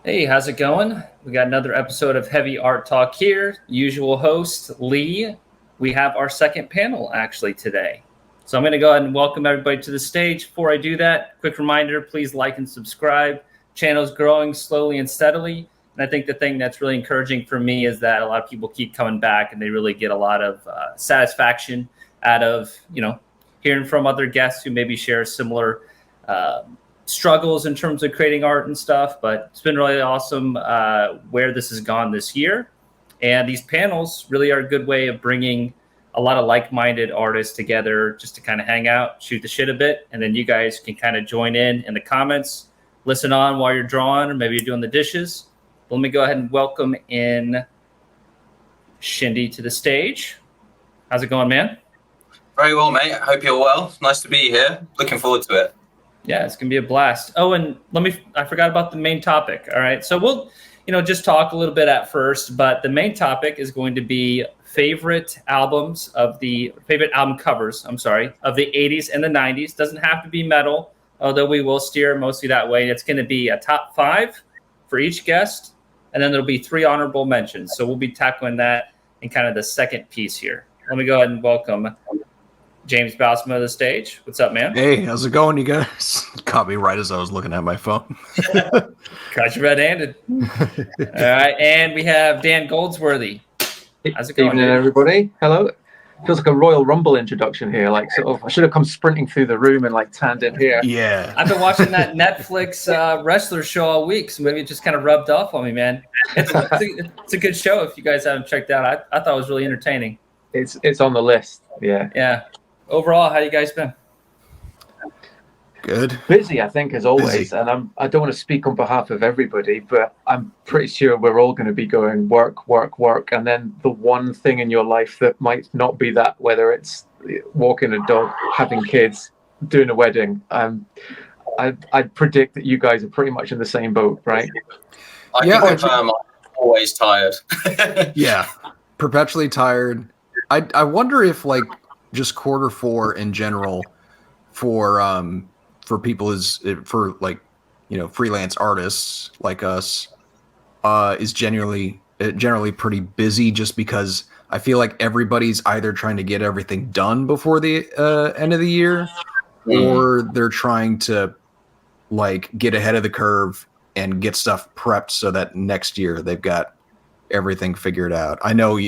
Hey, how's it going? We got another episode of Heavy Art Talk here. Usual host, Lee. We have our second panel actually today. So I'm going to go ahead and welcome everybody to the stage. Before I do that, quick reminder, please like and subscribe. Channel's growing slowly and steadily. And I think the thing that's really encouraging for me is that a lot of people keep coming back and they really get a lot of satisfaction out of, hearing from other guests who maybe share similar uh, struggles in terms of creating art and stuff, but it's been really awesome where this has gone this year. And these panels really are a good way of bringing a lot of like-minded artists together just to kind of hang out, shoot the shit a bit, and then you guys can kind of join in the comments, listen on while you're drawing, or maybe you're doing the dishes. Let me go ahead and welcome in Shindy to the stage. How's it going, man? Very well, mate. I hope you're well. Nice to be here. Looking forward to it. Yeah, it's gonna be a blast. Oh, and I forgot about the main topic. All right. So we'll, just talk a little bit at first, but the main topic is going to be favorite album covers, of the 80s and the 90s. Doesn't have to be metal, although we will steer mostly that way. It's going to be a top 5 for each guest, and then there'll be 3 honorable mentions. So we'll be tackling that in kind of the second piece here. Let me go ahead and welcome James Bousema to the stage. What's up, man? Hey, how's it going, you guys? Caught me right as I was looking at my phone. Caught you red-handed. All right, and we have Dan Goldsworthy. How's it going, Evening, dude? everybody. Hello. Feels like a Royal Rumble introduction here. Like, I should have come sprinting through the room and tanned in here. Yeah. I've been watching that Netflix wrestler show all week, so maybe it just kind of rubbed off on me, man. It's a good show if you guys haven't checked it out. I thought it was really entertaining. It's on the list. Yeah. Yeah. Overall, how you guys been? Good. Busy, I think, as always. Busy. And I don't want to speak on behalf of everybody, but I'm pretty sure we're all going to be going work, work, work, and then the one thing in your life that might not be that, whether it's walking a dog, having kids, doing a wedding. I'd predict that you guys are pretty much in the same boat, right? I can confirm I'm always tired. Yeah. Perpetually tired. I wonder if just quarter 4 in general for people freelance artists like us is generally pretty busy, just because I feel like everybody's either trying to get everything done before the end of the year, or they're trying to get ahead of the curve and get stuff prepped so that next year they've got everything figured out. I know,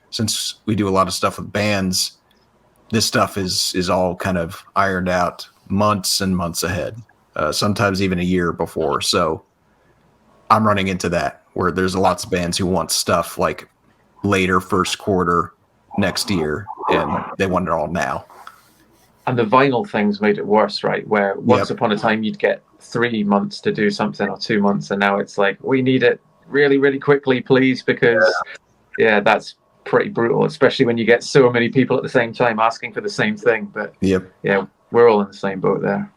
since we do a lot of stuff with bands, this stuff is all kind of ironed out months and months ahead, sometimes even a year before. So I'm running into that, where there's lots of bands who want stuff later first quarter next year, and they want it all now. And the vinyl thing's made it worse, right? Where once upon a time you'd get 3 months to do something, or 2 months, and now it's we need it really, really quickly, please, because that's pretty brutal, especially when you get so many people at the same time asking for the same thing. But we're all in the same boat there.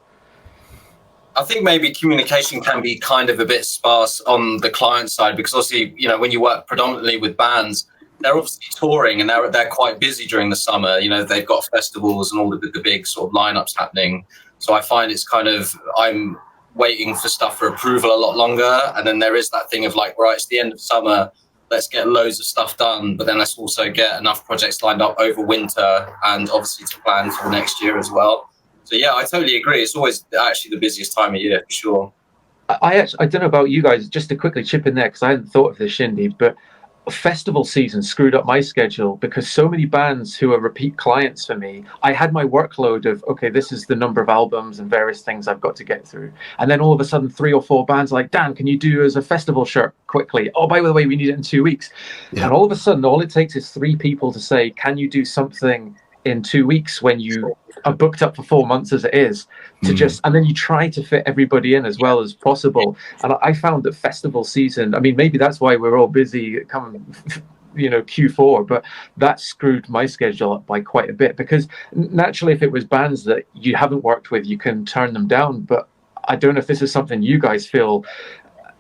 I think maybe communication can be kind of a bit sparse on the client side, because obviously, when you work predominantly with bands, they're obviously touring and they're quite busy during the summer. They've got festivals and all the big sort of lineups happening. So I find it's kind of, I'm waiting for stuff for approval a lot longer. And then there is that thing of right, it's the end of summer, let's get loads of stuff done, but then let's also get enough projects lined up over winter and obviously to plan for next year as well. So yeah, I totally agree. It's always actually the busiest time of year for sure. I don't know about you guys, just to quickly chip in there, because I hadn't thought of this, Shindy, but festival season screwed up my schedule, because so many bands who are repeat clients for me, I had my workload of, okay, this is the number of albums and various things I've got to get through. And then all of a sudden 3 or 4 bands like, Dan, can you do as a festival shirt quickly? Oh, by the way, we need it in 2 weeks. Yeah. And all of a sudden, all it takes is 3 people to say, can you do something in 2 weeks, when you are booked up for 4 months as it is, to and then you try to fit everybody in as well as possible. And I found that festival season, I mean, maybe that's why we're all busy coming, Q4, but that screwed my schedule up by quite a bit, because naturally, if it was bands that you haven't worked with, you can turn them down. But I don't know if this is something you guys feel,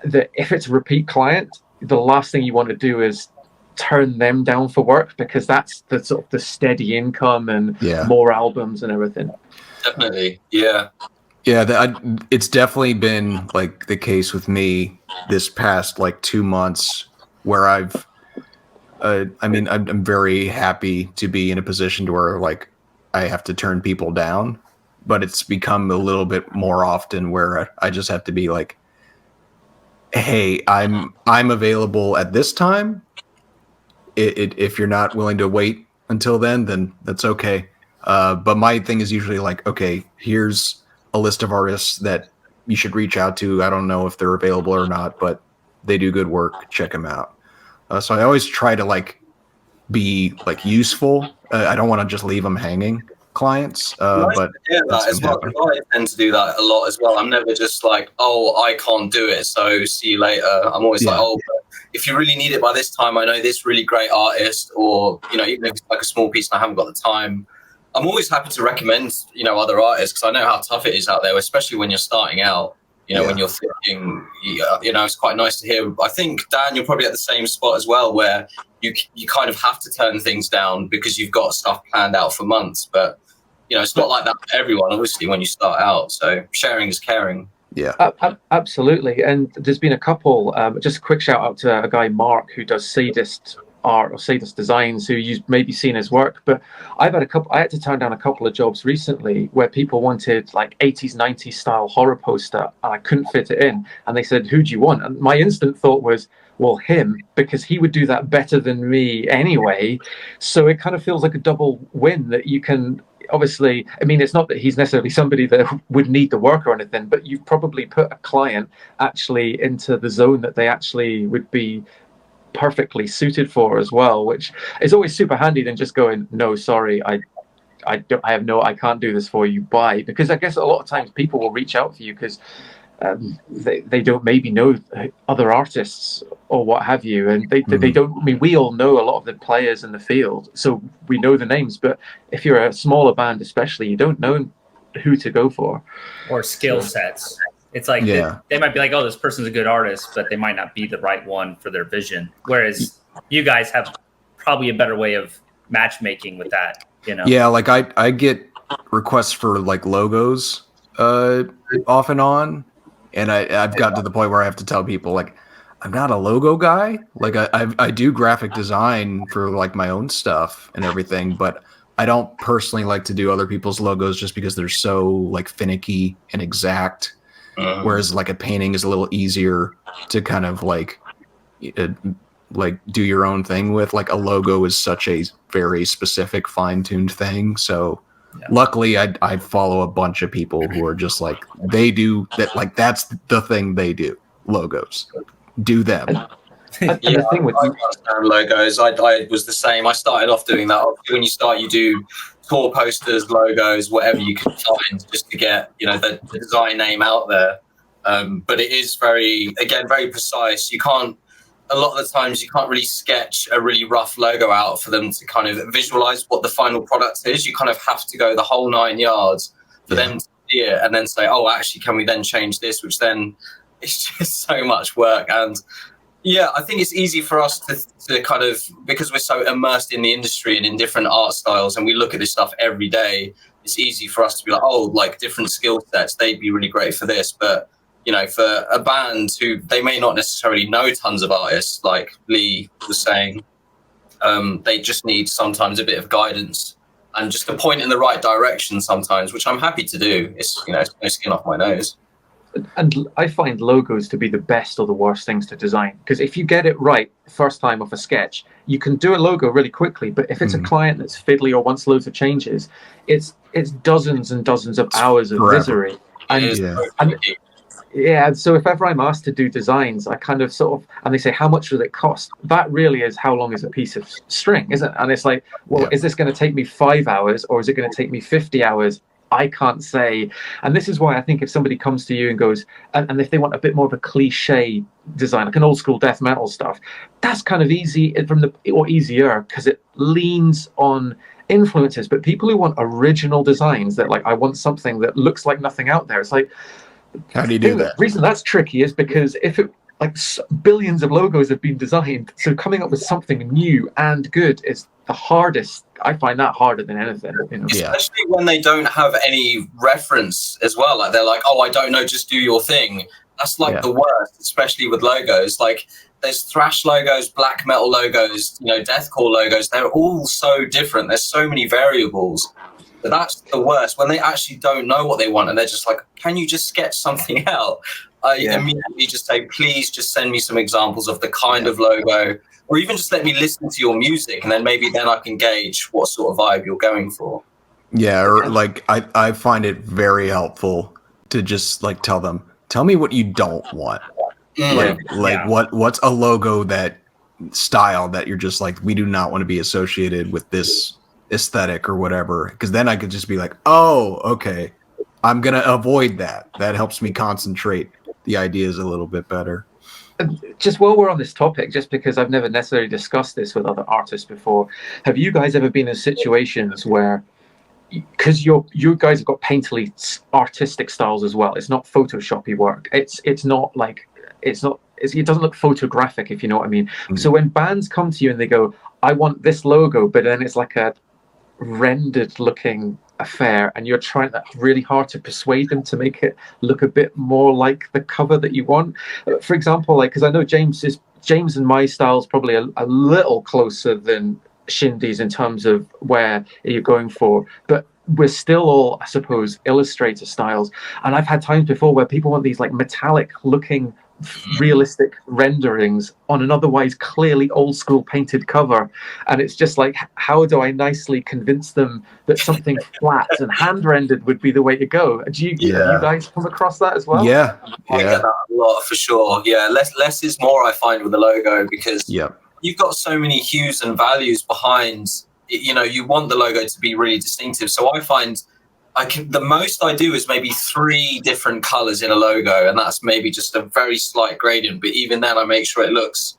that if it's a repeat client, the last thing you want to do is turn them down for work, because that's the sort of the steady income and more albums and everything. Definitely, yeah. Yeah, it's definitely been like the case with me this past like 2 months where I'm very happy to be in a position to where like I have to turn people down, but it's become a little bit more often where I just have to be like, hey, I'm available at this time. If you're not willing to wait until then that's okay. But my thing is usually like, okay, here's a list of artists that you should reach out to. I don't know if they're available or not, but they do good work. Check them out. So I always try to like be like useful. I don't want to just leave them hanging, clients. But that as well. I tend to do that a lot as well. I'm never just like, oh, I can't do it, so see you later. I'm always like, oh, but if you really need it by this time, I know this really great artist, or even if it's like a small piece and I haven't got the time, I'm always happy to recommend other artists, because I know how tough it is out there, especially when you're starting out. When you're thinking, it's quite nice to hear. I think, Dan, you're probably at the same spot as well, where you kind of have to turn things down because you've got stuff planned out for months. But, it's not like that for everyone, obviously, when you start out. So sharing is caring. Yeah, absolutely. And there's been a couple, just a quick shout out to a guy, Mark, who does Sadist art or Sadist designs, who you've maybe seen his work. But I had to turn down a couple of jobs recently where people wanted like 80s 90s style horror poster and I couldn't fit it in, and they said, who do you want? And my instant thought was, well, him, because he would do that better than me anyway. So it kind of feels like a double win that you can obviously, I mean, it's not that he's necessarily somebody that would need the work or anything, but you've probably put a client actually into the zone that they actually would be perfectly suited for as well, which is always super handy than just going, no, sorry, I can't do this for you, bye. Because I guess a lot of times people will reach out for you because they don't maybe know other artists or what have you, and they don't. I mean, we all know a lot of the players in the field, so we know the names. But if you're a smaller band, especially, you don't know who to go for or skill sets. It's like they might be like, oh, this person's a good artist, but they might not be the right one for their vision. Whereas you guys have probably a better way of matchmaking with that, Yeah, like I get requests for like logos off and on, and I've got to the point where I have to tell people like, I'm not a logo guy. Like I do graphic design for like my own stuff and everything, but I don't personally like to do other people's logos just because they're so like finicky and exact. Whereas like a painting is a little easier to kind of like do your own thing with. Like a logo is such a very specific, fine-tuned thing. So luckily I follow a bunch of people who are just like, they do that, like that's the thing they do. Logos. Do them. The thing with logos, I was the same. I started off doing that. When you start, you do tour posters, logos, whatever you can find, just to get the design name out there. But it is very precise. You can't. A lot of the times, you can't really sketch a really rough logo out for them to kind of visualize what the final product is. You kind of have to go the whole 9 yards for them to see it, and then say, "Oh, actually, can we then change this?" Which then it's just so much work. And yeah, I think it's easy for us to kind of, because we're so immersed in the industry and in different art styles, and we look at this stuff every day. It's easy for us to be like, oh, like different skill sets, they'd be really great for this. But for a band who they may not necessarily know tons of artists, like Lee was saying, they just need sometimes a bit of guidance and just a point in the right direction sometimes, which I'm happy to do. It's it's no skin off my nose. And I find logos to be the best or the worst things to design, because if you get it right first time off a sketch, you can do a logo really quickly. But if it's a client that's fiddly or wants loads of changes, it's dozens and dozens of hours of misery. And so if ever I'm asked to do designs, I kind of and they say, how much will it cost? That really is how long is a piece of string, isn't it? And it's like, well, is this going to take me 5 hours or is it going to take me 50 hours? I can't say. And this is why I think if somebody comes to you and goes, and if they want a bit more of a cliche design, like an old school death metal stuff, that's kind of easy or easier because it leans on influences. But people who want original designs that like, I want something that looks like nothing out there. It's like, how do you do that? The reason that's tricky is because if like billions of logos have been designed. So coming up with something new and good is the hardest. I find that harder than anything. You know? Especially when they don't have any reference as well. Like they're like, oh, I don't know, just do your thing. That's like the worst, especially with logos. Like there's thrash logos, black metal logos, you know, deathcore logos. They're all so different. There's so many variables. But that's the worst when they actually don't know what they want and they're just like, can you just sketch something out? I immediately just say, please just send me some examples of the kind of logo, or even just let me listen to your music, and then maybe then I can gauge what sort of vibe you're going for. Yeah, or like I find it very helpful to just like tell me what you don't want. What's a logo that style that you're just like, we do not want to be associated with this aesthetic or whatever, because then I could just be like, oh, okay, I'm gonna avoid that. That helps me concentrate the ideas a little bit better. Just while we're on this topic, just because I've never necessarily discussed this with other artists before, have you guys ever been in situations where, because you guys have got painterly artistic styles as well, it's not Photoshoppy work, it doesn't look photographic, if you know what I mean. So when bands come to you and they go, I want this logo, but then it's like a rendered looking affair, and you're trying really hard to persuade them to make it look a bit more like the cover that you want. For example, like, because I know James and my style is probably a little closer than Shindy's in terms of where you're going for, but we're still all, I suppose, illustrator styles. And I've had times before where people want these like metallic looking realistic renderings on an otherwise clearly old school painted cover, and it's just like, how do I nicely convince them that something flat and hand rendered would be the way to go? Do you guys come across that as well? I get that a lot for sure. Less is more, I find, with the logo, because you've got so many hues and values behind, you know, you want the logo to be really distinctive. So I find the most I do is maybe 3 different colors in a logo, and that's maybe just a very slight gradient, but even then I make sure it looks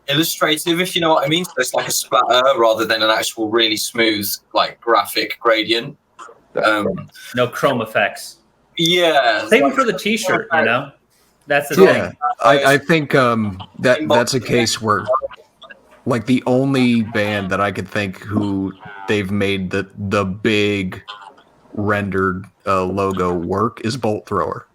illustrative, if you know what I mean. So it's like a splatter rather than an actual really smooth like graphic gradient. No chrome effects. Same for the t-shirt, you know. That's the thing. I think that's a case where, like, the only band that I could think who they've made the big rendered logo work is Bolt Thrower.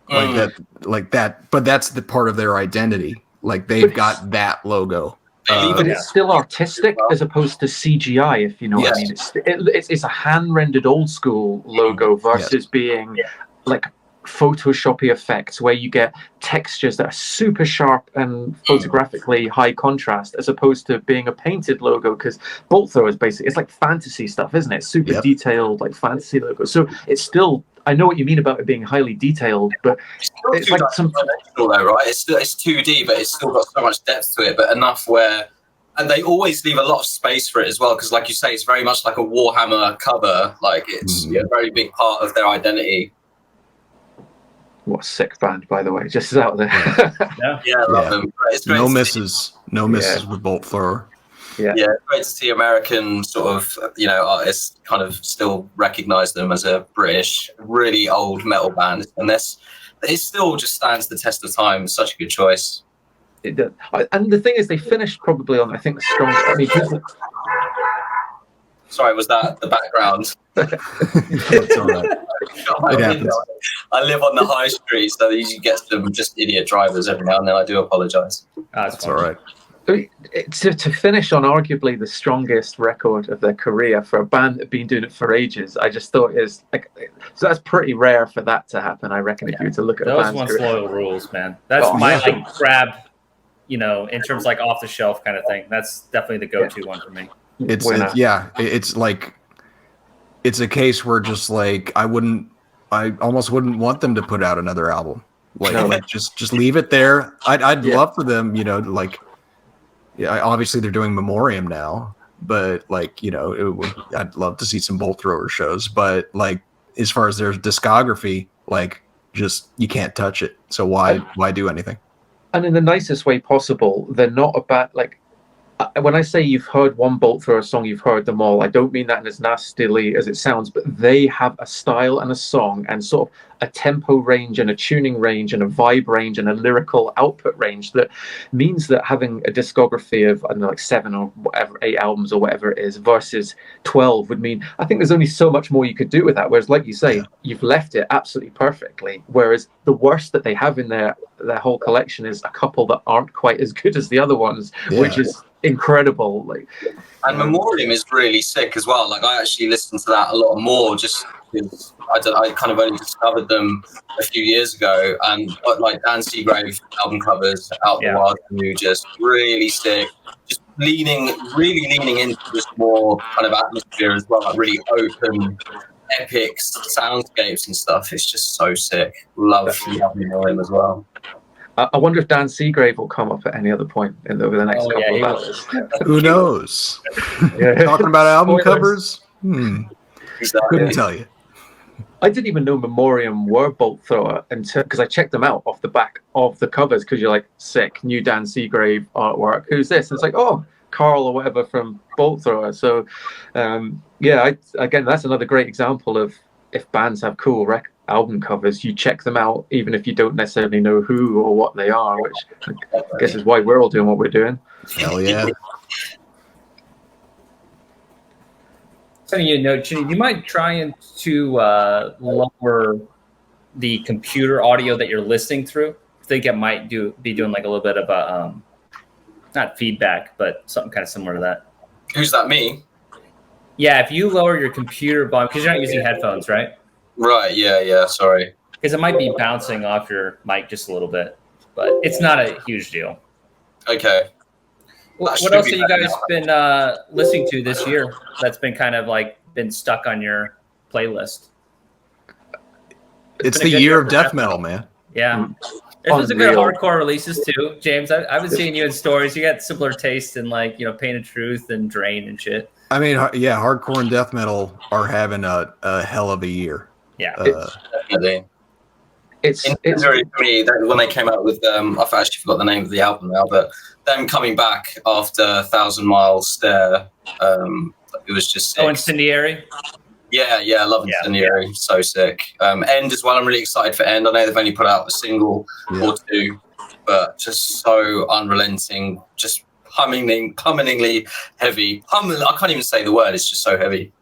Like that, but that's the part of their identity. Like they've got that logo. But it's still artistic as opposed to CGI, if you know what I mean. It's a hand rendered old school logo versus being like Photoshoppy effects where you get textures that are super sharp and photographically high contrast, as opposed to being a painted logo. Because Bolt Thrower is basically, it's like fantasy stuff, isn't it? Super detailed, like fantasy logo. So it's still, I know what you mean about it being highly detailed, but it's like some though, right? It's 2D, but it's still got so much depth to it, but enough where, and they always leave a lot of space for it as well, because like you say, it's very much like a Warhammer cover. Like it's a very big part of their identity. What a sick band, by the way, just out there. I love them. It's great. No misses with Bolt Thrower. It's great to see American sort of, you know, artists kind of still recognize them as a British, really old metal band, and it still just stands the test of time. It's such a good choice. It does. And the thing is, they finished probably on, I think, the strongest. I mean, sorry, was that the background? It's all right. It happens. I live on the high street, so you get some just idiot drivers every now and then. I do apologise. That's all right. To finish on arguably the strongest record of their career for a band that have been doing it for ages, I just thought is like, so that's pretty rare for that to happen. I reckon if you were to look at those once loyal rules, man. That's my like grab, you know, in terms of like off the shelf kind of thing. That's definitely the go-to one for me. It's like, it's a case where just like I almost wouldn't want them to put out another album. Like just leave it there. I'd love for them, you know, like, obviously they're doing Memoriam now, but like, you know, I'd love to see some Bolt Thrower shows, but like as far as their discography, like just you can't touch it. So why do anything? And in the nicest way possible, they're not about like, when I say you've heard one Bolt Thrower song, you've heard them all. I don't mean that as nastily as it sounds, but they have a style and a song and sort of a tempo range and a tuning range and a vibe range and a lyrical output range that means that having a discography of, I don't know, like 7 or whatever, 8 albums or whatever it is versus 12 would mean, I think there's only so much more you could do with that. Whereas, like you say, you've left it absolutely perfectly. Whereas the worst that they have in their whole collection is a couple that aren't quite as good as the other ones, which is incredible. Like, and Memoriam is really sick as well. Like, I actually listened to that a lot more just because I kind of only discovered them a few years ago, and like Dan Seagrave album covers, Out the Wild Canoe, just really sick. Just really leaning into this more kind of atmosphere as well, like really open, epic soundscapes and stuff. It's just so sick. Love Memoriam as well. I wonder if Dan Seagrave will come up at any other point over the next couple of hours. Who knows? Talking about album covers? Exactly. Couldn't tell you. I didn't even know Memoriam were Bolt Thrower until, because I checked them out off the back of the covers, because you're like, sick, new Dan Seagrave artwork. Who's this? And it's like, oh, Carl or whatever from Bolt Thrower. So, again, that's another great example of if bands have cool album covers, you check them out, even if you don't necessarily know who or what they are, which I guess is why we're all doing what we're doing. Hell yeah. Sending you a note, Shindy, you might try to lower the computer audio that you're listening through. I think it might be doing like a little bit of a, not feedback, but something kind of similar to that. Who's that, me? Yeah, if you lower your computer volume, because you're not using headphones, right? Right, yeah, sorry. Because it might be bouncing off your mic just a little bit, but it's not a huge deal. Okay. What else have you guys been listening to this year that's been kind of like been stuck on your playlist? It's the year of death metal, man. Yeah. There's some good hardcore releases too, James. I've been seeing you in stories. You got similar taste in like, Pain of Truth and Drain and shit. I mean, yeah, hardcore and death metal are having a hell of a year. Yeah. Definitely. It's very for me that when they came out with I've actually forgot the name of the album now, but them coming back after 1,000 Mile Stare, it was just sick. Oh, Incendiary? Yeah, I love Incendiary. Yeah. So sick. End as well. I'm really excited for End. I know they've only put out a single or two, but just so unrelenting, just hummingly heavy. I can't even say the word. It's just so heavy.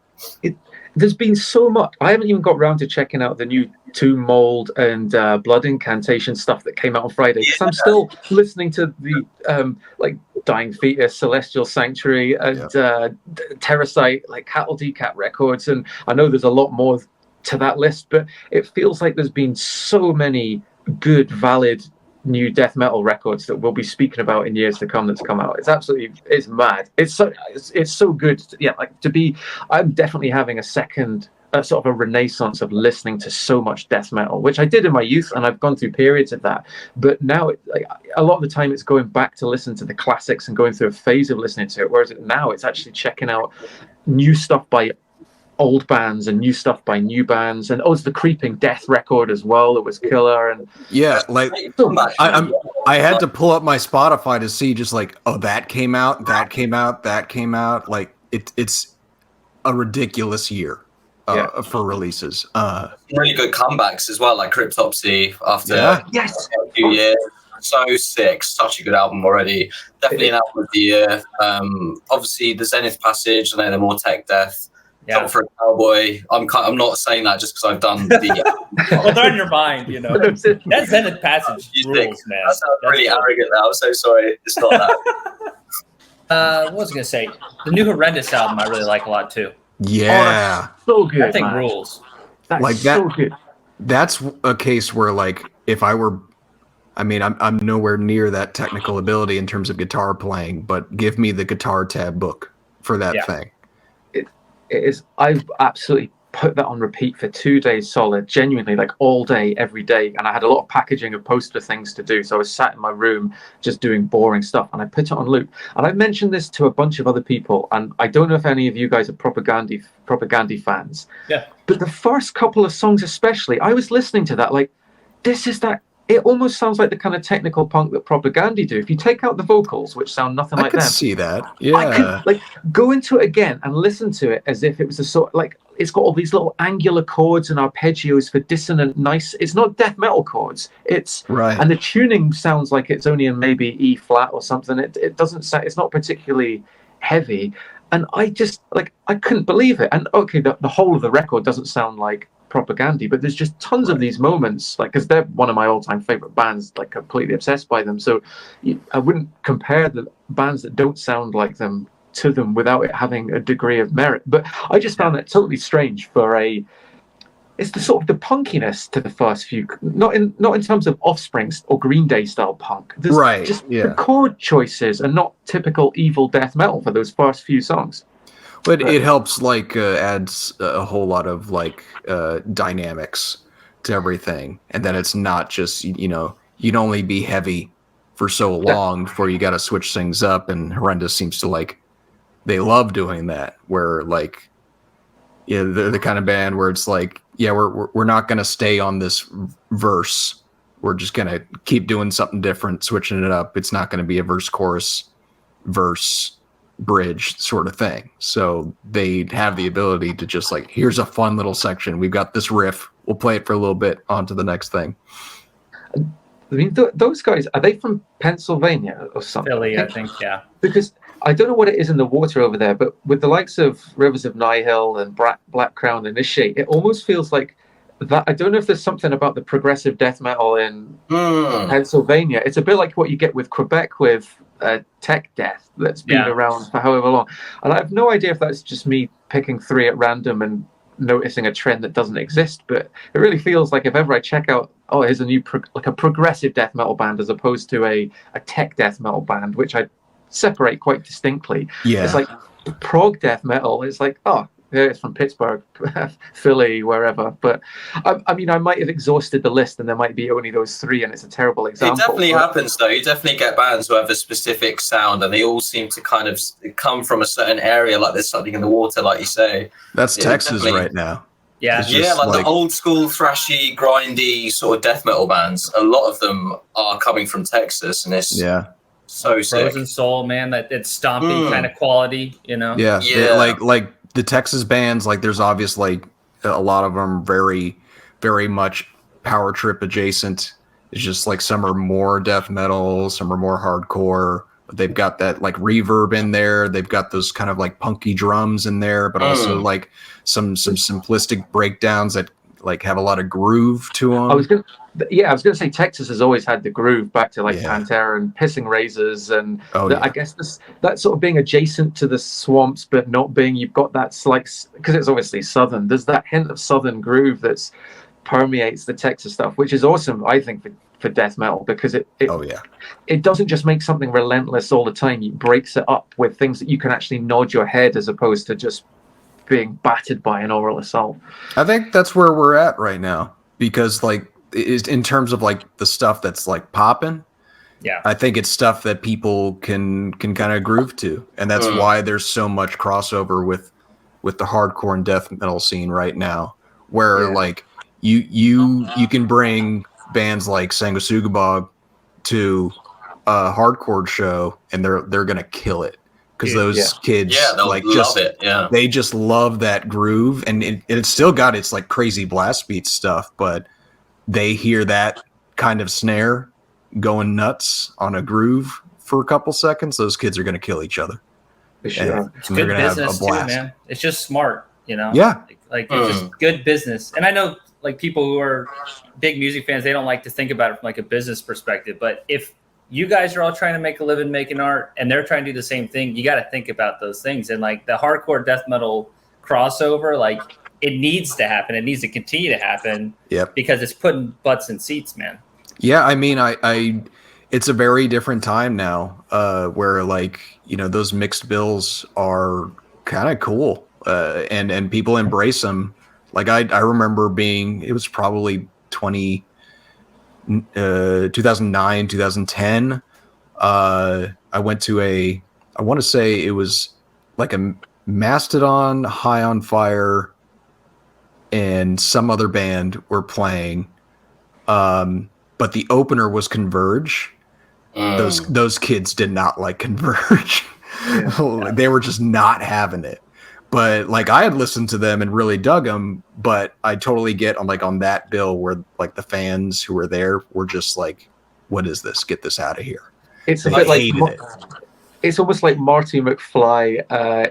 There's been so much. I haven't even got around to checking out the new Tomb Mold and Blood Incantation stuff that came out on Friday, because I'm still listening to the like Dying Fetus, Celestial Sanctuary, and Terrasite, like Cattle Decat records, and I know there's a lot more to that list, but it feels like there's been so many good, valid new death metal records that we'll be speaking about in years to come that's come out. It's mad. It's so good. I'm definitely having a second sort of a renaissance of listening to so much death metal, which I did in my youth, and I've gone through periods of that. But now, a lot of the time, it's going back to listen to the classics and going through a phase of listening to it. Whereas now, it's actually checking out new stuff by old bands and new stuff by new bands, and it's the Creeping Death record as well. It was killer, and like I had to pull up my Spotify to see just like, that came out. Like it's a ridiculous year. For releases. Really good comebacks as well, like Cryptopsy after a few years. So sick. Such a good album already. Definitely an album of the year. Obviously, the Zenith Passage. I know they're more tech death. Yeah. For a Cowboy. I'm not saying that just because I've done the. Well, they're in your mind, That Zenith Passage rules, man. That sounds really arrogant now. I'm so sorry. It's not that. What was I going to say? The new Horrendous album I really like a lot, too. Yeah. So good. That thing rules. That's so good. That's a case where, like, if I were, I'm nowhere near that technical ability in terms of guitar playing, but give me the guitar tab book for that thing. It is. I've absolutely put that on repeat for 2 days solid, genuinely, like all day, every day. And I had a lot of packaging of poster things to do. So I was sat in my room just doing boring stuff, and I put it on loop. And I've mentioned this to a bunch of other people, and I don't know if any of you guys are Propaganda fans. Yeah. But the first couple of songs especially, I was listening to that like, this is that it almost sounds like the kind of technical punk that Propaganda do. If you take out the vocals, which sound nothing I like could them, see that. I Yeah. could like go into it again and listen to it as if it was a sort like it's got all these little angular chords and arpeggios for dissonant, nice. It's not death metal chords. It's Right. and the tuning sounds like it's only in maybe E flat or something. It doesn't sound. It's not particularly heavy, and I just like I couldn't believe it. And okay, the whole of the record doesn't sound like Propaganda, but there's just tons of these moments, like because they're one of my all-time favorite bands, like completely obsessed by them. So I wouldn't compare the bands that don't sound like them to them without it having a degree of merit. But I just found that totally strange for it's the sort of the punkiness to the first few, not in terms of Offspring or Green Day style punk. There's just the chord choices are not typical evil death metal for those first few songs. But it helps, like, adds a whole lot of, like, dynamics to everything. And then it's not just, you'd only be heavy for so long before you got to switch things up. And Horrendous seems to, like, they love doing that. Where, like, they're the kind of band where it's like, we're not going to stay on this verse. We're just going to keep doing something different, switching it up. It's not going to be a verse, chorus, verse, bridge sort of thing. So they have the ability to just like, here's a fun little section. We've got this riff. We'll play it for a little bit, on to the next thing. I mean, those guys, are they from Pennsylvania or something? Philly, I think, yeah. Because I don't know what it is in the water over there, but with the likes of Rivers of Nihil and Black Crown Initiate, it almost feels like that. I don't know if there's something about the progressive death metal in Pennsylvania. It's a bit like what you get with Quebec with tech death that's been around for however long. And I have no idea if that's just me picking three at random and noticing a trend that doesn't exist, but it really feels like if ever I check out, here's a new a progressive death metal band as opposed to a tech death metal band, which I separate quite distinctly. It's like prog death metal. It's like, it's from Pittsburgh, Philly, wherever. But I mean, I might have exhausted the list, and there might be only those three, and it's a terrible example. It definitely happens, though. You definitely get bands who have a specific sound, and they all seem to kind of come from a certain area, like there's something in the water, like you say. That's Texas right now. Yeah, like the old school thrashy, grindy sort of death metal bands. A lot of them are coming from Texas, and it's so sick. Frozen Soul, man, that it's stompy kind of quality, Yeah. Like the Texas bands, like there's obviously a lot of them very, very much power trip adjacent. It's just like some are more death metal, some are more hardcore. But they've got that like reverb in there. They've got those kind of like punky drums in there, but also like some simplistic breakdowns that like have a lot of groove to them. I was gonna say Texas has always had the groove back to like Pantera and Pissing Razors, and I guess that sort of being adjacent to the swamps, but not being. You've got that like because it's obviously southern. There's that hint of southern groove that's permeates the Texas stuff, which is awesome. I think for death metal because it doesn't just make something relentless all the time. It breaks it up with things that you can actually nod your head as opposed to just being battered by an oral assault. I think that's where we're at right now because like in terms of like the stuff that's like popping, I think it's stuff that people can kind of groove to, and that's why there's so much crossover with the hardcore and death metal scene right now, where like you can bring bands like Sanguisugabogg to a hardcore show and they're gonna kill it. Because those kids like just they just love that groove, and it's still got its like crazy blast beat stuff, but they hear that kind of snare going nuts on a groove for a couple seconds. Those kids are going to kill each other. For sure, it's good business too, man. It's just smart, Yeah, like it's just good business. And I know like people who are big music fans, they don't like to think about it from like a business perspective, but if you guys are all trying to make a living making art and they're trying to do the same thing, you got to think about those things. And like the hardcore death metal crossover, like it needs to happen. It needs to continue to happen because it's putting butts in seats, man. Yeah. I mean, I it's a very different time now where like, those mixed bills are kind of cool and people embrace them. Like I remember it was probably 2009, 2010. I went to I want to say it was like a Mastodon, High on Fire, and some other band were playing. but the opener was Converge. Those kids did not like Converge. They were just not having it. But like I had listened to them and really dug them, but I totally get on that bill where like the fans who were there were just like, "What is this? Get this out of here!" It's a bit like it's almost like Marty McFly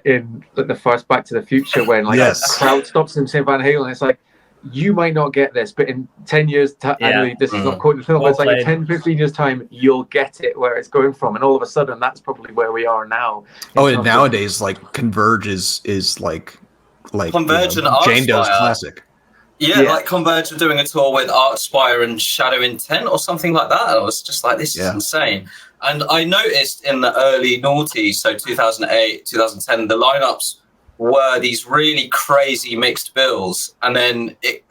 in the first Back to the Future when like a crowd stops him saying Van Halen. It's like, you might not get this, but in 10 years, anyway, this is not quoting the film, but it's like in 10, 15 years time, you'll get it where it's going from. And all of a sudden, that's probably where we are now. And nowadays, like Converge is like Converge and Jane Doe's classic. Yeah, like Converge were doing a tour with Archspire and Shadow Intent or something like that. I was just like, this is insane. And I noticed in the early noughties, so 2008, 2010, the lineups were these really crazy mixed bills. And then it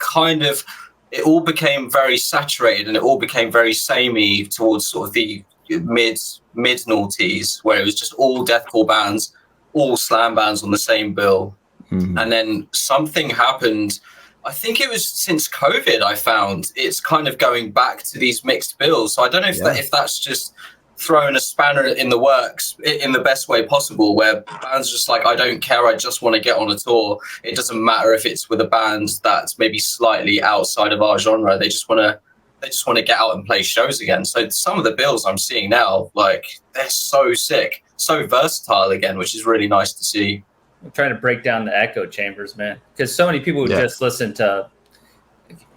all became very saturated and it all became very samey towards sort of the mid noughties, where it was just all deathcore bands, all slam bands on the same bill. And then something happened. I think it was since COVID, I found it's kind of going back to these mixed bills. So I don't know if that's just throwing a spanner in the works in the best way possible, where bands are just like, I don't care, I just want to get on a tour. It doesn't matter if it's with a band that's maybe slightly outside of our genre. They just want to get out and play shows again. So some of the bills I'm seeing now, like, they're so sick, so versatile again, which is really nice to see. I'm trying to break down the echo chambers, man, because so many people who just listen to.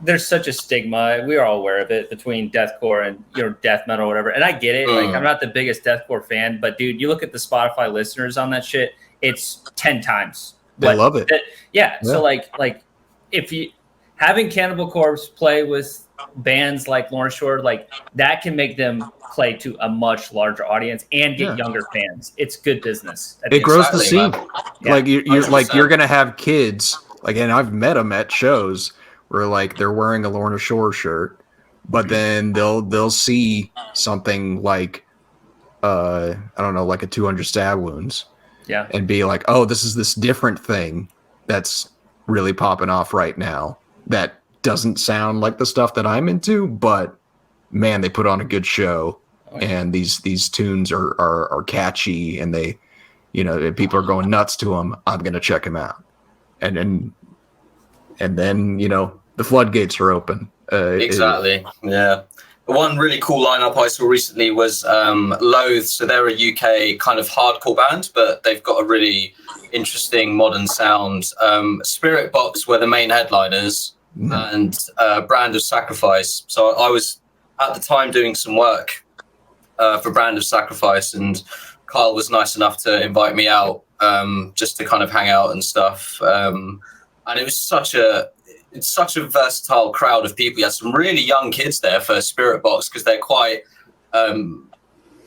There's such a stigma. We are all aware of it between deathcore and death metal or whatever. And I get it. Like, I'm not the biggest deathcore fan, but dude, you look at the Spotify listeners on that shit, it's 10 times. They love it. So like if you having Cannibal Corpse play with bands like Lawrence Shore, like that can make them play to a much larger audience and get younger fans. It's good business. It grows the scene. Like you're gonna have kids. Like, and I've met them at shows where like they're wearing a Lorna Shore shirt, but then they'll see something like I don't know, like a 200 Stab Wounds, and be like, oh, this is this different thing that's really popping off right now that doesn't sound like the stuff that I'm into, but man, they put on a good show, and these tunes are catchy, and they, people are going nuts to them. I'm gonna check them out, and then the floodgates are open. Exactly. One really cool lineup I saw recently was Loathe. So they're a UK kind of hardcore band, but they've got a really interesting modern sound. Spirit Box were the main headliners, and Brand of Sacrifice. So I was at the time doing some work for Brand of Sacrifice, and Kyle was nice enough to invite me out just to kind of hang out and stuff. And it was such a versatile crowd of people. You had some really young kids there for Spirit Box because they're quite, I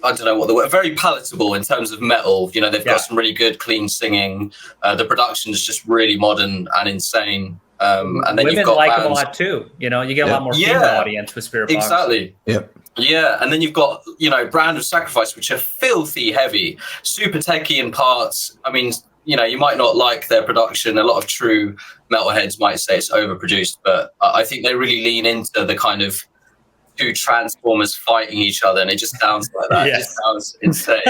don't know what the word, very palatable in terms of metal. They've got some really good, clean singing. The production is just really modern and insane. And then women you've got like bands. them a lot too. You get a lot more female audience with Spirit Box. Exactly. Yep. Yeah, and then you've got Brand of Sacrifice, which are filthy heavy, super techy in parts. I mean, you might not like their production. A lot of true metalheads might say it's overproduced, but I think they really lean into the kind of two transformers fighting each other, and it just sounds like that. It just sounds insane.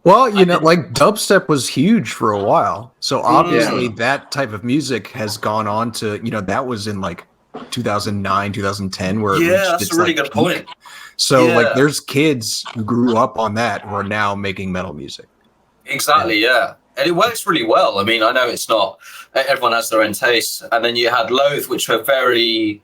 Well, like dubstep was huge for a while, so obviously that type of music has gone on to that was in like 2009, 2010, where that's a really good point. So like, there's kids who grew up on that who are now making metal music. Exactly, and it works really well. I mean, I know it's not everyone has their own taste, and then you had Loathe, which were very,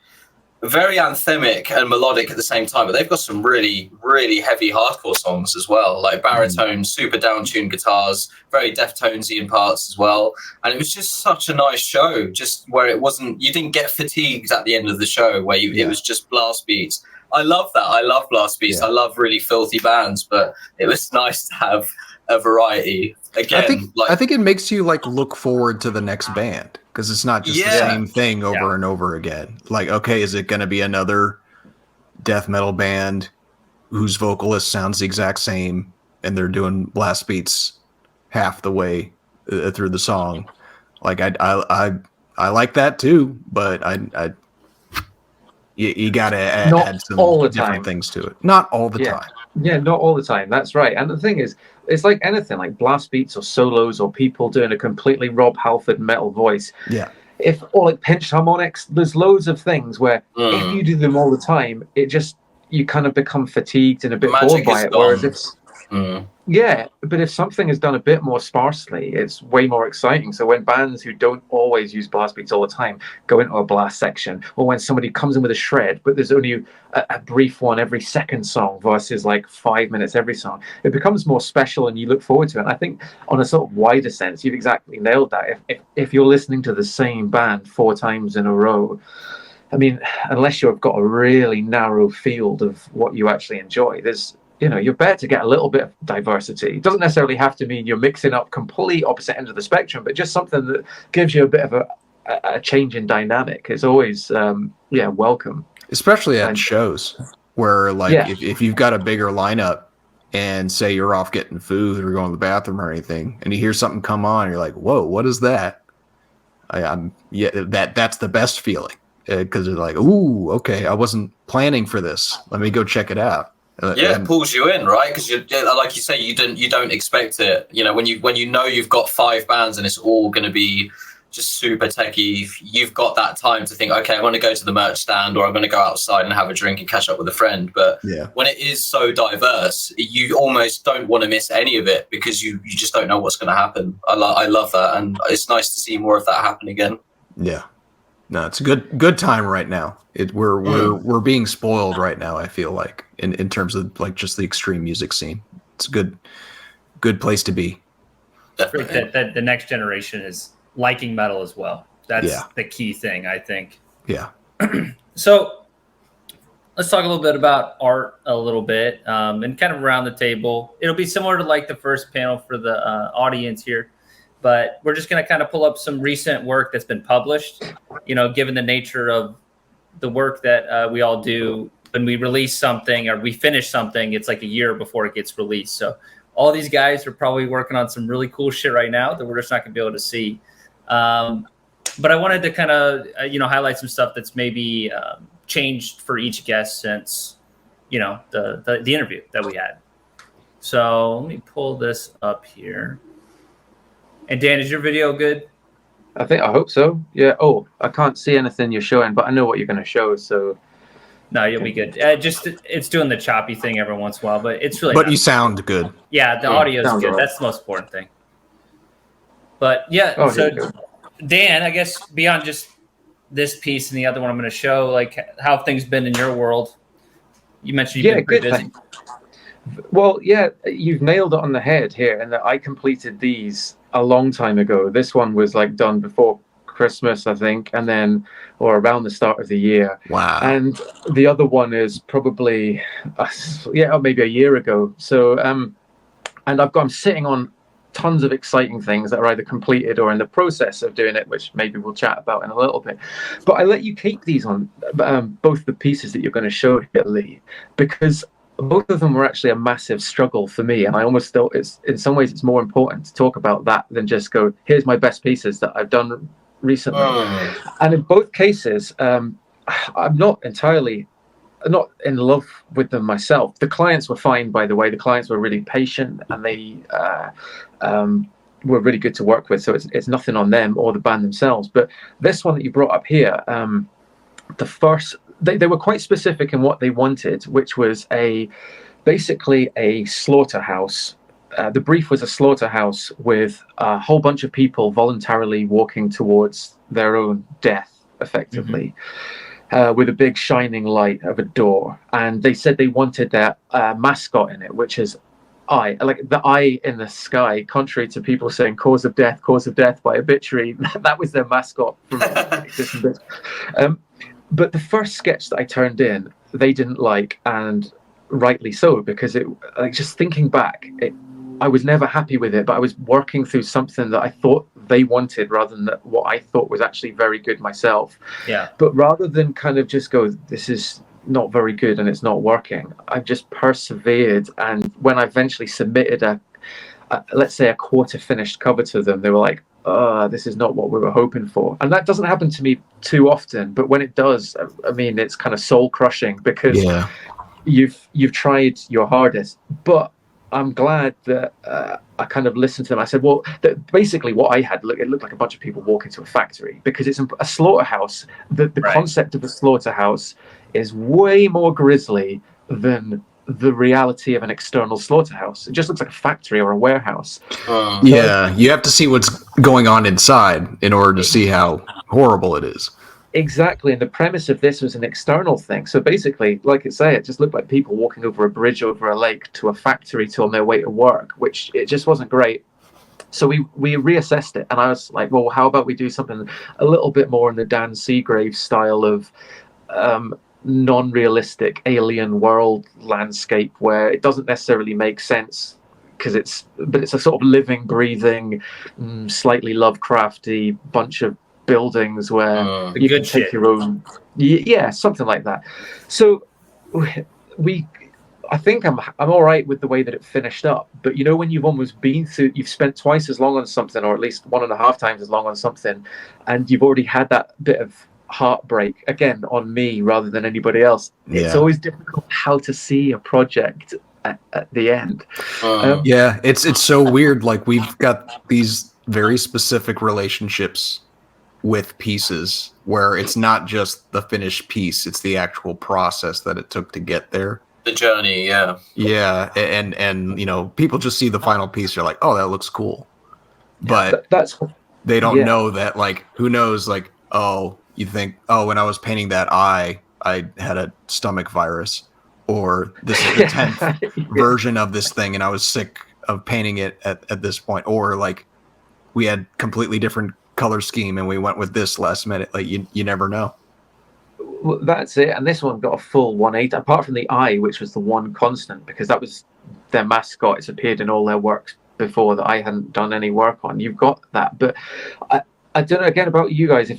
very anthemic and melodic at the same time, but they've got some really, really heavy hardcore songs as well, like baritone, super down-tuned guitars, very Deftonesy in parts as well. And it was just such a nice show, just where you didn't get fatigued at the end of the show, where it was just blast beats. I love that. I love blast beats. I love really filthy bands, but it was nice to have a variety. Again, I think it makes you like look forward to the next band, because it's not just the same thing over and over again. Like, okay, is it going to be another death metal band whose vocalist sounds the exact same and they're doing blast beats half the way through the song? Like, I like that too, but You got to Not add some all the different time. things to it. Not all the Yeah. time. Yeah, not all the time. That's right. And the thing is, it's like anything, like blast beats or solos or people doing a completely Rob Halford metal voice. Yeah. Or like pinched harmonics, there's loads of things where if you do them all the time, you kind of become fatigued and a bit bored by it. Whereas but if something is done a bit more sparsely, it's way more exciting. So when bands who don't always use blast beats all the time go into a blast section, or when somebody comes in with a shred, but there's only a brief one every second song versus like 5 minutes every song, it becomes more special and you look forward to it. And I think on a sort of wider sense, you've exactly nailed that. If you're listening to the same band 4 times in a row, I mean, unless you've got a really narrow field of what you actually enjoy, you're better to get a little bit of diversity. It doesn't necessarily have to mean you're mixing up complete opposite ends of the spectrum, but just something that gives you a bit of a change in dynamic is always, welcome. Especially at shows where, like, if you've got a bigger lineup and say you're off getting food or going to the bathroom or anything, and you hear something come on, you're like, whoa, what is that? That's the best feeling. Because they're like, ooh, okay, I wasn't planning for this. Let me go check it out. It pulls you in, right? Because like you say, you don't expect it. You know, when you know you've got 5 bands and it's all going to be just super techie, you've got that time to think, okay, I'm going to go to the merch stand or I'm going to go outside and have a drink and catch up with a friend. But when it is so diverse, you almost don't want to miss any of it because you just don't know what's going to happen. I love that, and it's nice to see more of that happen again. Yeah. No, it's a good time right now. We're being spoiled right now, I feel like, in terms of like just the extreme music scene. It's a good place to be. Definitely. That the next generation is liking metal as well. That's the key thing, I think. Yeah. So let's talk a little bit about art a little bit, and kind of around the table. It'll be similar to like the first panel for the audience here. But we're just going to kind of pull up some recent work that's been published, given the nature of the work that we all do. When we release something or we finish something, it's like a year before it gets released. So all these guys are probably working on some really cool shit right now that we're just not going to be able to see. But I wanted to kind of, highlight some stuff that's maybe changed for each guest since, the interview that we had. So let me pull this up here. And Dan, is your video good? I hope so. Yeah. Oh, I can't see anything you're showing, but I know what you're going to show. So no, you'll be good. It's doing the choppy thing every once in a while, but it's really. But you sound good. Yeah, the audio is good. Right. That's the most important thing. But Dan, I guess beyond just this piece and the other one I'm going to show, like how have things been in your world? You mentioned you've been pretty busy. Well, yeah, you've nailed it on the head here, and that I completed these a long time ago. This one was like done before Christmas, I think, or around the start of the year. Wow. And the other one is probably, maybe a year ago. So, and I'm sitting on tons of exciting things that are either completed or in the process of doing it, which maybe we'll chat about in a little bit. But I let you keep these on both the pieces that you're going to show here, Lee, because both of them were actually a massive struggle for me, and I almost thought in some ways it's more important to talk about that than just go, here's my best pieces that I've done recently. And in both cases, I'm not in love with them myself. The clients were fine, by the way. The clients were really patient, and they were really good to work with, so it's nothing on them or the band themselves. But this one that you brought up here, they were quite specific in what they wanted, which was basically a slaughterhouse. The brief was a slaughterhouse with a whole bunch of people voluntarily walking towards their own death, effectively, with a big shining light of a door. And they said they wanted that mascot in it, which is like the eye in the sky, contrary to people saying cause of death by obituary. That was their mascot from but the first sketch that I turned in, they didn't like, and rightly so, because just thinking back, I was never happy with it, but I was working through something that I thought they wanted rather than what I thought was actually very good myself. Yeah. But rather than kind of just go, this is not very good and it's not working, I've just persevered. And when I eventually submitted let's say a quarter finished cover to them, they were like, this is not what we were hoping for. And that doesn't happen to me too often, but when it does, I mean, it's kind of soul crushing because you've tried your hardest. But I'm glad that I kind of listened to them. I said, well, basically what I had, it looked like a bunch of people walking to a factory, because it's a slaughterhouse. The concept of a slaughterhouse is way more grisly than the reality of an external slaughterhouse. It just looks like a factory or a warehouse. Yeah, you have to see what's going on inside in order to see how horrible it is. Exactly, and the premise of this was an external thing. So basically, like I say, it just looked like people walking over a bridge over a lake to a factory on their way to work, which it just wasn't great. So we reassessed it, and I was like, well, how about we do something a little bit more in the Dan Seagrave style of non-realistic alien world landscape, where it doesn't necessarily make sense because it's a sort of living, breathing, slightly Lovecrafty bunch of buildings where you can take your own, something like that. So I think I'm all right with the way that it finished up. But you know, when you've almost you've spent twice as long on something, or at least 1.5 times as long on something, and you've already had that bit of heartbreak again on me rather than anybody else. It's always difficult how to see a project at the end. It's so weird. Like, we've got these very specific relationships with pieces where it's not just the finished piece, it's the actual process that it took to get there. The journey, and you know, people just see the final piece, they're like, oh, that looks cool, but they don't know that, like, who knows, like, oh, you think, oh, when I was painting that eye, I had a stomach virus, or this is the 10th version of this thing and I was sick of painting it at this point, or like we had completely different color scheme and we went with this last minute. Like, you never know. Well, that's it. And this one got a full 180, apart from the eye, which was the one constant, because that was their mascot. It's appeared in all their works before that I hadn't done any work on. You've got that. But I don't know, again, about you guys,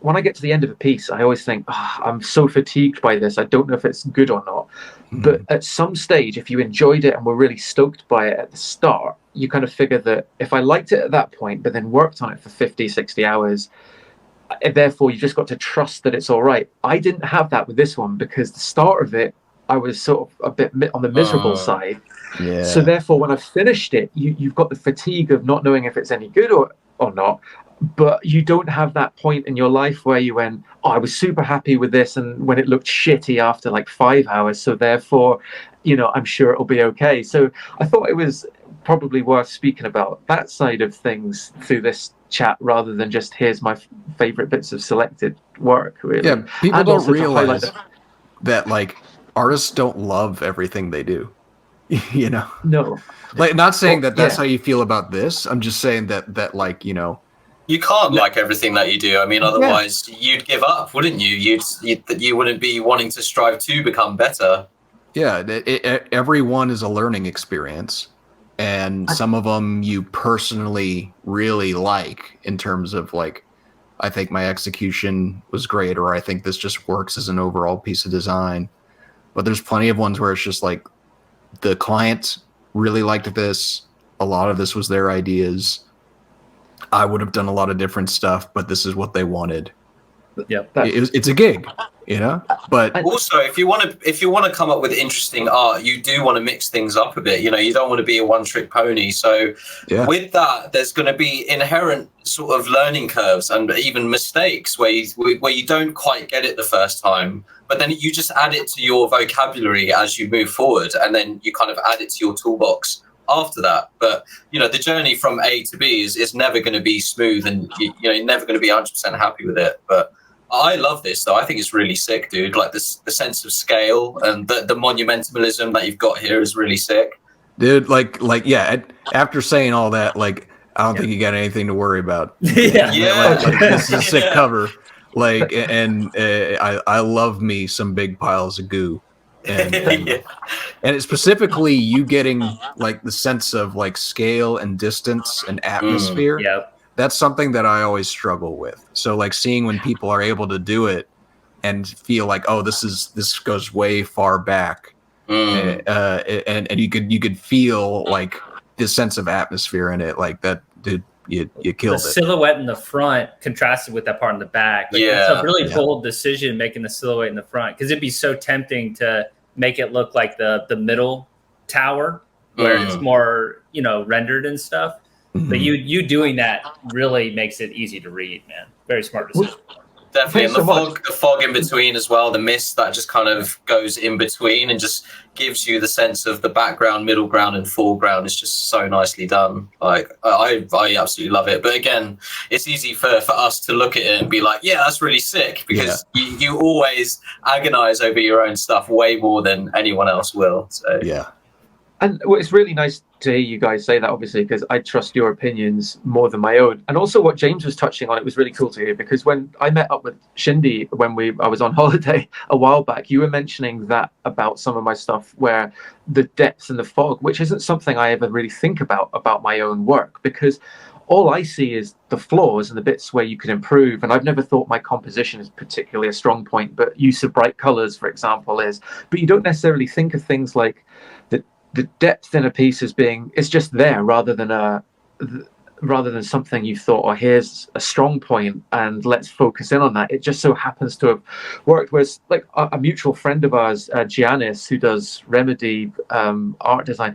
when I get to the end of a piece, I always think, I'm so fatigued by this, I don't know if it's good or not. But at some stage, if you enjoyed it and were really stoked by it at the start, you kind of figure that if I liked it at that point, but then worked on it for 50, 60 hours, therefore you just got to trust that it's all right. I didn't have that with this one, because the start of it, I was sort of a bit on the miserable side. So therefore, when I finished it, you've got the fatigue of not knowing if it's any good or not. But you don't have that point in your life where you went, oh, I was super happy with this, and when it looked shitty after like 5 hours, so therefore, you know, I'm sure it'll be okay. So I thought it was probably worth speaking about that side of things through this chat, rather than just here's my favorite bits of selected work, really. Yeah, people don't realize that, like, artists don't love everything they do. You know? No. Like, not saying that that's how you feel about this. I'm just saying that like, you know, you can't like everything that you do. I mean, otherwise you'd give up, wouldn't you? You wouldn't be wanting to strive to become better. Yeah, everyone is a learning experience, and some of them you personally really like in terms of, like, I think my execution was great, or I think this just works as an overall piece of design. But there's plenty of ones where it's just like the client really liked this. A lot of this was their ideas. I would have done a lot of different stuff, but this is what they wanted. Yep. It's a gig, you know. But also, if you want to come up with interesting art, you do want to mix things up a bit. You know, you don't want to be a one-trick pony. So with that, there's going to be inherent sort of learning curves and even mistakes where you don't quite get it the first time, but then you just add it to your vocabulary as you move forward, and then you kind of add it to your toolbox after that. But you know, the journey from A to B is never going to be smooth, and you're never going to be 100% happy with it. But I love this, though. I think it's really sick, dude. Like, the sense of scale and the monumentalism that you've got here is really sick, dude. Like yeah. After saying all that, like, I don't think you got anything to worry about. Like, this is a sick cover. Like, and I love me some big piles of goo. And it's specifically you getting, like, the sense of, like, scale and distance and atmosphere. That's something that I always struggle with. So, like, seeing when people are able to do it and feel like, oh, this goes way far back, and you could feel, like, this sense of atmosphere in it, like that, dude. you the killed it. silhouette in the front contrasted with that part in the back. Like, it's a really bold decision making the silhouette in the front, because it'd be so tempting to make it look like the middle tower where it's more, you know, rendered and stuff. But you doing that really makes it easy to read, man. Very smart decision. Definitely, and the fog in between as well, the mist that just kind of goes in between and just gives you the sense of the background, middle ground, and foreground. Is just so nicely done. Like, I absolutely love it. But again, it's easy for us to look at it and be like, yeah, that's really sick, because you always agonize over your own stuff way more than anyone else will. So yeah. And it's really nice to hear you guys say that, obviously, because I trust your opinions more than my own. And also what James was touching on, it was really cool to hear, because when I met up with Shindy, when I was on holiday a while back, you were mentioning that about some of my stuff, where the depth and the fog, which isn't something I ever really think about my own work, because all I see is the flaws and the bits where you could improve. And I've never thought my composition is particularly a strong point, but use of bright colors, for example, is. But you don't necessarily think of things like the depth in a piece as being, it's just there, rather than something you thought, oh, here's a strong point and let's focus in on that. It just so happens to have worked. Whereas like a mutual friend of ours, Giannis, who does Remedy art design,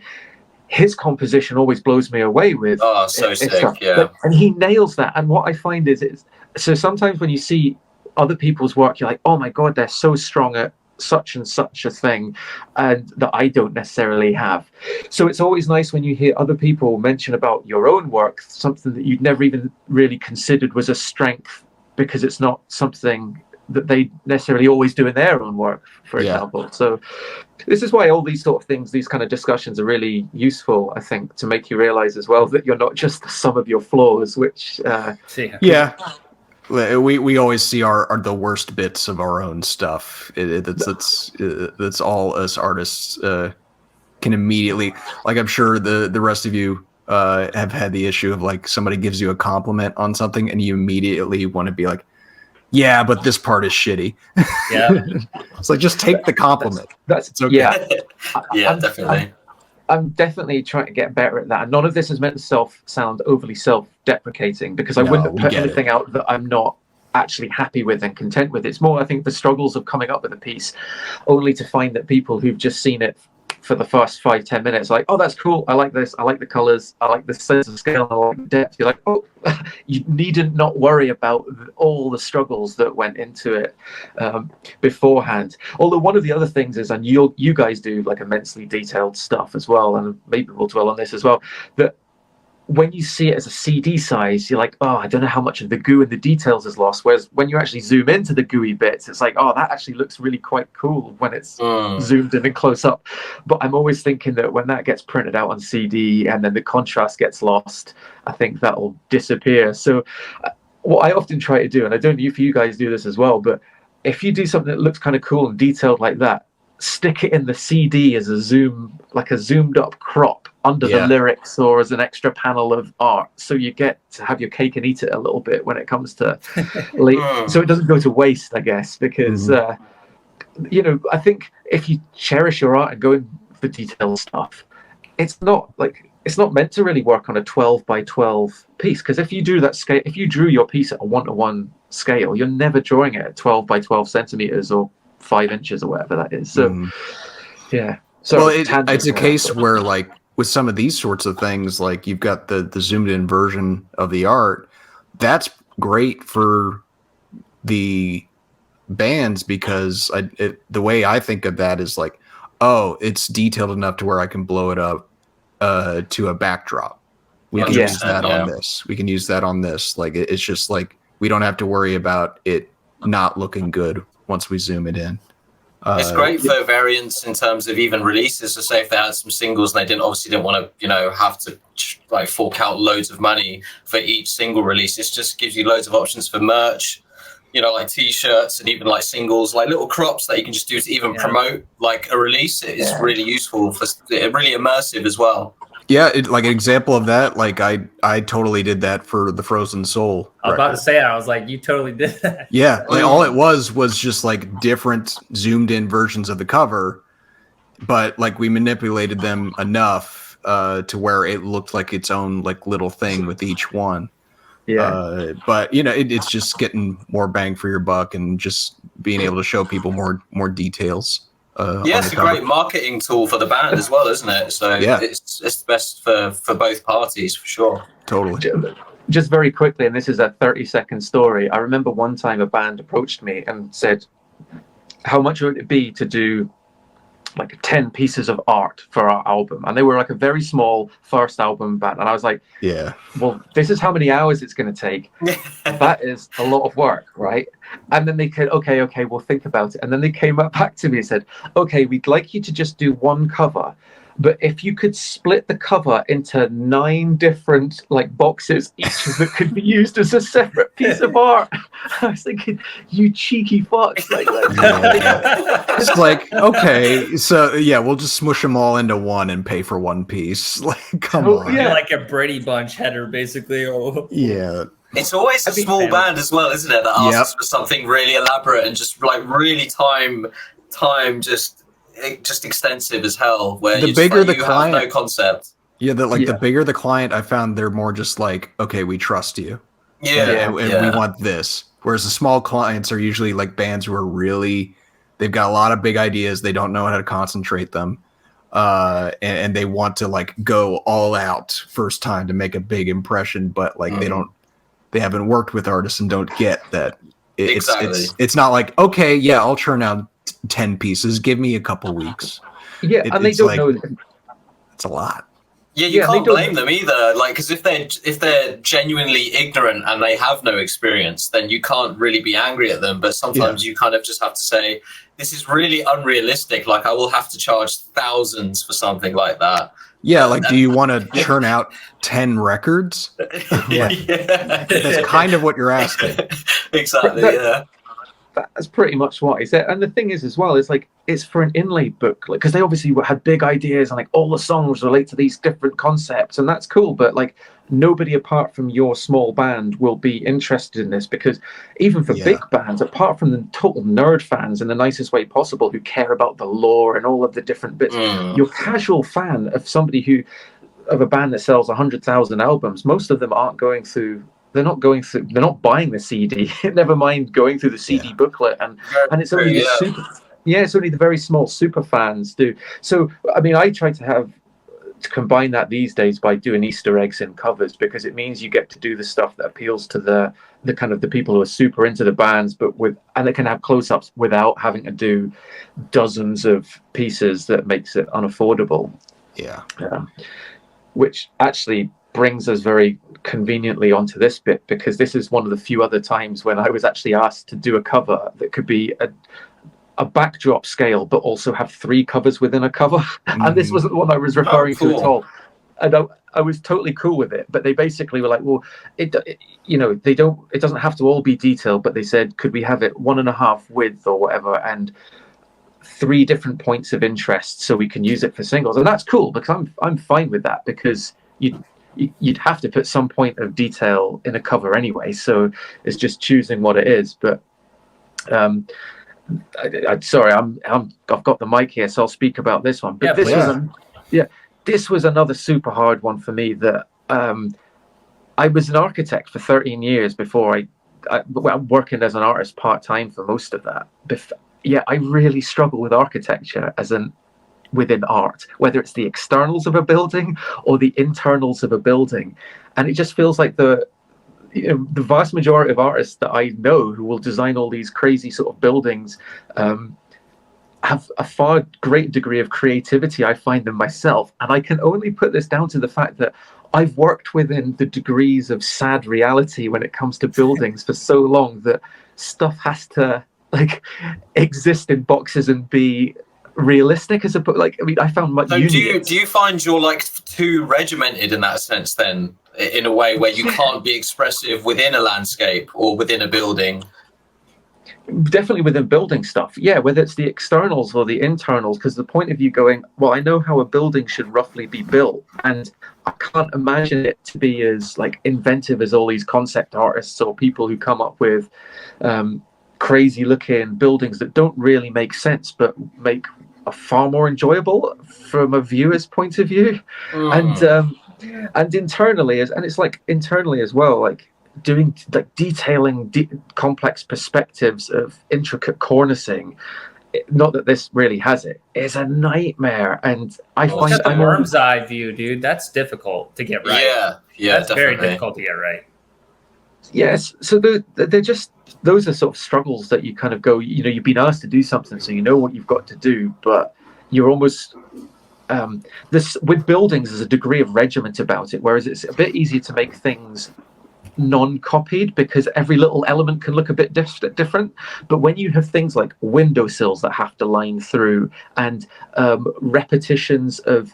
his composition always blows me away with. Oh, so sick, yeah. But, and he nails that. And what I find is, so sometimes when you see other people's work, you're like, oh my God, they're so strong at such and such a thing, and that I don't necessarily have. So it's always nice when you hear other people mention about your own work, something that you'd never even really considered was a strength, because it's not something that they necessarily always do in their own work, for example. So this is why all these sort of things, these kind of discussions are really useful, I think, to make you realize as well that you're not just the sum of your flaws, which we always see the worst bits of our own stuff. That's all us artists can immediately, like, I'm sure the rest of you have had the issue of, like, somebody gives you a compliment on something and you immediately want to be like, yeah, but this part is shitty. Yeah. It's like, just take the compliment. That's okay. Yeah, definitely. I'm definitely trying to get better at that. And none of this is meant to sound overly self-deprecating, because I wouldn't put anything out that I'm not actually happy with and content with. It's more, I think, the struggles of coming up with a piece, only to find that people who've just seen it for the first 5-10 minutes are like, oh, that's cool, I like this, I like the colors, I like the sense of scale, I like the depth. You're like, oh, you needn't not worry about all the struggles that went into it beforehand. Although one of the other things is, and you guys do like immensely detailed stuff as well, and maybe we'll dwell on this as well, that when you see it as a CD size, you're like, oh, I don't know how much of the goo and the details is lost. Whereas when you actually zoom into the gooey bits, it's like, oh, that actually looks really quite cool when it's zoomed in and close up. But I'm always thinking that when that gets printed out on CD and then the contrast gets lost, I think that'll disappear. So what I often try to do, and I don't know if you guys do this as well, but if you do something that looks kind of cool and detailed like that, stick it in the CD as a zoomed up crop under the lyrics, or as an extra panel of art, so you get to have your cake and eat it a little bit when it comes to so it doesn't go to waste, I guess, because I think if you cherish your art and go in for detailed stuff, it's not meant to really work on a 12 by 12 piece, because if you do that scale, if you drew your piece at a 1-to-1 scale, you're never drawing it at 12 by 12 centimeters or 5 inches or whatever that is. So so it's a case where, like, with some of these sorts of things, like, you've got the zoomed in version of the art, that's great for the bands, because the way I think of that is like, oh, it's detailed enough to where I can blow it up to a backdrop. We can use that on this. We can use that on this. Like, it's just like, we don't have to worry about it not looking good once we zoom it in. It's great for variants in terms of even releases. So say if they had some singles and they didn't want to, have to like fork out loads of money for each single release. It just gives you loads of options for merch, like T-shirts and even like singles, like little crops that you can just do to even promote like a release. It is really useful for really immersive as well. Yeah, like an example of that, like I totally did that for the Frozen Soul I was about to say it. I was like, you totally did that. Yeah, like all it was just like different zoomed in versions of the cover, but like we manipulated them enough to where it looked like its own like little thing with each one. Yeah. But it's just getting more bang for your buck and just being able to show people more details. Yeah, it's a great marketing tool for the band as well, isn't it? So yeah, it's the best for both parties for sure. Totally. Just very quickly, and this is a 30-second story. I remember one time a band approached me and said, how much would it be to do like 10 pieces of art for our album? And they were like a very small first album band. And I was like, yeah, well, this is how many hours it's going to take. That is a lot of work, right? And then they could, okay, we'll think about it. And then they came back to me and said, okay, we'd like you to just do one cover. But if you could split the cover into 9 different like boxes, each of it could be used as a separate piece of art. I was thinking, you cheeky fucks. It's like, okay, so yeah, we'll just smush them all into one and pay for one piece. Like, come on. Yeah, like a Brady Bunch header, basically. Yeah. It's always a small band as well, isn't it? That asks for something really elaborate and just like really time just extensive as hell, where the bigger the client, have no concept. The bigger the client, I found they're more just like, okay, we trust you. And we want this. Whereas the small clients are usually like bands who are really, they've got a lot of big ideas. They don't know how to concentrate them. And they want to like go all out first time to make a big impression, but like they haven't worked with artists and don't get that. It's not like, okay, yeah, I'll churn out 10 pieces, give me a couple weeks. And they don't know. It's a lot. You can't blame them either, like, because if they're genuinely ignorant and they have no experience, then you can't really be angry at them. But sometimes you kind of just have to say, this is really unrealistic, like I will have to charge thousands for something like that. Like, do you want to churn out 10 records? That's kind of what you're asking. Exactly. That's pretty much what he said. And the thing is as well, it's like, it's for an inlay book, like, because they obviously had big ideas and like all the songs relate to these different concepts, and that's cool. But like, nobody apart from your small band will be interested in this, because even for big bands, apart from the total nerd fans in the nicest way possible who care about the lore and all of the different bits, your casual fan of of a band that sells 100,000 albums, most of them aren't going through. They're not buying the CD. Never mind going through the CD booklet, and it's only it's only the very small super fans do. So I mean, I try to combine that these days by doing Easter eggs in covers, because it means you get to do the stuff that appeals to the kind of the people who are super into the bands, and they can have close-ups without having to do dozens of pieces that makes it unaffordable. Which actually brings us very conveniently onto this bit, because this is one of the few other times when I was actually asked to do a cover that could be a backdrop scale, but also have 3 covers within a cover. And this wasn't the one I was referring to at all. And I was totally cool with it, but they basically were like, well, it doesn't have to all be detailed, but they said, could we have it 1.5 width or whatever, and 3 different points of interest so we can use it for singles. And that's cool, because I'm fine with that, because you'd have to put some point of detail in a cover anyway, so it's just choosing what it is. But sorry, I've got the mic here, so I'll speak about this one. But this was another super hard one for me. That I was an architect for 13 years before I'm working as an artist part-time for most of that. I really struggle with architecture within art, whether it's the externals of a building or the internals of a building. And it just feels like the vast majority of artists that I know who will design all these crazy sort of buildings have a far greater degree of creativity, I find, than myself. And I can only put this down to the fact that I've worked within the degrees of sad reality when it comes to buildings for so long that stuff has to like exist in boxes and be realistic as I found much. So do you find you're like too regimented in that sense then, in a way where you can't be expressive within a landscape or within a building? Definitely within building stuff, whether it's the externals or the internals, because the point of you going, well, I know how a building should roughly be built, and I can't imagine it to be as like inventive as all these concept artists or people who come up with crazy looking buildings that don't really make sense but make are far more enjoyable from a viewer's point of view. And internally, and it's like internally as well, like doing like detailing complex perspectives of intricate cornicing. Not that this really has it, is a nightmare. And I Well, find it's got the worm's eye view, dude. That's difficult to get right. Yeah, that's definitely. very difficult to get right. Yes, so they're just, those are sort of struggles that you kind of go, you know, you've been asked to do something, so you know what you've got to do, but you're almost this with buildings. There's a degree of regiment about it, whereas it's a bit easier to make things non-copied because every little element can look a bit different. But when you have things like windowsills that have to line through and repetitions of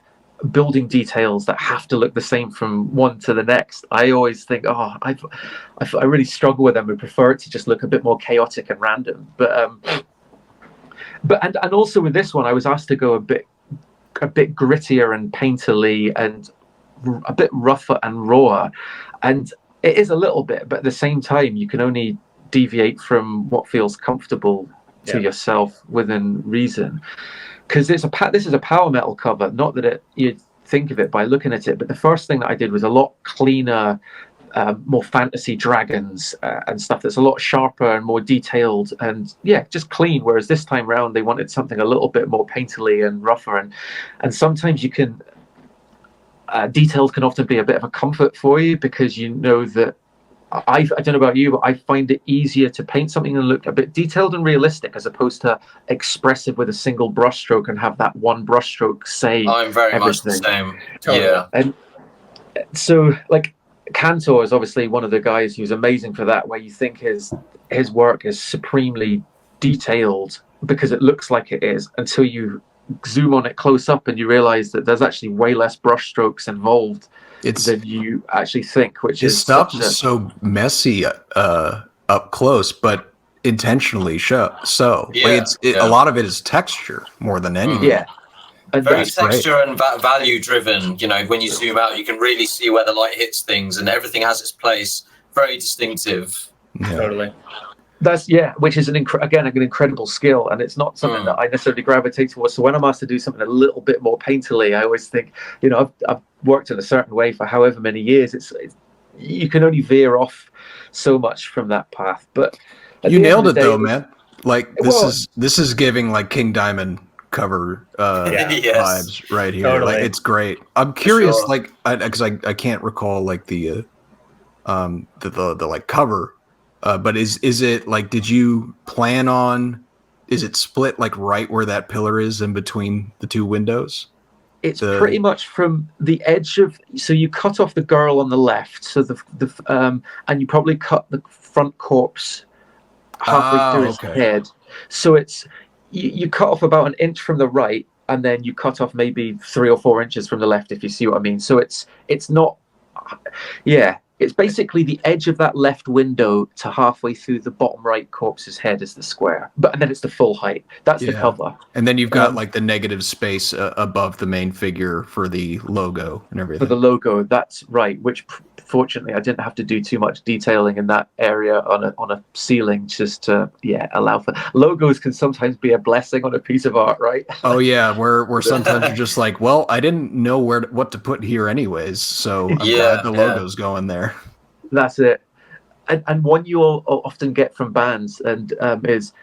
building details that have to look the same from one to the next, I always think, oh, I really struggle with them. I prefer it to just look a bit more chaotic and random. But also with this one, I was asked to go a bit grittier and painterly and a bit rougher and rawer, and it is a little bit, but at the same time, you can only deviate from what feels comfortable to yourself within reason. Because this is a power metal cover. Not that you'd think of it by looking at it, but the first thing that I did was a lot cleaner, more fantasy dragons and stuff that's a lot sharper and more detailed and just clean. Whereas this time round, they wanted something a little bit more painterly and rougher. And sometimes you can. Details can often be a bit of a comfort for you because you know that I don't know about you, but I find it easier to paint something and look a bit detailed and realistic as opposed to expressive with a single brushstroke and have that one brushstroke say I'm very everything. much the same. Totally. Yeah. And so, like, Cantor is obviously one of the guys who's amazing for that, where you think his work is supremely detailed because it looks like it is until you zoom on it close up and you realize that there's actually way less brushstrokes involved than you actually think, which is stuff is so messy up close, but intentionally so. A lot of it is texture more than anything. Yeah. And very texture and value driven. You know, when you zoom out, you can really see where the light hits things, and everything has its place. Very distinctive. Yeah. Totally. That's which is an incredible skill, and it's not something that I necessarily gravitate towards. So when I'm asked to do something a little bit more painterly, I always think, you know, I've worked in a certain way for however many years. It's you can only veer off so much from that path. But you nailed it though, man. Like this is giving like King Diamond cover vibes right here. Totally. Like it's great. I'm curious, like, because I can't recall like the like cover. But is it like, did you plan on, is it split like right where that pillar is in between the two windows? It's pretty much from the edge of, so you cut off the girl on the left, so and you probably cut the front corpse halfway through his head. So it's, you cut off about an inch from the right, and then you cut off maybe 3 or 4 inches from the left, if you see what I mean. So it's not, it's basically the edge of that left window to halfway through the bottom right corpse's head is the square. And then it's the full height. That's the cover. And then you've got like the negative space above the main figure for the logo and everything. For the logo, that's right. Which fortunately I didn't have to do too much detailing in that area on a ceiling, just to allow for logos. Can sometimes be a blessing on a piece of art, right? Oh yeah, where sometimes you're just like, well, I didn't know what to put here anyways, so I'm glad the logo's going there. That's it. And one you'll often get from bands and is,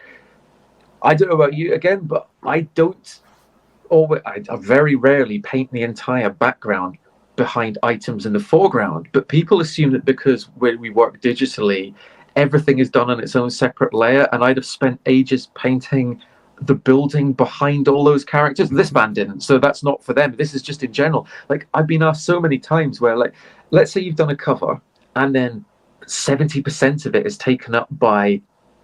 I don't know about you again, but I very rarely paint the entire background behind items in the foreground. But people assume that because we work digitally, everything is done on its own separate layer, and I'd have spent ages painting the building behind all those characters. This band didn't, so that's not for them. This is just in general. Like, I've been asked so many times where, like, let's say you've done a cover and then 70% of it is taken up by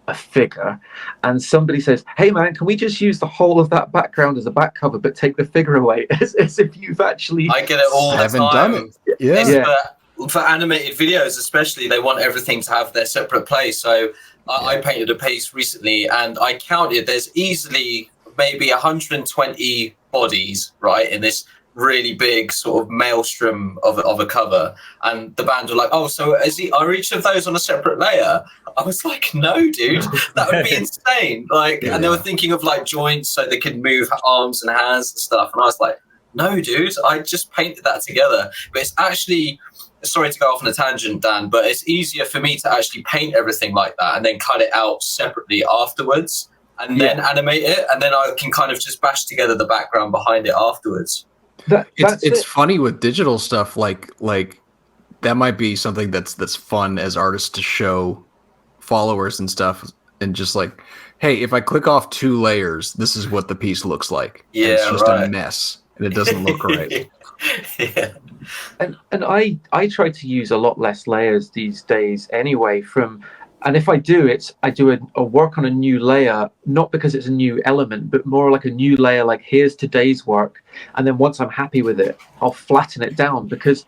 a figure, and somebody says, hey man, can we just use the whole of that background as a back cover but take the figure away? as if you've actually... I get it all the time. Done it. For animated videos especially, they want everything to have their separate place. So I painted a piece recently and I counted, there's easily maybe 120 bodies, right, in this really big sort of maelstrom of a cover, and the band were like, "Oh, so are each of those on a separate layer?" I was like, "No, dude, that would be insane!" Like, and they were thinking of like joints so they could move arms and hands and stuff, and I was like, "No, dude, I just painted that together." But it's actually, sorry to go off on a tangent, Dan, but it's easier for me to actually paint everything like that and then cut it out separately afterwards, and then animate it, and then I can kind of just bash together the background behind it afterwards. It's funny with digital stuff, like that might be something that's fun as artists to show followers and stuff, and just like, hey, if I click off 2 layers, this is what the piece looks like. Yeah, and it's just a mess and it doesn't look right. Yeah. And I try to use a lot less layers these days anyway. And if I do it, I do a work on a new layer, not because it's a new element, but more like a new layer, like here's today's work. And then once I'm happy with it, I'll flatten it down, because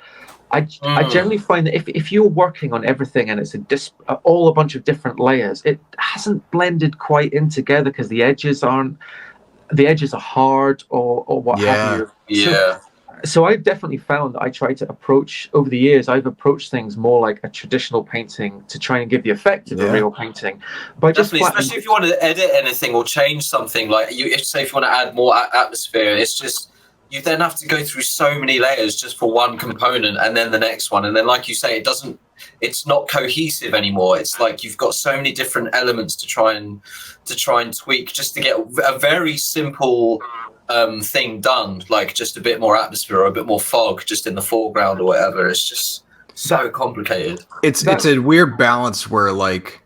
I generally find that if you're working on everything and it's all a bunch of different layers, it hasn't blended quite in together because the edges are hard or what have you. Yeah. So I've definitely found that I try to approach, over the years, I've approached things more like a traditional painting to try and give the effect of a real painting. But definitely, especially if you want to edit anything or change something, like if you want to add more atmosphere, it's just, you then have to go through so many layers just for one component and then the next one. And then, like you say, it's not cohesive anymore. It's like you've got so many different elements to try and tweak just to get a very simple thing done, like just a bit more atmosphere or a bit more fog just in the foreground or whatever. It's just so complicated. It's a weird balance where like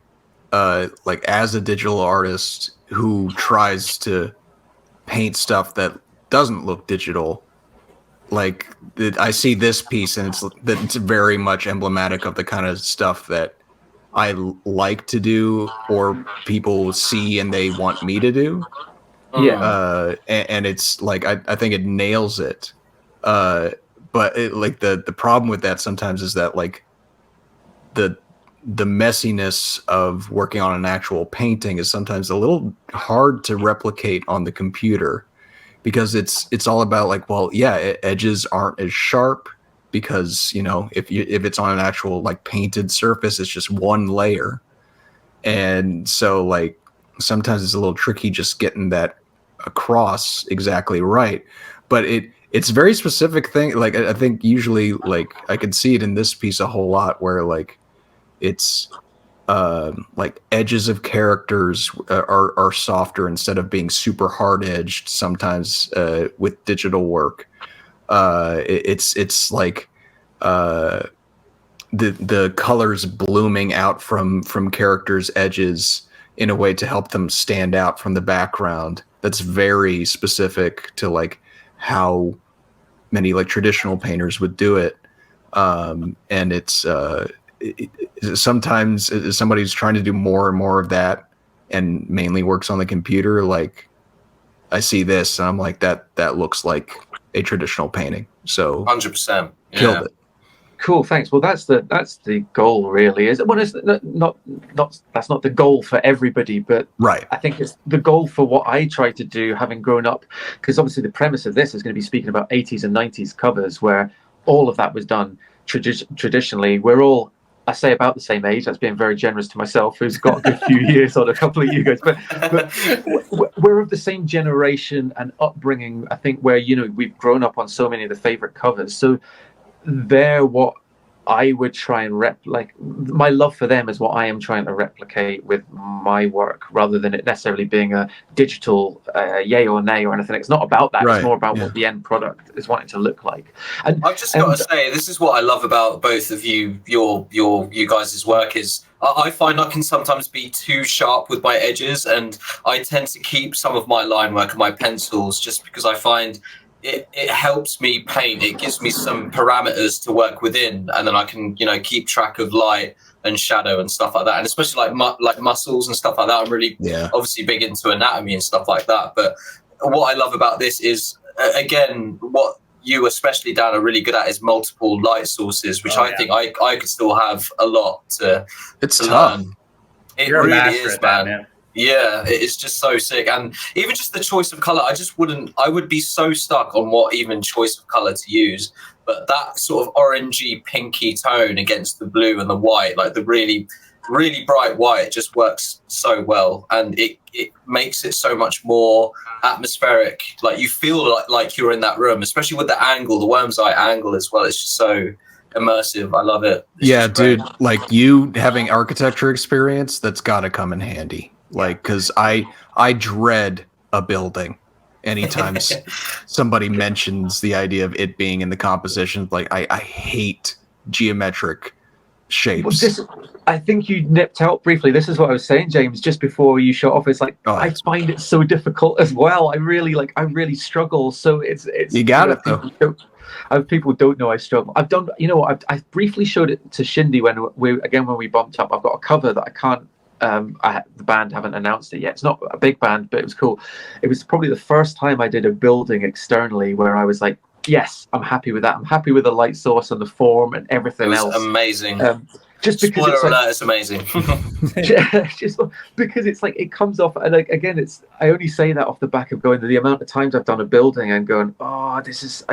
as a digital artist who tries to paint stuff that doesn't look digital, like I see this piece and it's very much emblematic of the kind of stuff that I like to do or people see and they want me to do. And it's like I think it nails it, but like the problem with that sometimes is that like the messiness of working on an actual painting is sometimes a little hard to replicate on the computer, because it's all about like, well, yeah, edges aren't as sharp because, you know, if it's on an actual like painted surface, it's just one layer, and so like sometimes it's a little tricky just getting that across exactly right. But it's a very specific thing. Like I think usually like I could see it in this piece a whole lot where like it's like edges of characters are softer instead of being super hard edged sometimes with digital work. It's like the colors blooming out from characters' edges in a way to help them stand out from the background. That's very specific to like how many like traditional painters would do it. And it's sometimes as somebody who's trying to do more and more of that and mainly works on the computer, like I see this and I'm like, that looks like a traditional painting. So 100%. Killed it. Cool, thanks. Well, that's the goal, really. Is well, it's not that's not the goal for everybody, but right. I think it's the goal for what I try to do, having grown up. Because obviously, the premise of this is going to be speaking about 80s and 90s covers, where all of that was done traditionally. We're all, I say, about the same age. That's being very generous to myself, who's got a good few years on a couple of you guys. But we're of the same generation and upbringing. I think where we've grown up on so many of the favorite covers. So they're what I would try and my love for them is what I am trying to replicate with my work, rather than it necessarily being a digital yay or nay or anything. It's not about that. Right. It's more about what the end product is wanting to look like. And I've just got to say, this is what I love about both of you, you guys' work is I find I can sometimes be too sharp with my edges, and I tend to keep some of my line work and my pencils just because I find it helps me paint. It gives me some parameters to work within, and then I can keep track of light and shadow and stuff like that. And especially like muscles and stuff like that. I'm really obviously big into anatomy and stuff like that. But what I love about this is again what you especially, Dan, are really good at is multiple light sources, which I think I could still have a lot to tough. learn. It You're really a master is, at that, man. Yeah, it is just so sick. And even just the choice of color, I would be so stuck on what even choice of color to use. But that sort of orangey, pinky tone against the blue and the white, like the really, really bright white, just works so well. And it makes it so much more atmospheric. Like you feel like you're in that room, especially with the angle, the worm's eye angle as well. It's just so immersive. I love it. Yeah, dude, like you having architecture experience, that's got to come in handy. Like, because I dread a building anytime somebody mentions the idea of it being in the composition. Like, I hate geometric shapes. Well, I think you nipped out briefly. This is what I was saying, James, just before you shut off. It's like, I find it so difficult as well. I really struggle. So it's you got it though. People don't know I struggle. I've done, I briefly showed it to Shindy when we bumped up. I've got a cover that I can't. The band haven't announced it yet. It's not a big band, but it was cool. It was probably the first time I did a building externally where I was like, yes, I'm happy with that. I'm happy with the light source and the form and everything else. Amazing. Just because it's amazing. just because it's like it comes off, and like again, I only say that off the back of going the amount of times I've done a building and going, I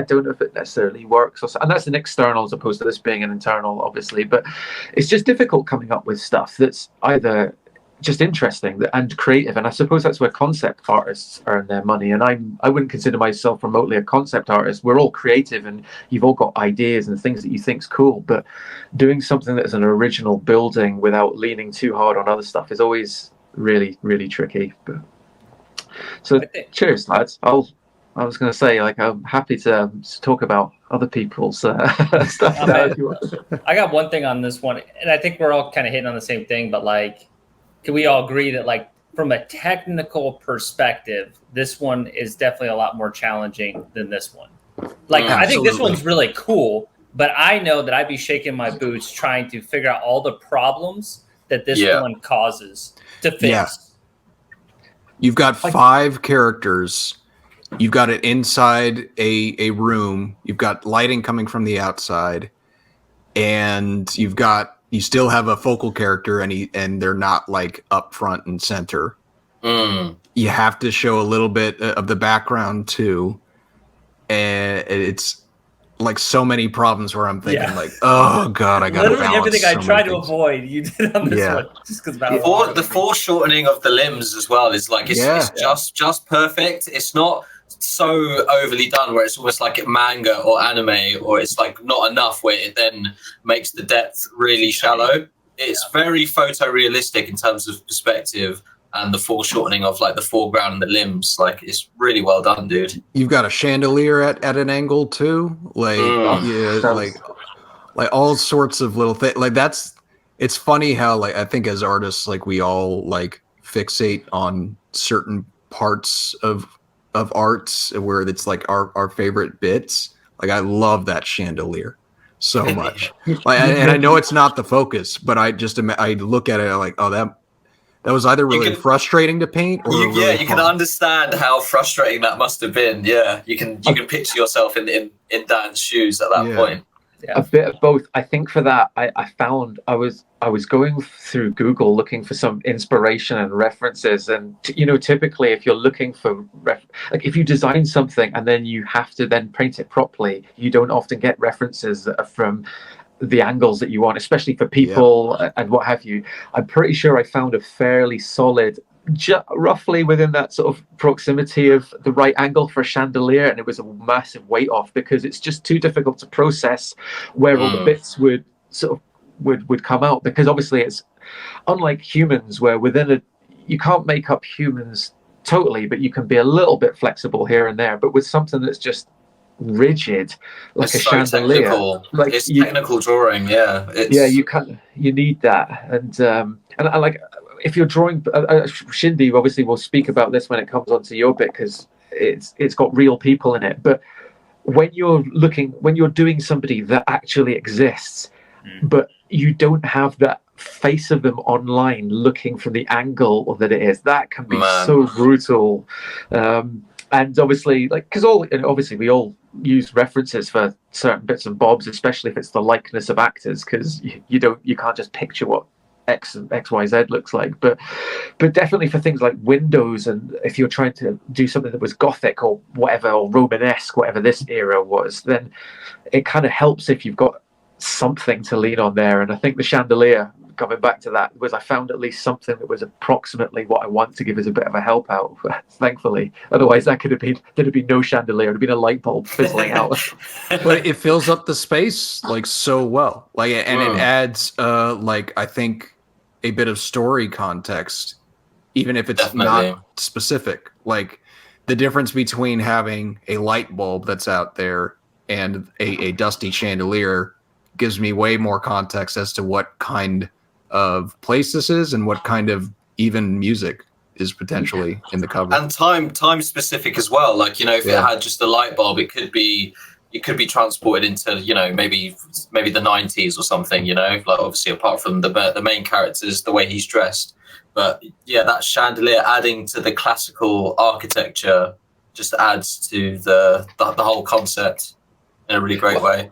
don't know if it necessarily works, and that's an external as opposed to this being an internal, obviously. But it's just difficult coming up with stuff that's either just interesting and creative, and I suppose that's where concept artists earn their money. And I wouldn't consider myself remotely a concept artist. We're all creative, and you've all got ideas and things that you think's cool, but doing something that's an original building without leaning too hard on other stuff is always really, really tricky. But so cheers, lads. I was going to say, like, I'm happy to talk about other people's stuff. I got one thing on this one, and I think we're all kind of hitting on the same thing, but like, can we all agree that, like, from a technical perspective, this one is definitely a lot more challenging than this one? Like, I think this one's really cool, but I know that I'd be shaking my boots trying to figure out all the problems that this one causes to fix. Yeah. You've got 5 characters. You've got it inside a room. You've got lighting coming from the outside, and you still have a focal character, and they're not like up front and center. You have to show a little bit of the background too, and it's like so many problems where I'm thinking like, oh god, I got literally everything I tried to avoid. You did on this one, just because the foreshortening of the limbs as well is like it's just perfect. It's not so overly done where it's almost like a manga or anime, or it's like not enough where it then makes the depth really shallow. It's very photorealistic in terms of perspective and the foreshortening of like the foreground and the limbs. Like, it's really well done, dude. You've got a chandelier at an angle too, like like all sorts of little things. Like it's funny how, like, I think as artists, like, we all like fixate on certain parts of arts where it's like our favorite bits. Like, I love that chandelier so much. And I know it's not the focus, but I look at it like, oh, that was either really frustrating to paint or really you can understand how frustrating that must have been. Yeah, you can picture yourself in Dan's shoes at that point. A bit of both. I think for that, I found I was going through Google looking for some inspiration and references, and typically if you're looking for like if you design something and then you have to then paint it properly, you don't often get references that are from the angles that you want, especially for people and what have you. I'm pretty sure I found a fairly solid, roughly within that sort of proximity of the right angle for a chandelier, and it was a massive weight off because it's just too difficult to process where all the bits would sort of would come out, because obviously it's unlike humans where you can't make up humans totally, but you can be a little bit flexible here and there. But with something that's just rigid like a chandelier, technical. Like it's technical drawing. You need that. And like if you're drawing, Shindy obviously will speak about this when it comes onto your bit because it's got real people in it. But when you're doing somebody that actually exists, but you don't have that face of them online looking from the angle that it is, that can be so brutal. And obviously, like, because obviously we all use references for certain bits and bobs, especially if it's the likeness of actors, because you can't just picture what XYZ looks like. But definitely for things like windows, and if you're trying to do something that was Gothic or whatever, or Romanesque, whatever this era was, then it kind of helps if you've got something to lean on there. And I think the chandelier, coming back to that, was I found at least something that was approximately what I want to give as a bit of a help out, thankfully. Otherwise there'd have been no chandelier, it'd have been a light bulb fizzling out. But it fills up the space like so well, like, and it adds like, I think, a bit of story context, even if it's not specific. Like the difference between having a light bulb that's out there and a dusty chandelier gives me way more context as to what kind of place this is and what kind of even music is potentially in the cover. And time specific as well. Like, you know, if it had just a light bulb, it could be transported into, you know, maybe the 90s or something, you know, like obviously apart from the main characters, the way he's dressed. But yeah, that chandelier adding to the classical architecture just adds to the whole concept in a really great way.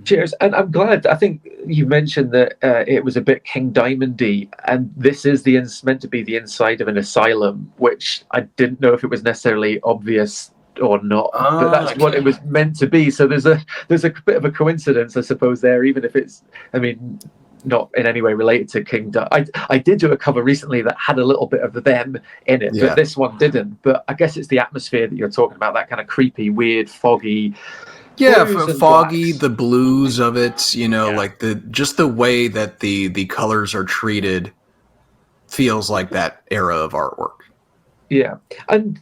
Cheers. And I'm glad, I think you mentioned that it was a bit King Diamond-y, and this is meant to be the inside of an asylum, which I didn't know if it was necessarily obvious or not, but that's what it was meant to be. So there's a bit of a coincidence, I suppose, there, even if it's, I mean, not in any way related to King Diamond. I did do a cover recently that had a little bit of them in it, but this one didn't. But I guess it's the atmosphere that you're talking about, that kind of creepy, weird, foggy. Yeah, foggy, the blues of it, you know, like just the way that the colors are treated feels like that era of artwork. Yeah, and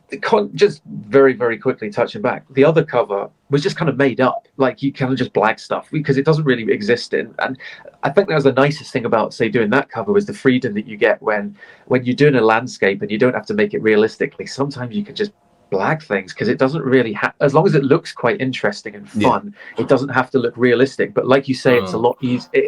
just very, very quickly touching back, the other cover was just kind of made up. Like, you kind of just blag stuff because it doesn't really exist in. And I think that was the nicest thing about, say, doing that cover, was the freedom that you get when you're doing a landscape and you don't have to make it realistically. Sometimes you can just blag things because it doesn't really as long as it looks quite interesting and fun, it doesn't have to look realistic. But like you say, it is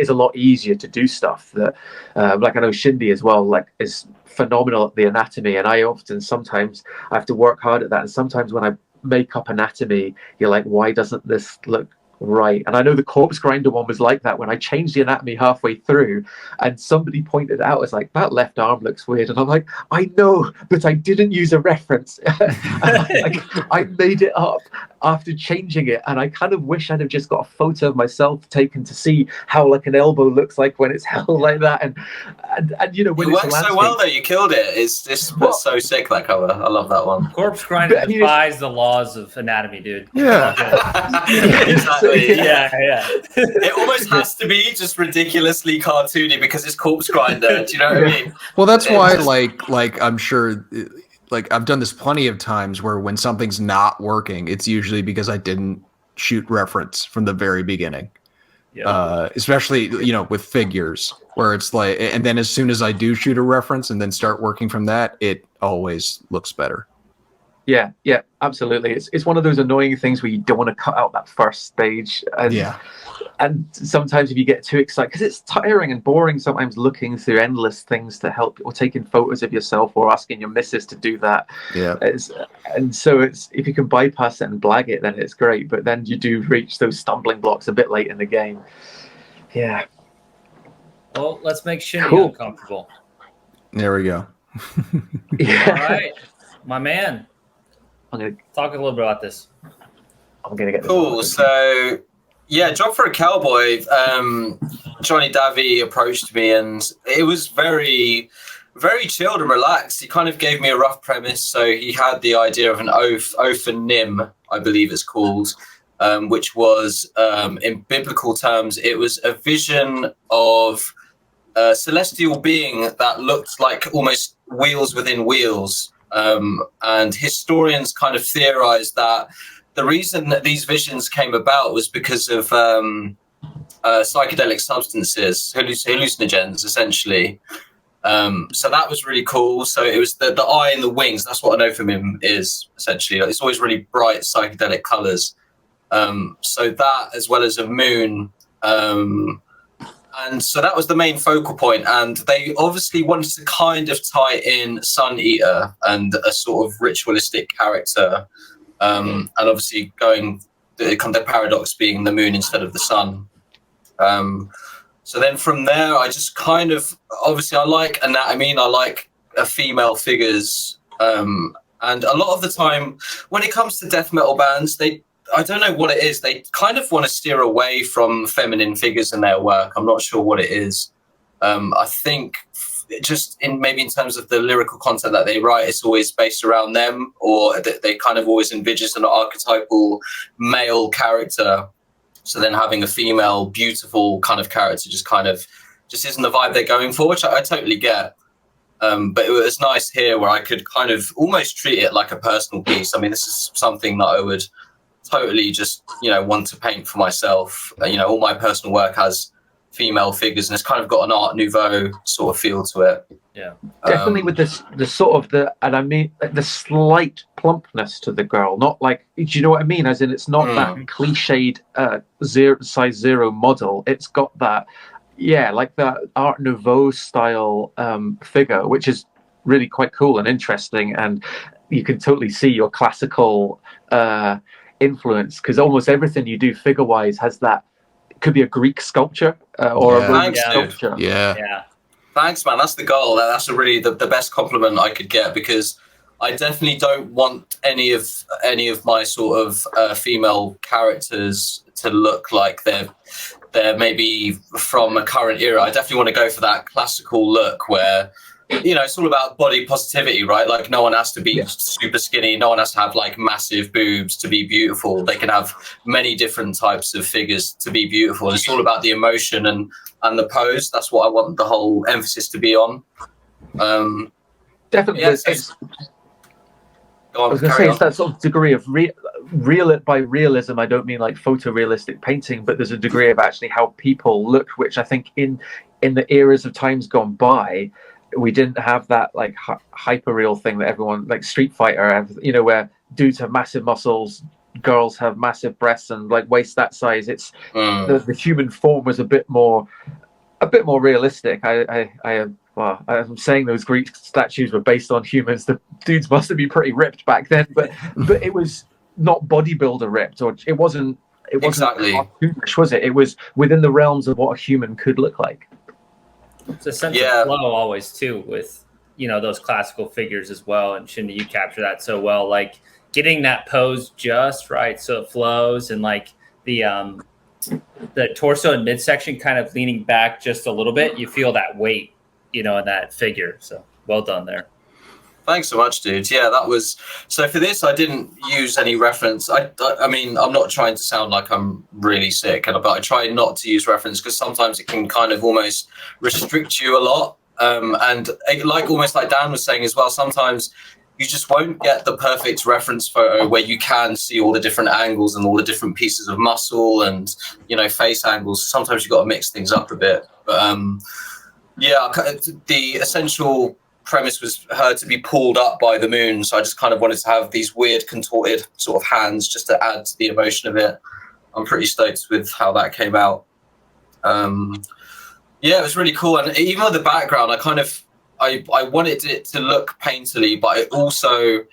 a lot easier to do stuff that like, I know Shindy as well, like, is phenomenal at the anatomy, and sometimes I have to work hard at that. And sometimes when I make up anatomy, you're like, why doesn't this look right? And I know the Corpse Grinder one was like that, when I changed the anatomy halfway through and somebody pointed out, it's like, that left arm looks weird, and I'm like, I know, but I didn't use a reference. I made it up after changing it, and I kind of wish I'd have just got a photo of myself taken to see how, like, an elbow looks like when it's held like that. And you know, when it works so well though, you killed it. It's so sick, that cover. I love that one. Corpse Grinder defies the laws of anatomy, dude. Exactly. Yeah. It almost has to be just ridiculously cartoony because it's Corpse Grinder. Do you know what I mean? Well, that's why, like I'm sure, like, I've done this plenty of times where when something's not working, it's usually because I didn't shoot reference from the very beginning. Especially, you know, with figures, where it's like, and then as soon as I do shoot a reference and then start working from that, it always looks better. Yeah, absolutely. It's one of those annoying things where you don't want to cut out that first stage. And sometimes if you get too excited, because it's tiring and boring sometimes looking through endless things to help, or taking photos of yourself, or asking your missus to do that. And so if you can bypass it and blag it, then it's great. But then you do reach those stumbling blocks a bit late in the game. Yeah. Well, let's make Shindy uncomfortable. There we go. All right, my man. I'm gonna talk a little bit about this. I'm gonna get cool. So, yeah, Job for a Cowboy. Johnny Davy approached me, and it was very, very chilled and relaxed. He kind of gave me a rough premise. So he had the idea of an oath and Nim, I believe it's called, which was, in biblical terms, it was a vision of a celestial being that looked like almost wheels within wheels. And historians kind of theorized that the reason that these visions came about was because of psychedelic substances, hallucinogens, essentially. So that was really cool. So it was the eye and the wings. That's what an ophimim is, essentially. It's always really bright psychedelic colors. So that, as well as a moon. And so that was the main focal point. And they obviously wanted to kind of tie in Sun Eater and a sort of ritualistic character. And obviously the paradox being the moon instead of the sun. So then from there, I just kind of, obviously I like anatomy and I like female figures. And a lot of the time when it comes to death metal bands, I don't know what it is. They kind of want to steer away from feminine figures in their work. I'm not sure what it is. I think just maybe in terms of the lyrical content that they write, it's always based around them, or they kind of always envisage an archetypal male character. So then having a female, beautiful kind of character just isn't the vibe they're going for, which I totally get. But it was nice here where I could kind of almost treat it like a personal piece. I mean, this is something that I would totally just, want to paint for myself. All my personal work has female figures and it's kind of got an Art Nouveau sort of feel to it. Yeah, definitely with the slight plumpness to the girl, not like, do you know what I mean? As in, it's not that cliched size 0 model. It's got that, like that Art Nouveau style figure, which is really quite cool and interesting. And you can totally see your classical influence, because almost everything you do figure wise has that. It could be a Greek sculpture or a Roman sculpture. Yeah. Thanks, man. That's the goal. That's really the best compliment I could get, because I definitely don't want any of my sort of female characters to look like they're maybe from a current era. I definitely want to go for that classical look where, it's all about body positivity, right? Like no one has to be super skinny. No one has to have like massive boobs to be beautiful. They can have many different types of figures to be beautiful. It's all about the emotion and the pose. That's what I want the whole emphasis to be on. Definitely. Yeah, I was going to say, it's that sort of degree of by realism, I don't mean like photorealistic painting, but there's a degree of actually how people look, which I think in the eras of times gone by, we didn't have that like hyperreal thing that everyone, like Street Fighter, where dudes have massive muscles, girls have massive breasts and like waist that size. It's the human form was a bit more realistic. I'm saying those Greek statues were based on humans. The dudes must have been pretty ripped back then, but it was not bodybuilder ripped, or it wasn't exactly cartoonish, was it? It was within the realms of what a human could look like. It's a sense of flow always too with those classical figures as well. And Shindy, you capture that so well, like getting that pose just right so it flows, and like the torso and midsection kind of leaning back just a little bit. You feel that weight, in that figure. So well done there. Thanks so much, dude. Yeah, that was so. For this, I didn't use any reference. I mean, I'm not trying to sound like I'm really sick, but I try not to use reference because sometimes it can kind of almost restrict you a lot. And like almost like Dan was saying as well, sometimes you just won't get the perfect reference photo where you can see all the different angles and all the different pieces of muscle and face angles. Sometimes you've got to mix things up a bit. But the essential premise was her to be pulled up by the moon, so I just kind of wanted to have these weird contorted sort of hands just to add to the emotion of it. I'm pretty stoked with how that came out. It was really cool, and even with the background, I wanted it to look painterly, but I also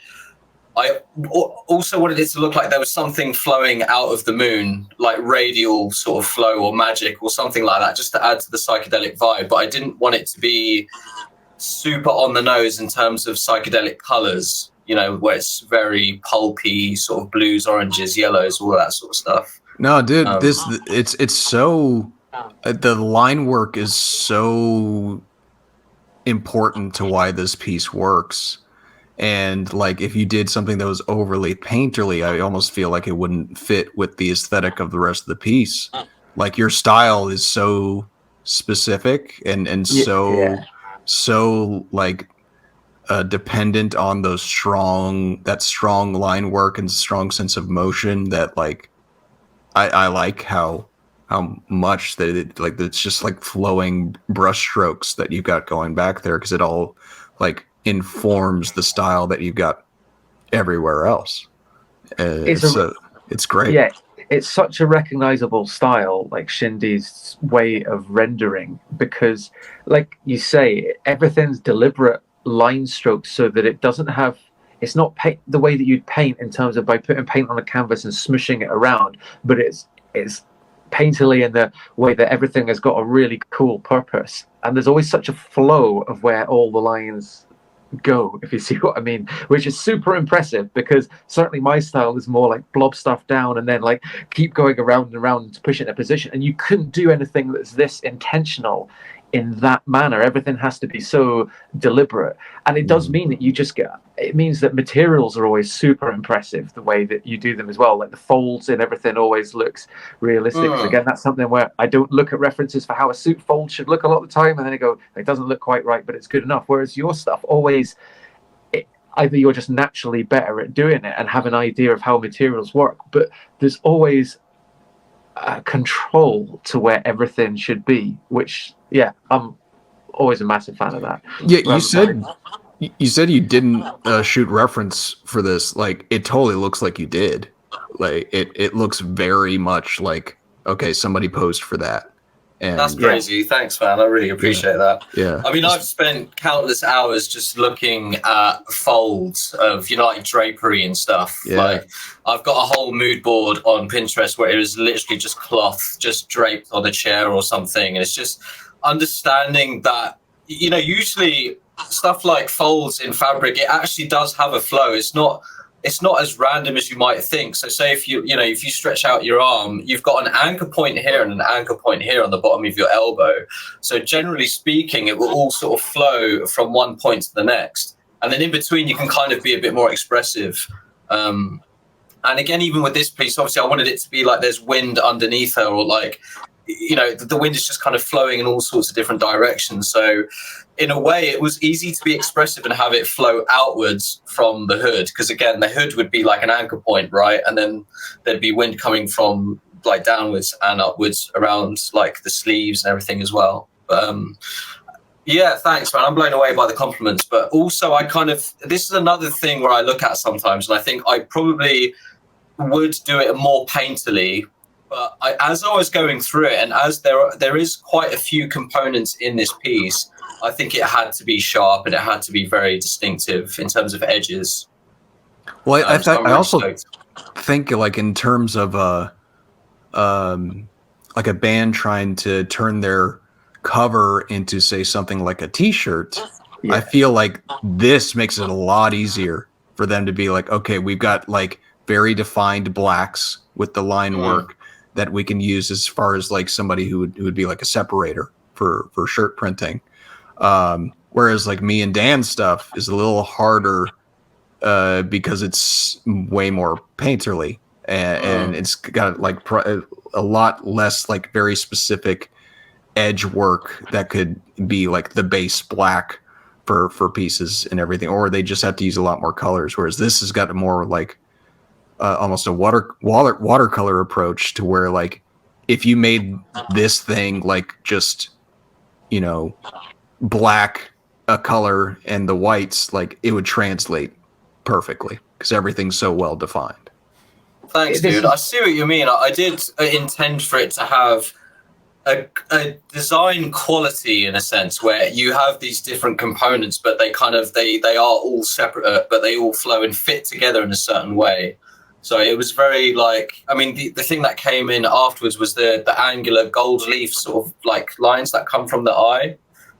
wanted it to look like there was something flowing out of the moon, like radial sort of flow or magic or something like that, just to add to the psychedelic vibe. But I didn't want it to be super on the nose in terms of psychedelic colors, where it's very pulpy, sort of blues, oranges, yellows, all that sort of stuff. No, dude, it's so the line work is so important to why this piece works. And like if you did something that was overly painterly, I almost feel like it wouldn't fit with the aesthetic of the rest of the piece. Like your style is so specific and so like dependent on that strong line work and strong sense of motion that like I like how much that it's just like flowing brush strokes that you've got going back there, because it all like informs the style that you've got everywhere else. It's great. Yeah, it's such a recognizable style, like Shindy's way of rendering, because like you say, everything's deliberate line strokes so that it doesn't have, it's not the way that you'd paint in terms of by putting paint on a canvas and smushing it around, but it's painterly in the way that everything has got a really cool purpose, and there's always such a flow of where all the lines go, if you see what I mean, which is super impressive, because certainly my style is more like blob stuff down and then like keep going around and around to push it in a position, and you couldn't do anything that's this intentional in that manner. Everything has to be so deliberate, and it does mean that it means that materials are always super impressive the way that you do them as well, like the folds and everything always looks realistic. Again, that's something where I don't look at references for how a suit fold should look a lot of the time, and then I go, it doesn't look quite right, but it's good enough. Whereas your stuff always, either you're just naturally better at doing it and have an idea of how materials work, but there's always control to where everything should be, which I'm always a massive fan of that. You said you didn't shoot reference for this. Like, it totally looks like you did. Like, it looks very much like, okay, somebody posed for that. And that's crazy. Thanks, man. I really appreciate that. Yeah. I mean, I've spent countless hours just looking at folds of, like drapery and stuff. Yeah. Like, I've got a whole mood board on Pinterest where it was literally just cloth, just draped on a chair or something. And it's just understanding that, usually stuff like folds in fabric, it actually does have a flow. It's not as random as you might think. So say if you stretch out your arm, you've got an anchor point here and an anchor point here on the bottom of your elbow. So generally speaking, it will all sort of flow from one point to the next. And then in between, you can kind of be a bit more expressive. And again, even with this piece, obviously I wanted it to be like there's wind underneath her, or like, the wind is just kind of flowing in all sorts of different directions. So in a way, it was easy to be expressive and have it flow outwards from the hood, because again, the hood would be like an anchor point, right? And then there'd be wind coming from like downwards and upwards around like the sleeves and everything as well. Yeah, thanks, man. I'm blown away by the compliments. But also, this is another thing where I look at sometimes, and I think I probably would do it more painterly. But as I was going through it, and as there is quite a few components in this piece, I think it had to be sharp and it had to be very distinctive in terms of edges. Well, I also think, like, in terms of like a band trying to turn their cover into, say, something like a T-shirt, I feel like this makes it a lot easier for them to be like, okay, we've got like very defined blacks with the line work that we can use as far as like somebody who would be like a separator for shirt printing. Whereas like me and Dan's stuff is a little harder because it's way more painterly and it's got like a lot less like very specific edge work that could be like the base black for pieces and everything, or they just have to use a lot more colors. Whereas this has got a more like almost a watercolor approach, to where like if you made this thing like just black a color and the whites, like it would translate perfectly because everything's so well defined. Thanks, dude. I see what you mean. I did intend for it to have a design quality, in a sense, where you have these different components, but they are all separate, but they all flow and fit together in a certain way. So it was very like, I mean, the thing that came in afterwards was the angular gold leaf sort of like lines that come from the eye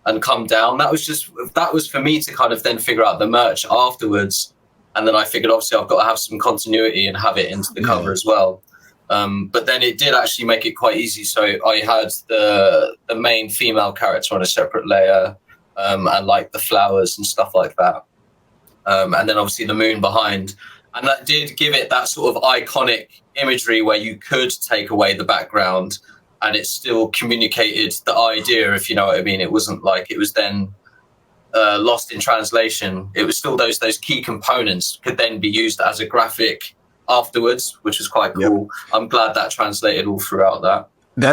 and come down. That was for me to kind of then figure out the merch afterwards. And then I figured, obviously, I've got to have some continuity and have it into the cover as well. But then it did actually make it quite easy. So I had the main female character on a separate layer, and like the flowers and stuff like that. And then obviously the moon behind. And that did give it that sort of iconic imagery where you could take away the background and it still communicated the idea, if you know what I mean. It wasn't like it was then lost in translation. It was still those key components could then be used as a graphic afterwards, which was quite cool. Yep. I'm glad that translated all throughout that.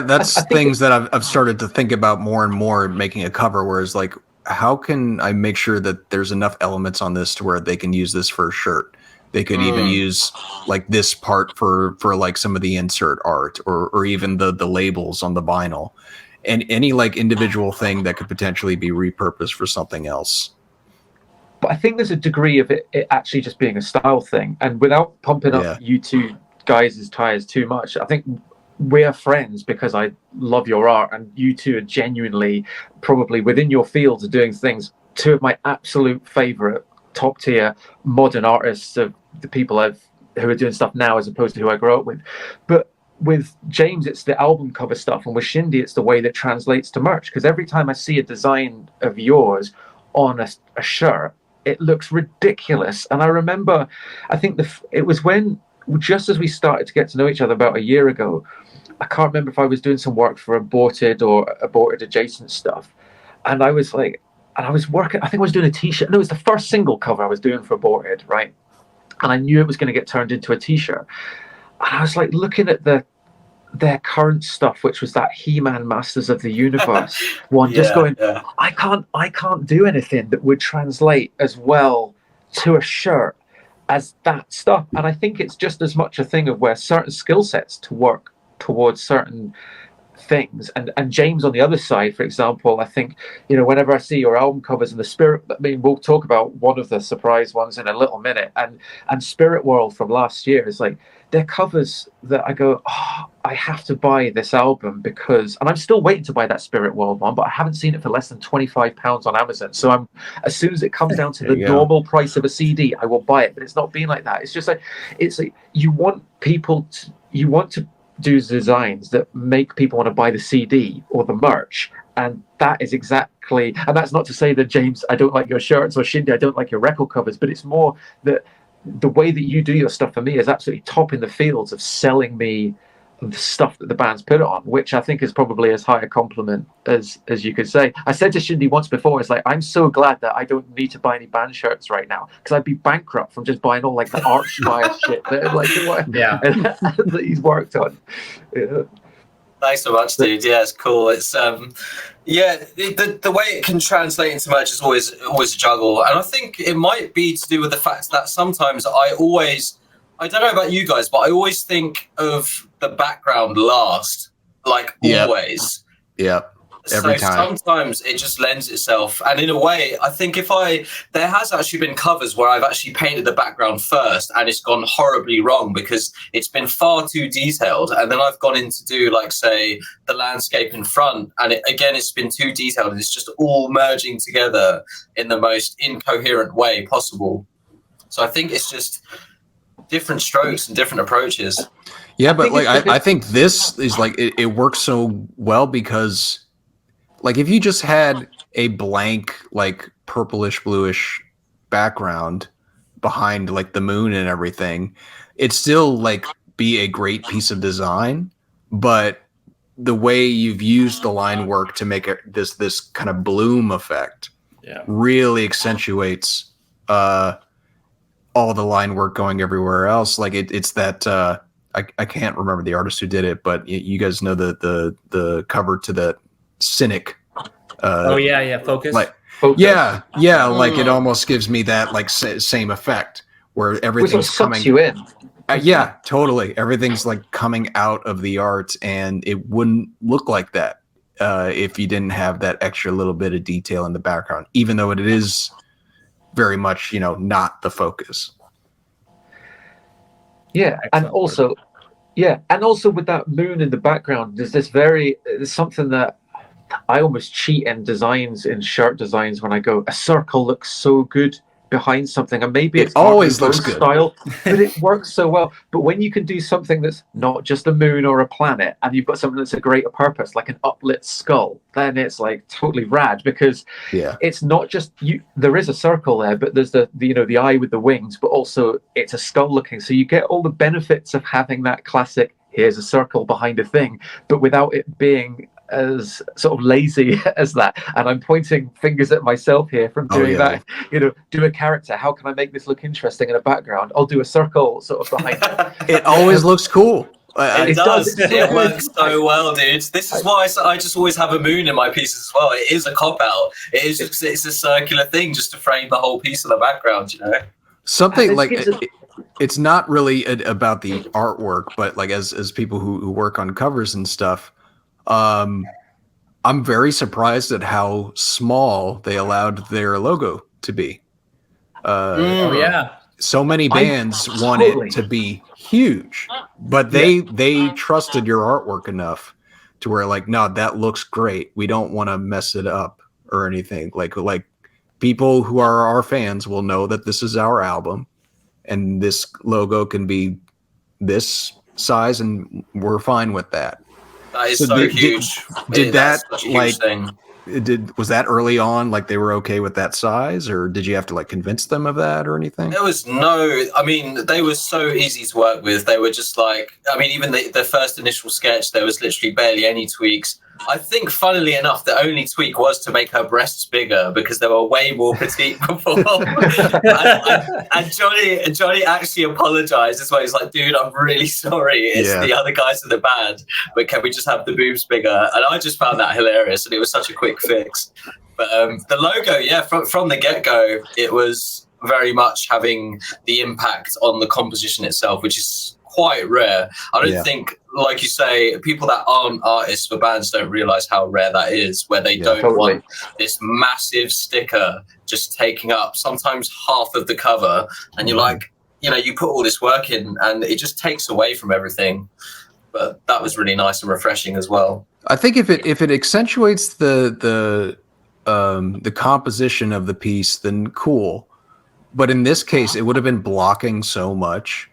That's things that I've started to think about more and more making a cover, whereas like, how can I make sure that there's enough elements on this to where they can use this for a shirt? They could even use like this part for like some of the insert art, or even the labels on the vinyl, and any like individual thing that could potentially be repurposed for something else. But I think there's a degree of it actually just being a style thing, and without pumping up you two guys' tires too much, I think we're friends because I love your art, and you two are genuinely, probably within your fields, are doing things. Two of my absolute favorite top tier modern artists of the people who are doing stuff now as opposed to who I grew up with. But with James, it's the album cover stuff, and with Shindy, it's the way that translates to merch. Because every time I see a design of yours on a shirt, it looks ridiculous. And I remember, I think it was when, just as we started to get to know each other about a year ago, I can't remember if I was doing some work for Aborted or Aborted adjacent stuff, and I was like, and I was working. I think I was doing a T-shirt. No, it was the first single cover I was doing for Aborted, right? And I knew it was going to get turned into a T-shirt. And I was like looking at their current stuff, which was that He-Man Masters of the Universe one, just going, I can't do anything that would translate as well to a shirt as that stuff. And I think it's just as much a thing of where certain skill sets to work towards certain things, and James on the other side, for example, I think, whenever I see your album covers and the Spirit, I mean, we'll talk about one of the surprise ones in a little minute, and Spirit World from last year is like, they're covers that I go, oh, I have to buy this album because, and I'm still waiting to buy that Spirit World one, but I haven't seen it for less than £25 on Amazon. So as soon as it comes down to the normal price of a CD, I will buy it. But it's not been like that. It's just like, you want to do designs that make people want to buy the CD or the merch, and that is exactly, and that's not to say that, James, I don't like your shirts, or Shindy, I don't like your record covers, but it's more that the way that you do your stuff for me is absolutely top in the fields of selling me the stuff that the band's put on, which I think is probably as high a compliment as you could say. I said to Shindy once before, it's like, I'm so glad that I don't need to buy any band shirts right now, because I'd be bankrupt from just buying all like the Archspire shit that he's worked on. Thanks so much, dude. Yeah, it's cool. It's the way it can translate into merch is always a juggle, and I think it might be to do with the fact that sometimes I don't know about you guys, but I always think of the background last, like always. Yep. Every time. Sometimes it just lends itself, and in a way, I think there has actually been covers where I've actually painted the background first, and it's gone horribly wrong because it's been far too detailed, and then I've gone in to do, like, say, the landscape in front, and it's been too detailed, and it's just all merging together in the most incoherent way possible. So I think it's just different strokes and different approaches. Yeah, but I think this is like it works so well because, like, if you just had a blank, like, purplish bluish background behind, like, the moon and everything, it'd still, like, be a great piece of design. But the way you've used the line work to make it this kind of bloom effect really accentuates all the line work going everywhere else. Like, it's that I can't remember the artist who did it, but you guys know the cover to the Cynic. Focus. Focus. Like, it almost gives me that, like, same effect where everything's coming. Sucks you in. Yeah, totally. Everything's, like, coming out of the art, and it wouldn't look like that if you didn't have that extra little bit of detail in the background, even though it is very much, not the focus. Yeah, and also with that moon in the background, there's something that I almost cheat in designs, in shirt designs, when I go, a circle looks so good behind something, and maybe it always looks good style, but it works so well. But when you can do something that's not just a moon or a planet, and you've got something that's a greater purpose, like an uplit skull, then it's like totally rad, because it's not just you. There is a circle there, but there's the eye with the wings, but also it's a skull looking. So you get all the benefits of having that classic, here's a circle behind a thing, but without it being as sort of lazy as that. And I'm pointing fingers at myself here from doing that. Do a character, how can I make this look interesting in a background? I'll do a circle sort of behind it. It always looks cool. It does. It works so well, dude. This is why I just always have a moon in my pieces as well. It is a cop-out. It's a circular thing just to frame the whole piece in the background, Something like it's not really about the artwork, but like as people who work on covers and stuff, I'm very surprised at how small they allowed their logo to be. so many bands want totally- it to be huge, but they trusted your artwork enough to where like, no, that looks great. We don't want to mess it up or anything. Like people who are our fans will know that this is our album and this logo can be this size and we're fine with that. That is so huge. Did That's that such a huge like thing. was that early on, like they were okay with that size, or did you have to like convince them of that or anything? There was no, I mean, they were so easy to work with. They were just like, I mean, even the first initial sketch, there was literally barely any tweaks. I think, funnily enough, the only tweak was to make her breasts bigger because they were way more petite before. and Johnny actually apologized as well. He's like, dude, I'm really sorry. It's the other guys in the band, but can we just have the boobs bigger? And I just found that hilarious, and it was such a quick fix. But the logo, from the get-go, it was very much having the impact on the composition itself, which is quite rare. I don't think, like you say, people that aren't artists for bands don't realize how rare that is, where they don't want this massive sticker just taking up sometimes half of the cover, and you're like, you know, you put all this work in and it just takes away from everything. But that was really nice and refreshing as well. I think if it accentuates the composition of the piece, then cool. But in this case, it would have been blocking so much.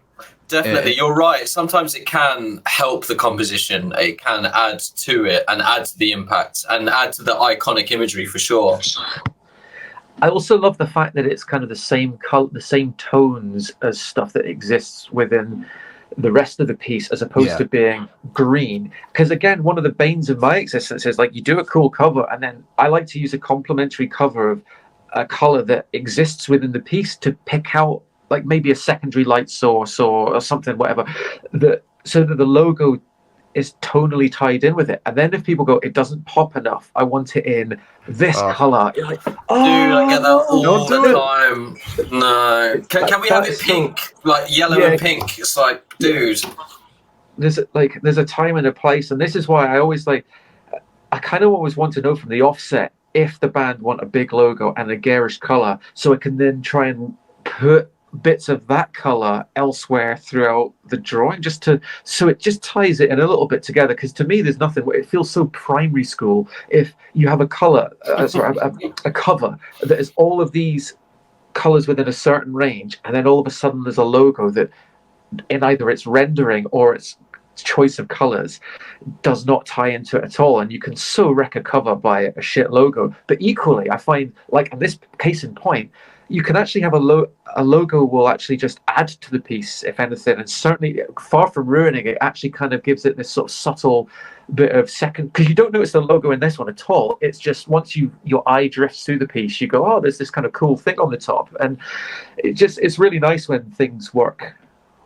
Definitely, you're right. Sometimes it can help the composition. It can add to it and add to the impact and add to the iconic imagery for sure. I also love the fact that it's kind of the same the same tones as stuff that exists within the rest of the piece, as opposed to being green. Because again, one of the banes of my existence is like, you do a cool cover, and then I like to use a complementary cover of a color that exists within the piece to pick out like maybe a secondary light source or something, whatever, so that the logo is tonally tied in with it. And then if people go, it doesn't pop enough, I want it in this color. You're like, dude, I get that all the time. No. Can we have it pink? Like yellow and pink? It's like, dude. There's a time and a place, and this is why I kind of always want to know from the offset if the band want a big logo and a garish color, so I can then try and put bits of that color elsewhere throughout the drawing, so it just ties it in a little bit together. Because to me, there's nothing, it feels so primary school if you have a color a cover that is all of these colors within a certain range, and then all of a sudden there's a logo that in either its rendering or its choice of colors does not tie into it at all, and you can so wreck a cover by a shit logo. But equally, I find, like in this case in point, you can actually have a logo will actually just add to the piece, if anything, and certainly far from ruining it, actually kind of gives it this sort of subtle bit of second, because you don't notice the logo in this one at all. It's just once your eye drifts through the piece, you go, oh, there's this kind of cool thing on the top, and it's really nice when things work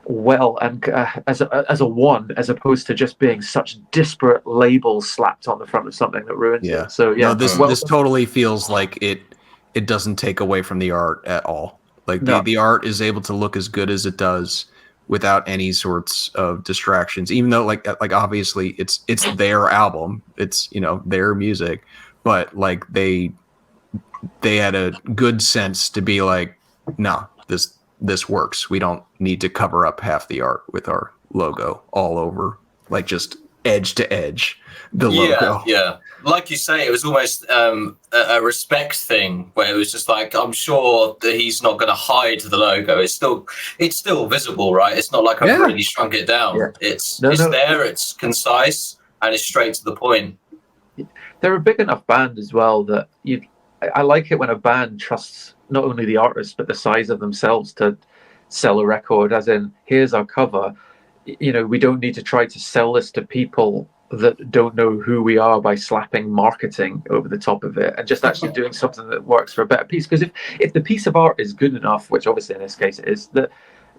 well and as a one, as opposed to just being such disparate labels slapped on the front of something that ruins it. So this totally feels like it doesn't take away from the art at all. Like the art is able to look as good as it does without any sorts of distractions, even though like obviously it's their album, it's, you know, their music, but like they had a good sense to be like, no, this works. We don't need to cover up half the art with our logo all over, like just edge to edge the logo. Yeah. Like you say, it was almost a respect thing, where it was just like, I'm sure that he's not going to hide the logo. It's still visible, right? It's not like I've really shrunk it down. Yeah. It's there, it's concise, and it's straight to the point. They're a big enough band as well that I like it when a band trusts not only the artist but the size of themselves to sell a record, as in, here's our cover. You know, we don't need to try to sell this to people that don't know who we are by slapping marketing over the top of it, and just actually doing something that works for a better piece. Because if the piece of art is good enough, which obviously in this case it is, that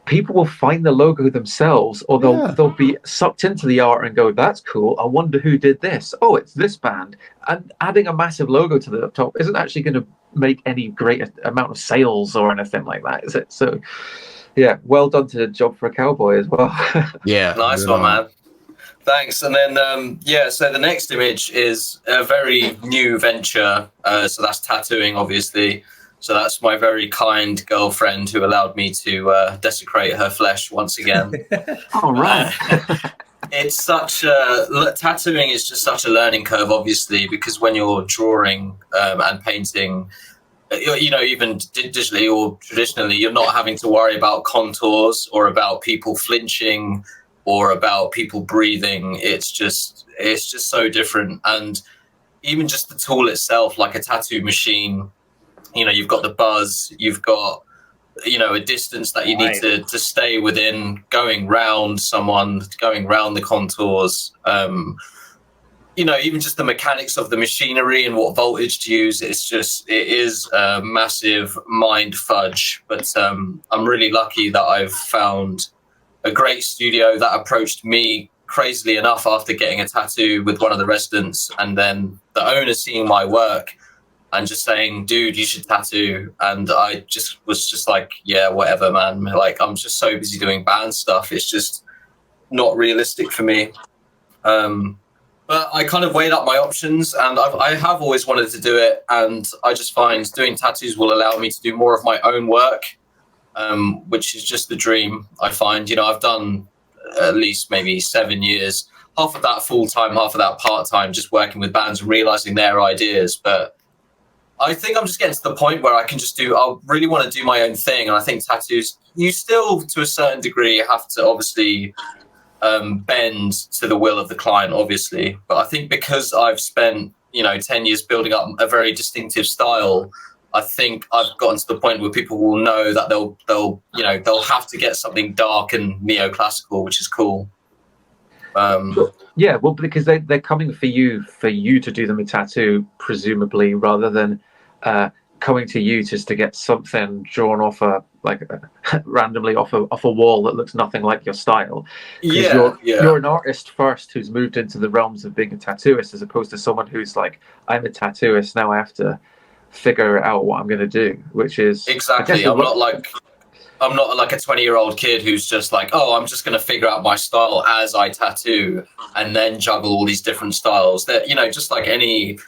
people will find the logo themselves, or they'll be sucked into the art and go, that's cool, I wonder who did this. Oh, it's this band. And adding a massive logo to the top isn't actually going to make any great amount of sales or anything like that, is it? So yeah, well done to the Job for a Cowboy as well. Yeah, nice one, man. Thanks. And then, so the next image is a very new venture. So that's tattooing, obviously. So that's my very kind girlfriend who allowed me to desecrate her flesh once again. All right. It's tattooing is just such a learning curve, obviously, because when you're drawing and painting, even digitally or traditionally, you're not having to worry about contours or about people flinching or about people breathing. It's just so different. And even just the tool itself, like a tattoo machine, you've got the buzz, you've got a distance that you need to stay within, going round someone, going round the contours, even just the mechanics of the machinery and what voltage to use. It is a massive mind fudge, but I'm really lucky that I've found a great studio that approached me crazily enough after getting a tattoo with one of the residents, and then the owner seeing my work and just saying, dude, you should tattoo. And I was just like, yeah, whatever, man. Like, I'm just so busy doing band stuff. It's just not realistic for me. But I kind of weighed up my options, and I have always wanted to do it. And I just find doing tattoos will allow me to do more of my own work, which is just the dream. I find, I've done at least maybe 7 years, half of that full-time, half of that part-time, just working with bands and realizing their ideas. But I think I'm just getting to the point where I really want to do my own thing. And I think tattoos, you still, to a certain degree, have to obviously bend to the will of the client, obviously. But I think because I've spent, 10 years building up a very distinctive style, I think I've gotten to the point where people will know that they'll have to get something dark and neoclassical, which is cool. Yeah, well, because they're coming for you to do them a tattoo, presumably, rather than coming to you just to get something drawn off randomly off a wall that looks nothing like your style. You're an artist first who's moved into the realms of being a tattooist, as opposed to someone who's like, I'm a tattooist, now I have to figure out what I'm going to do, which is exactly. I'm not like a 20-year-old kid who's just like, oh, I'm just going to figure out my style as I tattoo and then juggle all these different styles. That, just like any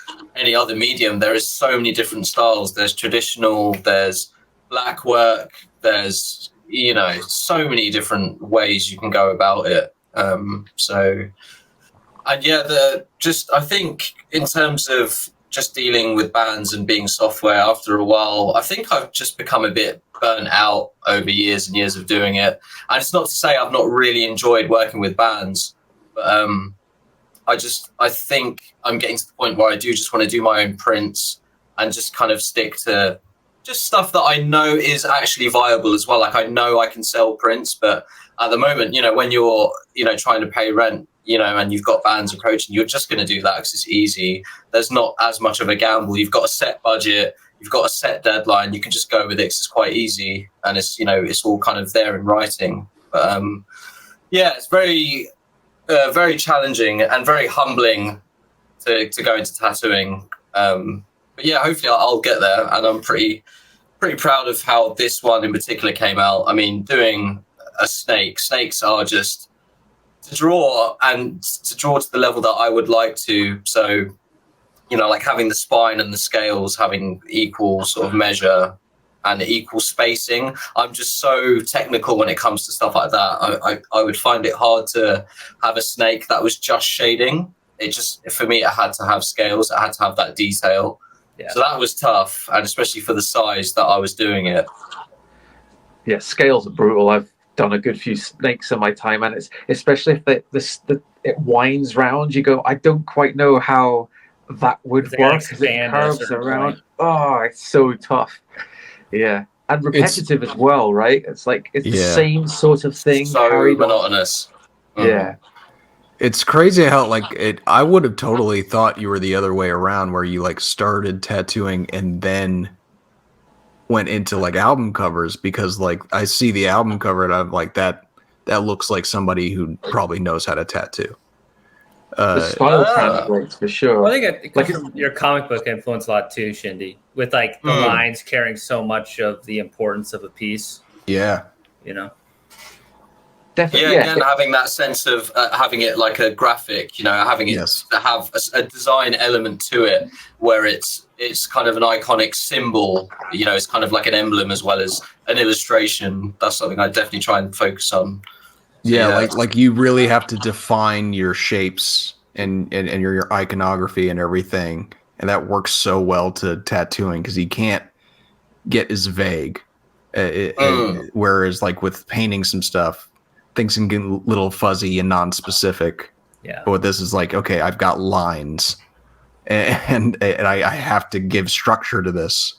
other medium, there is so many different styles. There's traditional, there's black work, there's so many different ways you can go about it. I think in terms of just dealing with bands and being software, after a while, I think I've just become a bit burnt out over years and years of doing it. And it's not to say I've not really enjoyed working with bands, but I think I'm getting to the point where I do just want to do my own prints and just kind of stick to just stuff that I know is actually viable as well. Like, I know I can sell prints, but at the moment, when you're, trying to pay rent, and you've got bands approaching, you're just going to do that because it's easy. There's not as much of a gamble. You've got a set budget, you've got a set deadline. You can just go with it 'cause it's quite easy, and it's all kind of there in writing. But it's very, very challenging and very humbling to go into tattooing. But yeah, hopefully I'll get there, and I'm pretty proud of how this one in particular came out. I mean, doing a snakes are just to draw to the level that I would like to. So, like having the spine and the scales having equal sort of measure and equal spacing. I'm just so technical when it comes to stuff like that. I would find it hard to have a snake that was just shading. For me, it had to have scales. It had to have that detail. Yeah. So that was tough, and especially for the size that I was doing it. Yeah, scales are brutal. I've done a good few snakes in my time, and it's especially if it winds round. You go, I don't quite know how that would work because it curves around. Point. Oh, it's so tough. Yeah, and repetitive as well, right? It's like the same sort of thing. So monotonous. Yeah. It's crazy how I would have totally thought you were the other way around, where you started tattooing and then went into album covers, because I see the album cover and I'm like, that looks like somebody who probably knows how to tattoo. The style translates for sure. Well, I think it comes from your comic book influence a lot too, Shindy, with the lines carrying so much of the importance of a piece. Yeah. Definitely, Yeah, again, having that sense of having it like a graphic, having it Yes. have a design element to it, where it's kind of an iconic symbol. It's kind of like an emblem as well as an illustration. That's something I definitely try and focus on. So, Yeah, like you really have to define your shapes and your iconography and everything, and that works so well to tattooing because you can't get as vague. Whereas, like with painting some stuff, things can get a little fuzzy and non-specific. Yeah. But this is like, okay, I've got lines, and I have to give structure to this.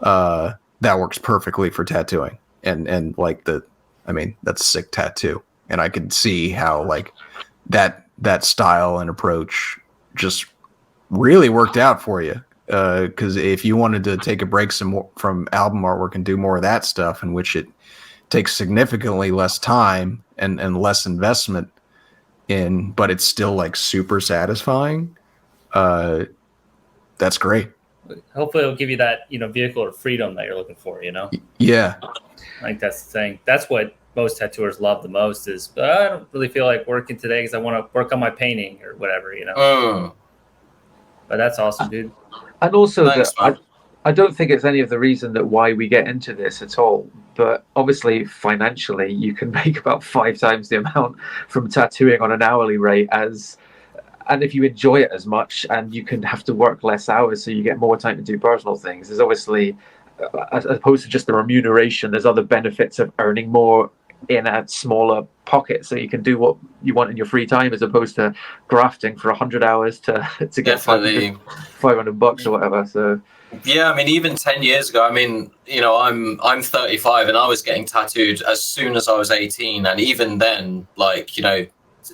That works perfectly for tattooing, and like that's a sick tattoo. And I could see how like that style and approach just really worked out for you. Because if you wanted to take a break some more from album artwork and do more of that stuff, in which it takes significantly less time and less investment in, but it's still like super satisfying. That's great. Hopefully it'll give you that, vehicle or freedom that you're looking for, Yeah. Like that's the thing. That's what most tattooers love the most is, but I don't really feel like working today because I want to work on my painting or whatever, But that's awesome, dude. And also, Thanks, I don't think it's any of the reason that why we get into this at all. But obviously, financially, you can make about 5 times the amount from tattooing on an hourly rate and if you enjoy it as much, and you can have to work less hours, so you get more time to do personal things. There's obviously, as opposed to just the remuneration, there's other benefits of earning more in a smaller pocket, so you can do what you want in your free time, as opposed to grafting for 100 hours to get $500 or whatever. So yeah, I mean, even 10 years ago, I'm 35 and I was getting tattooed as soon as I was 18, and even then,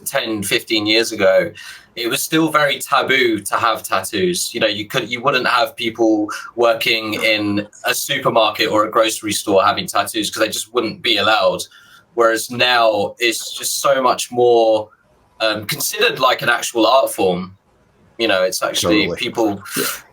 10, 15 years ago, it was still very taboo to have tattoos. You wouldn't have people working in a supermarket or a grocery store having tattoos because they just wouldn't be allowed. Whereas now it's just so much more considered like an actual art form. It's actually Totally. People,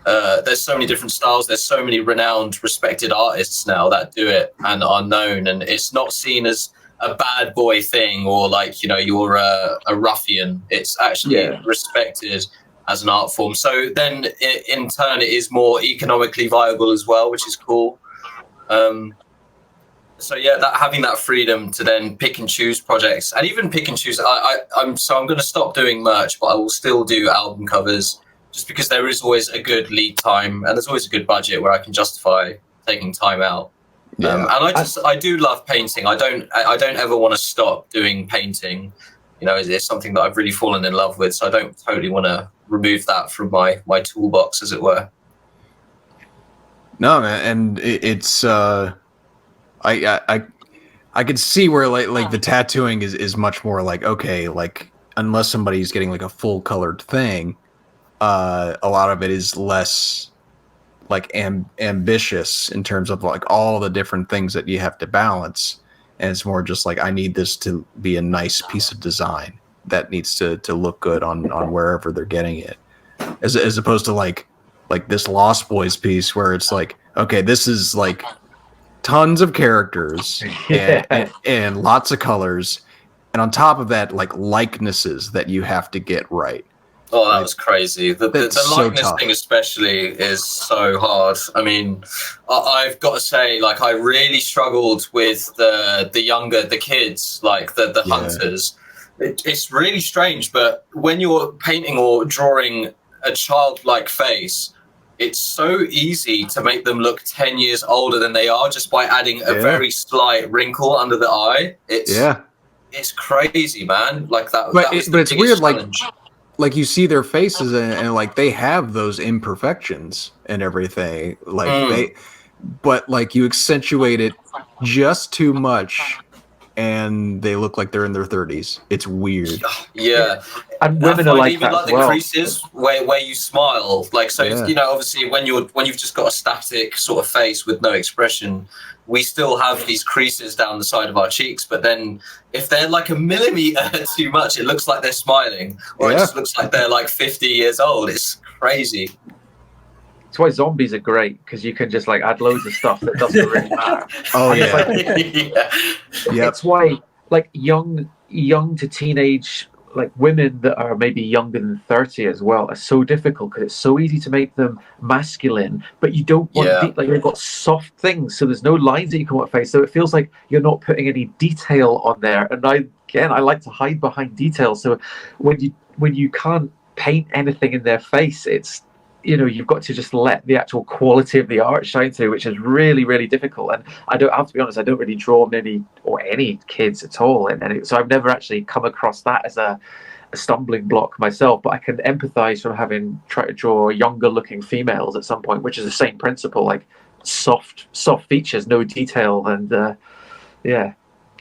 there's so many different styles. There's so many renowned, respected artists now that do it and are known. And it's not seen as a bad boy thing or you're a ruffian. It's actually respected as an art form. So then in turn, it is more economically viable as well, which is cool. So yeah, having that freedom to then pick and choose projects and even pick and choose. I'm going to stop doing merch, but I will still do album covers just because there is always a good lead time and there's always a good budget where I can justify taking time out. Yeah. And I do love painting. I don't ever want to stop doing painting. It's something that I've really fallen in love with. So I don't totally want to remove that from my toolbox, as it were. No, man, and it's I could see where like the tattooing is much more like, okay, like unless somebody's getting like a full colored thing, a lot of it is less like ambitious in terms of like all the different things that you have to balance, and it's more just like I need this to be a nice piece of design that needs to look good on wherever they're getting it, as opposed to like this Lost Boys piece where it's like, okay, this is like tons of characters and lots of colors, and on top of that, like likenesses that you have to get right. Oh, that was crazy. The likeness so thing especially is so hard. I mean, I've got to say, like, I really struggled with the kids, like the hunters. It's really strange, but when you're painting or drawing a childlike face, it's so easy to make them look 10 years older than they are just by adding a very slight wrinkle under the eye. It's crazy, man. Like that. But it's weird, challenge. like you see their faces and like they have those imperfections and everything. Like but like you accentuate it just too much, and they look like they're in their 30s. It's weird. Yeah. And women are like even that like as the well. creases where you smile, like, so it's, obviously when you've just got a static sort of face with no expression, we still have these creases down the side of our cheeks, but then if they're like a millimeter too much, it looks like they're smiling, or it just looks like they're like 50 years old. It's crazy. That's why zombies are great, because you can just like add loads of stuff that doesn't really matter. Oh and yeah. Yeah. It's why like young to teenage, like women that are maybe younger than 30 as well, are so difficult because it's so easy to make them masculine, but you don't want deep, like they've got soft things, so there's no lines that you can want to face, so it feels like you're not putting any detail on there. And I like to hide behind detail, so when you can't paint anything in their face, it's, you know, you've got to just let the actual quality of the art shine through, which is really, really difficult. And I have to be honest, I don't really draw many or any kids at all, and so I've never actually come across that as a stumbling block myself. But I can empathize from having tried to draw younger looking females at some point, which is the same principle, like soft features, no detail, and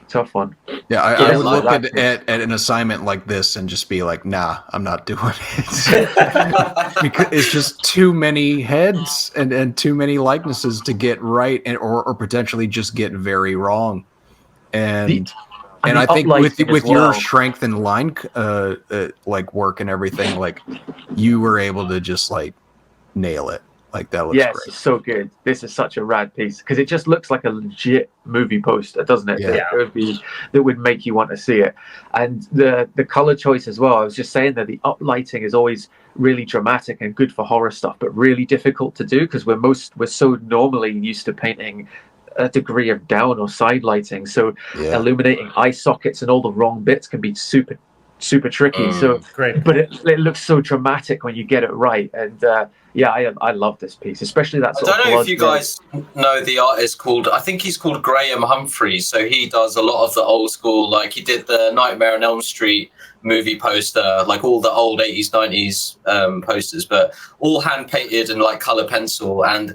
tough one. Yeah, I would look at an assignment like this and just be like, nah, I'm not doing it. Because it's just too many heads and too many likenesses to get right, or potentially just get very wrong. And I think with your strength and line like work and everything, like you were able to just like nail it. Like that looks great. It's so good. This is such a rad piece because it just looks like a legit movie poster, doesn't it? Yeah. That would make you want to see it. And the color choice as well. I was just saying that the uplighting is always really dramatic and good for horror stuff, but really difficult to do because we're so normally used to painting a degree of down or side lighting. So illuminating eye sockets and all the wrong bits can be super tricky. So great, but it looks so dramatic when you get it right. And I love this piece, especially that sort of. I don't know if you guys know the artist I think he's called Graham Humphreys. So he does a lot of the old school, like he did the Nightmare on Elm Street movie poster, like all the old 80s 90s posters, but all hand painted and like color pencil. And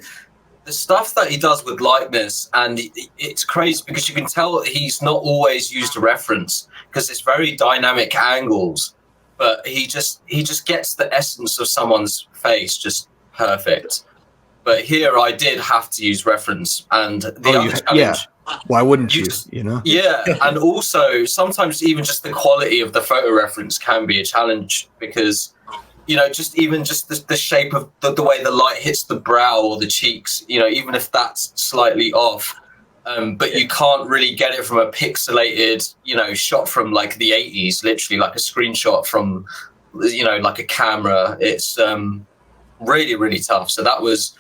the stuff that he does with likeness, and it's crazy because you can tell he's not always used a reference because it's very dynamic angles, but he just gets the essence of someone's face just perfect. But here I did have to use reference, and the other challenge. Why wouldn't you? You know? Yeah, and also sometimes even just the quality of the photo reference can be a challenge because, you know, just the shape of the way the light hits the brow or the cheeks, you know, even if that's slightly off, but you can't really get it from a pixelated, you know, shot from like the 80s, literally like a screenshot from, you know, like a camera. It's really, really tough. So that was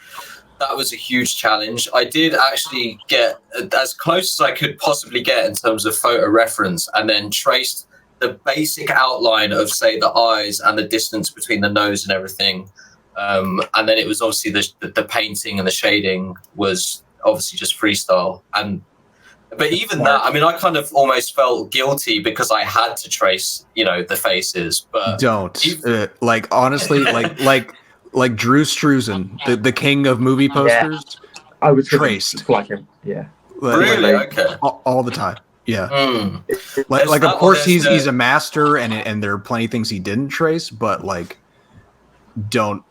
a huge challenge. I did actually get as close as I could possibly get in terms of photo reference, and then traced the basic outline of, say, the eyes and the distance between the nose and everything. And then it was obviously the painting and the shading was obviously just freestyle. But even that, I mean, I kind of almost felt guilty because I had to trace, you know, the faces. But like honestly, like Drew Struzan, the king of movie posters. I was traced like him. Yeah. Really? Okay. All the time. Yeah. Like of course he's a master, and there are plenty of things he didn't trace, but like don't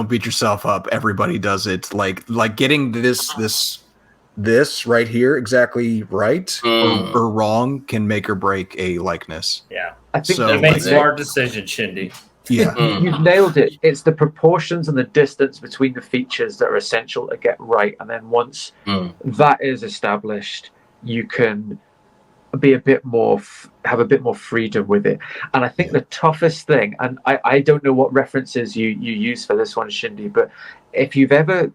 beat yourself up. Everybody does it. Like getting this right here exactly right or wrong can make or break a likeness. Yeah. I think that makes smart decision, Shindy. Yeah. You've nailed it. It's the proportions and the distance between the features that are essential to get right. And then once that is established, you can be a bit more have a bit more freedom with it. And I think the toughest thing, and I don't know what references you use for this one, Shindy, but if you've ever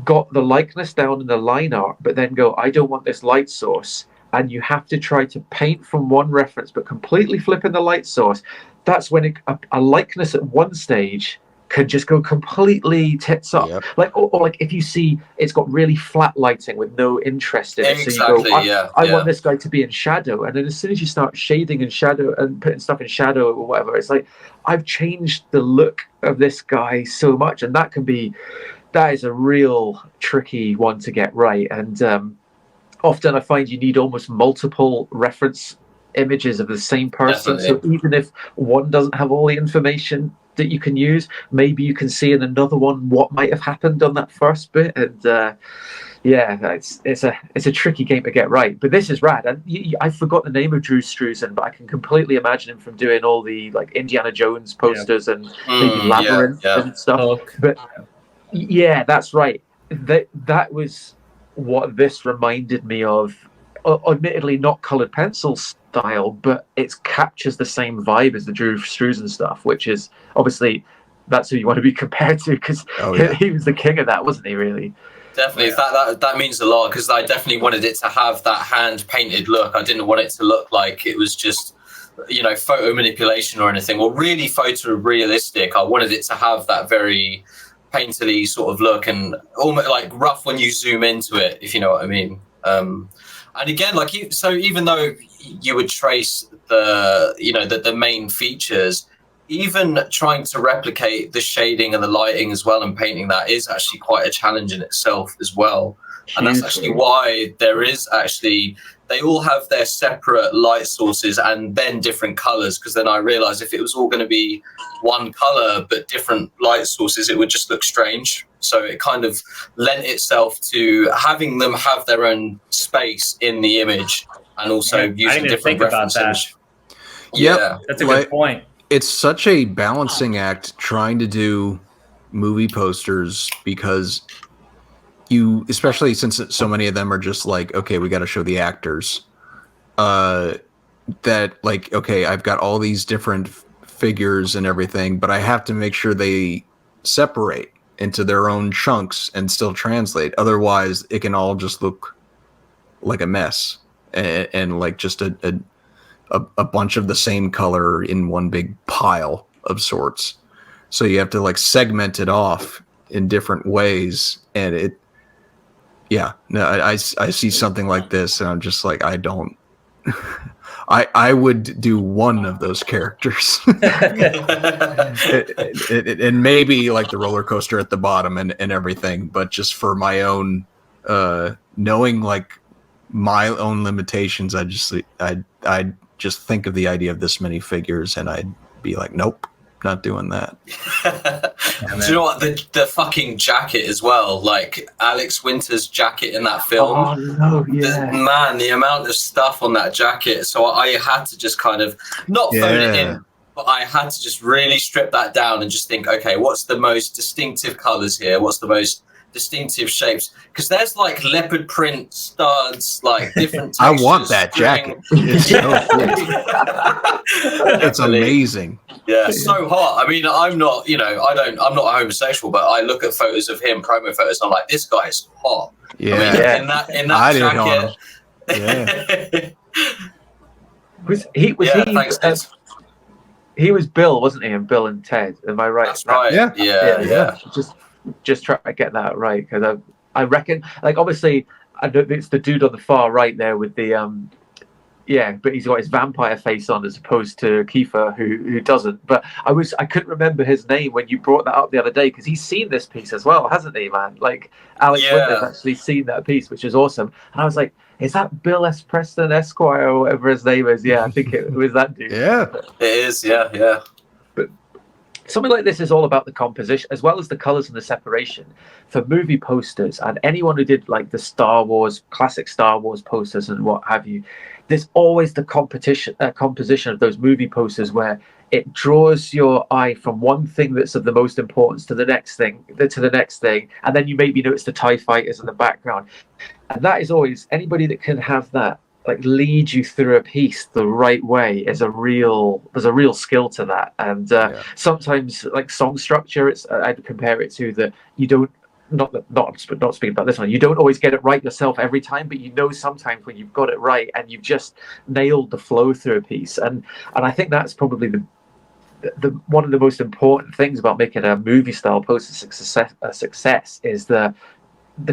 got the likeness down in the line art but then go, I don't want this light source, and you have to try to paint from one reference but completely flip in the light source, that's when a likeness at one stage could just go completely tits up. Yep. Like or like if you see it's got really flat lighting with no interest in it. Exactly, so you go, I want this guy to be in shadow. And then as soon as you start shading in shadow and putting stuff in shadow or whatever, it's like I've changed the look of this guy so much. And that is a real tricky one to get right. And often I find you need almost multiple reference images of the same person. Definitely. So even if one doesn't have all the information that you can use, maybe you can see in another one what might have happened on that first bit. And it's a tricky game to get right. But this is rad. And I forgot the name of Drew Struzan, but I can completely imagine him from doing all the like Indiana Jones posters and maybe Labyrinth and stuff. But yeah, that's right. That was what this reminded me of admittedly not colored pencil style, but it captures the same vibe as the Drew Struzan stuff, which is obviously that's who you want to be compared to, because he was the king of that, wasn't he? Really. Definitely, that means a lot, because I definitely wanted it to have that hand painted look. I didn't want it to look like it was just, photo manipulation or anything, or really photorealistic. I wanted it to have that very painterly sort of look, and almost like rough when you zoom into it, if you know what I mean. And again, even though you would trace the main features, even trying to replicate the shading and the lighting as well and painting that is actually quite a challenge in itself as well. And that's actually why they all have their separate light sources and then different colors, because then I realized if it was all going to be one color but different light sources, it would just look strange. So it kind of lent itself to having them have their own space in the image, and also using different references. Yeah, that's a good point. It's such a balancing act trying to do movie posters, because especially since so many of them are just like, okay, we got to show the actors, that like, okay, I've got all these different figures and everything, but I have to make sure they separate into their own chunks and still translate. Otherwise it can all just look like a mess and like just a bunch of the same color in one big pile of sorts. So you have to like segment it off in different ways. And I see something like this and I'm just like, I would do one of those characters and maybe like the roller coaster at the bottom and everything, but just for my own, knowing like my own limitations, I just think of the idea of this many figures and I'd be like, nope, not doing that. Do you know what? The fucking jacket as well, like Alex Winter's jacket in that film. Oh, no, yeah. The amount of stuff on that jacket. So I had to just kind of not phone it in, but I had to just really strip that down and just think, okay, what's the most distinctive colors here? What's the most distinctive shapes? Because there's like leopard print studs, like different textures. I want that jacket. It's so cool. It's amazing. Yeah, so hot. I mean, I'm not a homosexual, but I look at photos of him, promo photos, and I'm like, this guy's hot. Yeah. I mean, in that jacket. Yeah. He was Bill, wasn't he? And Bill and Ted. Am I right? That's right. Yeah. Just try to get that right, because I reckon, like, obviously, I know it's the dude on the far right there with the but he's got his vampire face on as opposed to Kiefer, who doesn't. But I couldn't remember his name when you brought that up the other day, because he's seen this piece as well, hasn't he, man? Like Alex Winter's actually seen that piece, which is awesome. And I was like, is that Bill S. Preston Esquire or whatever his name is? Yeah, I think it was that dude. Yeah, it is. Yeah. But something like this is all about the composition as well as the colors and the separation. For movie posters and anyone who did like the classic Star Wars posters and what have you, there's always the composition of those movie posters where it draws your eye from one thing that's of the most importance to the next thing, and then you maybe notice the TIE fighters in the background. And that is always, anybody that can have that like lead you through a piece the right way there's a real skill to that. And sometimes like song structure, I'd compare it to that you don't, not speaking about this one, you don't always get it right yourself every time, but you know sometimes when you've got it right and you've just nailed the flow through a piece. And I think that's probably the one of the most important things about making a movie style poster a success is the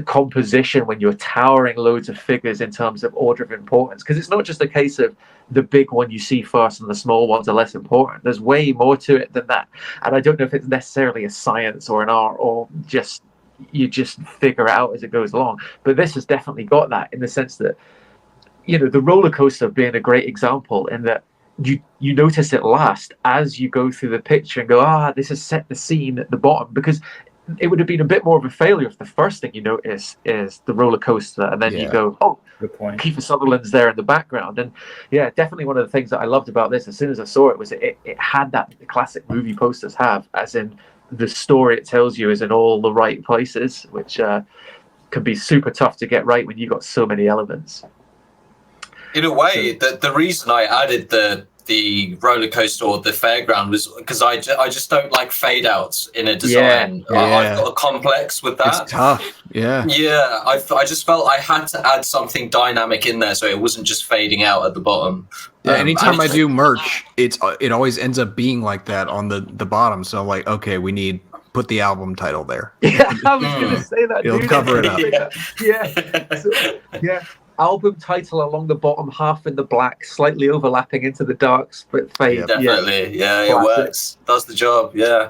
composition when you're towering loads of figures in terms of order of importance, because it's not just a case of the big one you see first and the small ones are less important. There's way more to it than that, and I don't know if it's necessarily a science or an art or you just figure it out as it goes along. But this has definitely got that, in the sense that, you know, the roller coaster being a great example, in that you notice it last as you go through the picture and go, this has set the scene at the bottom, because it would have been a bit more of a failure if the first thing you notice is the roller coaster and then you go, good point, Kiefer Sutherland's there in the background. And definitely one of the things that I loved about this as soon as I saw it was it had that the classic movie posters have, as in the story it tells you is in all the right places, which can be super tough to get right when you've got so many elements. In a way, the reason I added the roller coaster or the fairground was because I just don't like fade outs in a design. Yeah. I've got a complex with that. It's tough. Yeah. Yeah, I just felt I had to add something dynamic in there so it wasn't just fading out at the bottom. Yeah, anytime I do merch, it always ends up being like that on the bottom. So like, okay, put the album title there. Yeah, I was going to say that. It'll dude. cover it up. Yeah. Yeah. Album title along the bottom, half in the black, slightly overlapping into the darks, but fade. Yeah, definitely. Yeah, it works. Does the job. Yeah.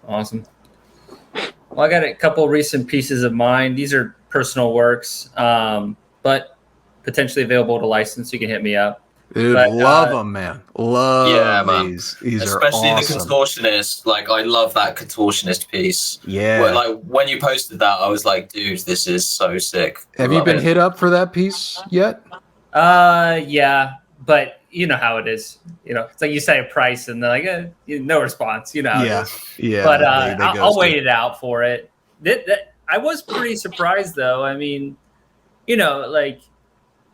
Awesome. Well, I got a couple recent pieces of mine. These are personal works, but potentially available to license. You can hit me up. Dude, love them, man. Love these. These especially are awesome. The contortionist. Like, I love that contortionist piece. Yeah. Where, like, when you posted that, I was like, dude, this is so sick. Have you been hit up for that piece yet? Yeah, but you know how it is. You know, it's like you say a price and they're like, no response. You know how it is. Yeah. But I'll wait it out for it. I was pretty surprised, though. I mean, you know, like,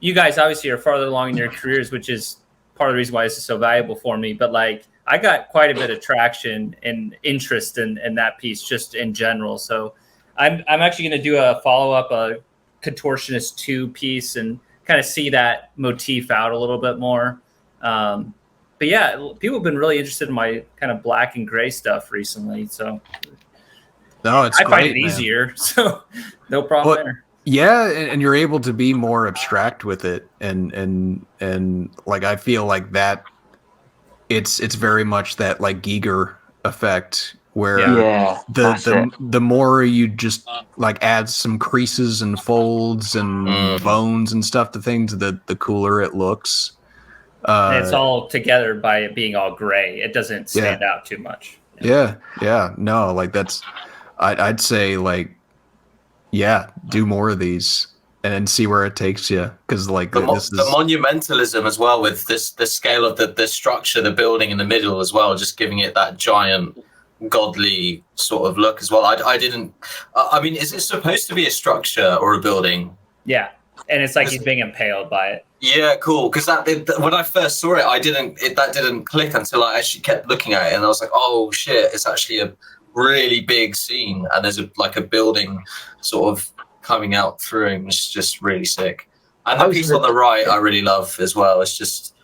you guys obviously are farther along in your careers, which is part of the reason why this is so valuable for me. But like, I got quite a bit of traction and interest in that piece just in general. So I'm actually going to do a follow-up, a Contortionist 2 piece and kind of see that motif out a little bit more. But yeah, people have been really interested in my kind of black and gray stuff recently. So I find it easier. So no problem there. Yeah, and you're able to be more abstract with it, and like I feel like that it's very much that like Giger effect where the more you just like add some creases and folds and bones and stuff to things, the cooler it looks. And it's all together by it being all gray. It doesn't stand out too much. Yeah. No, like that's I'd say like. Yeah, do more of these and see where it takes you. Because like the monumentalism as well with the scale of the structure, the building in the middle as well, just giving it that giant godly sort of look as well. I didn't. I mean, is it supposed to be a structure or a building? Yeah, and it's like he's being impaled by it. Yeah, cool. Because when I first saw it, that didn't click until I actually kept looking at it, and I was like, oh shit, it's actually a really big scene, and there's a building sort of coming out through him. It's just really sick. And the piece on the right I really love as well. It's just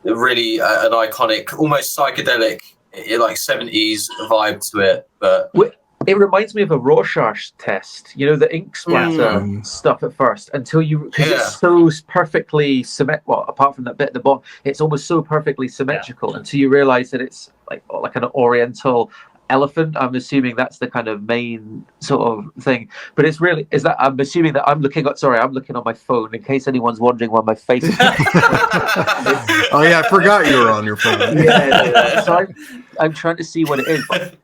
really an iconic, almost psychedelic, like 70s vibe to it. But it reminds me of a Rorschach test, you know, the ink splatter stuff at first, until because it's so perfectly symmetrical. Well, apart from that bit at the bottom, it's almost so perfectly symmetrical until you realize that it's like an oriental elephant. I'm assuming that's the kind of main sort of thing, but it's really I'm assuming that I'm looking on my phone in case anyone's wondering why my face is oh yeah, I forgot you were on your phone. So I'm trying to see what it is, but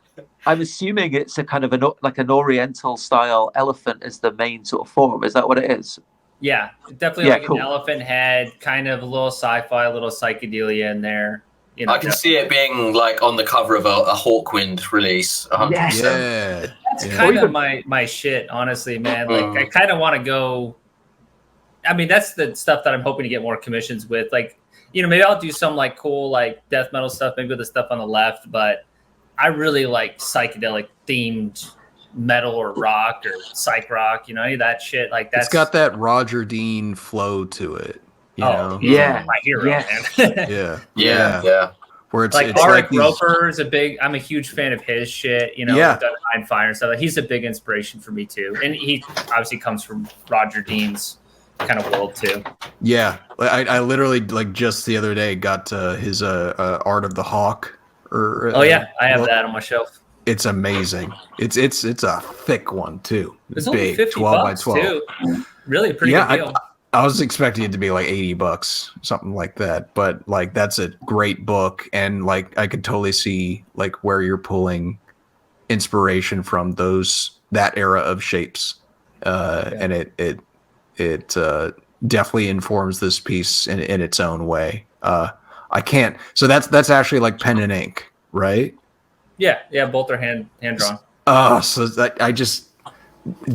I'm assuming it's a kind of an oriental style elephant is the main sort of form. Is that what it is? Yeah, definitely an elephant head, kind of a little sci-fi, a little psychedelia in there. You know, I can see it being like on the cover of a Hawkwind release. 100%. Yeah, that's kind of my shit, honestly, man. Like I kind of want to go. I mean, that's the stuff that I'm hoping to get more commissions with. Like, you know, maybe I'll do some like cool like death metal stuff, maybe with the stuff on the left. But I really like psychedelic themed metal or rock or psych rock. You know, any of that shit. Like that's it's got that Roger Dean flow to it. You know? Yeah, my hero, man. yeah. Where it's like Arik Roper is I'm a huge fan of his shit. You know, done High Fire and stuff. Like, he's a big inspiration for me too, and he obviously comes from Roger Dean's kind of world too. Yeah, I literally like just the other day got his Art of the Hawk. I have that on my shelf. It's amazing. It's a thick one too. It's big, only $50 by 12. Too. Really, pretty good deal. I was expecting it to be like $80, something like that. But like, that's a great book, and like, I could totally see like where you're pulling inspiration from that era of shapes, and it definitely informs this piece in its own way. I can't. So that's actually like pen and ink, right? Yeah, both are hand drawn. So that I just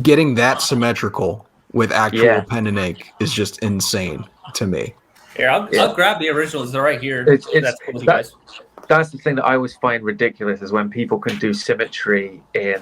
getting that symmetrical. with actual Yeah. pen and ink is just insane to me. Here, I'll grab the originals. They're right here. It's That's cool with you guys. That's the thing that I always find ridiculous is when people can do symmetry in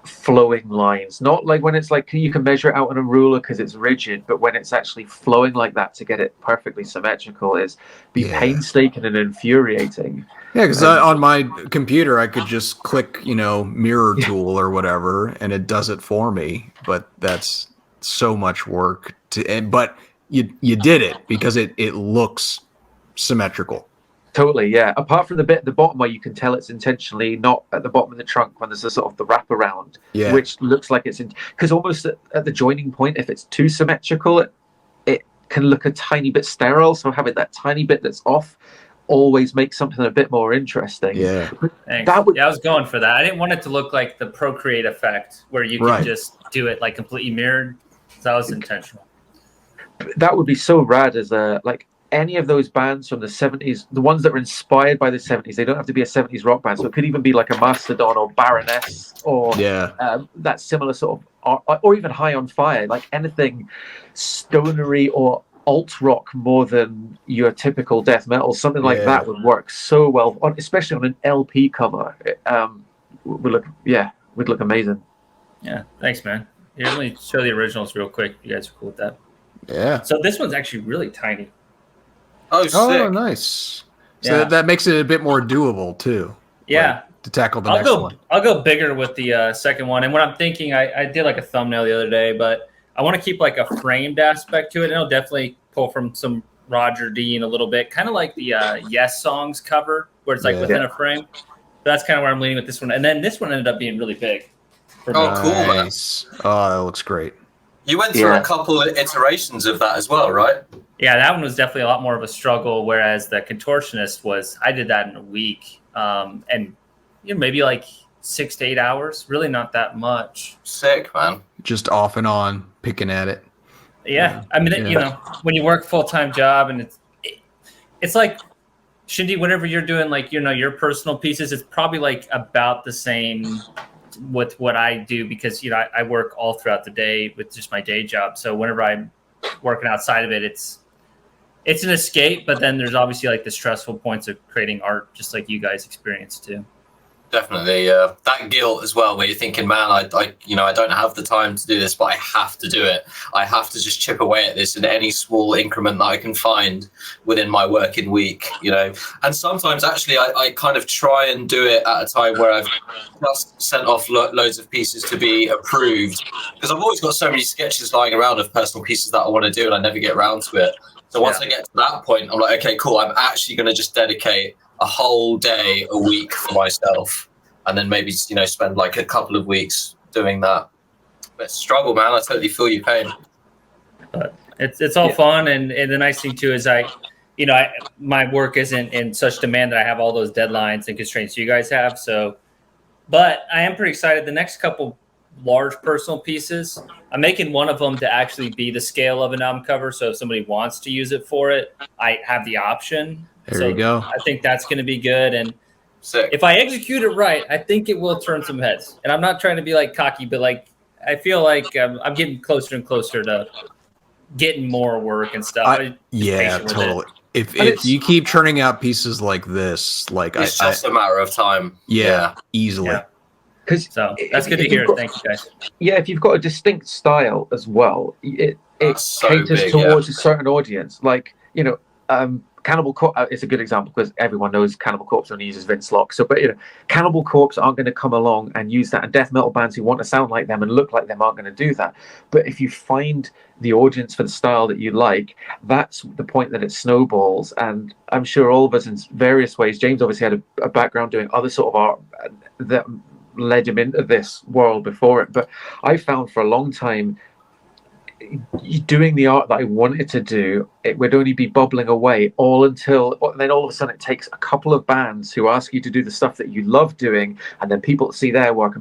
flowing lines. Not like when it's like you can measure it out on a ruler because it's rigid, but when it's actually flowing like that to get it perfectly symmetrical is painstaking and infuriating. Yeah, because on my computer I could just click, mirror tool or whatever, and it does it for me. But that's so much work but you did it because it looks symmetrical. Totally, yeah. Apart from the bit at the bottom where you can tell it's intentionally not at the bottom of the trunk when there's a sort of the wraparound, which looks like it's because almost at the joining point, if it's too symmetrical, it can look a tiny bit sterile. So having that tiny bit that's off always makes something a bit more interesting. Yeah. Thanks. I was going for that. I didn't want it to look like the Procreate effect where you can just do it like completely mirrored. So that was intentional. That would be so rad as any of those bands from the 70s, the ones that were inspired by the 70s, they don't have to be a 70s rock band. So it could even be like a Mastodon or Baroness or that similar sort of, or even High on Fire, like anything stonery or alt rock more than your typical death metal. Something like that would work so well, especially on an LP cover. Would look amazing. Yeah, thanks, man. Here, let me show the originals real quick. You guys are cool with that. Yeah. So this one's actually really tiny. Oh, sick. Oh, nice. So that makes it a bit more doable too. Yeah. To tackle the next one. I'll go bigger with the second one. And what I'm thinking, I did like a thumbnail the other day, but I want to keep like a framed aspect to it. And I'll definitely pull from some Roger Dean a little bit, kind of like the Yes Songs cover, where it's like within a frame. But that's kind of where I'm leaning with this one. And then this one ended up being really big. Cool, man. Oh, that looks great. You went through a couple of iterations of that as well, right? Yeah, that one was definitely a lot more of a struggle, whereas the Contortionist I did that in a week. And maybe like 6 to 8 hours, really not that much. Sick, man. Just off and on, picking at it. Yeah. I mean, when you work full-time job and it's like, Shindy, whenever you're doing like, your personal pieces, it's probably like about the same with what I do because, I work all throughout the day with just my day job. So whenever I'm working outside of it, it's an escape, but then there's obviously like the stressful points of creating art, just like you guys experience too. Definitely, that guilt as well, where you're thinking, man, I don't have the time to do this, but I have to do it. I have to just chip away at this in any small increment that I can find within my working week, And sometimes, actually, I kind of try and do it at a time where I've just sent off loads of pieces to be approved, because I've always got so many sketches lying around of personal pieces that I want to do, and I never get around to it. So once I get to that point, I'm like, okay, cool. I'm actually going to just dedicate a whole day a week for myself, and then maybe spend like a couple of weeks doing that. But it's a struggle, man. I totally feel your pain. But it's all fun, and the nice thing too is my work isn't in such demand that I have all those deadlines and constraints you guys have. So, but I am pretty excited. The next couple large personal pieces, I'm making one of them to actually be the scale of an album cover. So if somebody wants to use it for it, I have the option. There you go. I think that's going to be good. And sick. If I execute it right, I think it will turn some heads. And I'm not trying to be like cocky, but like I feel like I'm getting closer and closer to getting more work and stuff. Totally. If you keep churning out pieces like this, it's just a matter of time. Yeah, easily. Yeah. So that's good to hear. Thank you, guys. Yeah, if you've got a distinct style as well, it caters towards a certain audience. Like, Cannibal Corpse is a good example because everyone knows Cannibal Corpse only uses Vince Locke. So, but Cannibal Corpse aren't going to come along and use that, and death metal bands who want to sound like them and look like them aren't going to do that. But if you find the audience for the style that you like, that's the point that it snowballs. And I'm sure all of us in various ways. James obviously had a background doing other sort of art that led him into this world before it. But I found for a long time, doing the art that I wanted to do, it would only be bubbling away then all of a sudden it takes a couple of bands who ask you to do the stuff that you love doing, and then people see their work,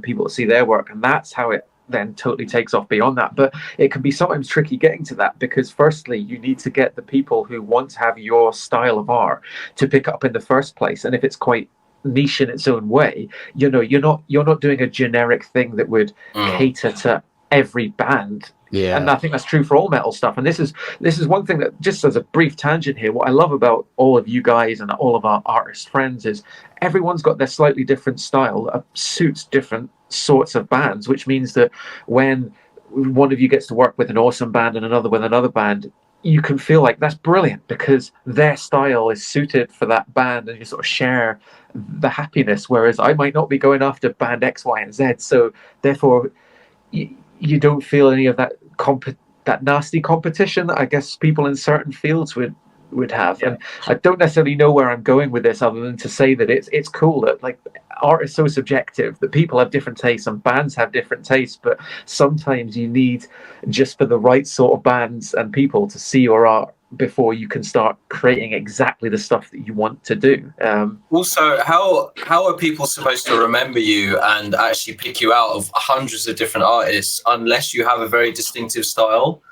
and that's how it then totally takes off beyond that. But it can be sometimes tricky getting to that, because firstly you need to get the people who want to have your style of art to pick up in the first place, and if it's quite niche in its own way, you're not doing a generic thing that would cater to every band. Yeah. And I think that's true for all metal stuff. And this is one thing that, just as a brief tangent here, what I love about all of you guys and all of our artist friends is everyone's got their slightly different style that suits different sorts of bands, which means that when one of you gets to work with an awesome band and another with another band, you can feel like that's brilliant because their style is suited for that band, and you sort of share the happiness. Whereas I might not be going after band X, Y, and Z, so therefore you don't feel any of that that nasty competition that I guess people in certain fields would have. Yeah. And I don't necessarily know where I'm going with this, other than to say that it's cool that like art is so subjective, that people have different tastes and bands have different tastes, but sometimes you need just for the right sort of bands and people to see your art before you can start creating exactly the stuff that you want to do. Also, how are people supposed to remember you and actually pick you out of hundreds of different artists unless you have a very distinctive style?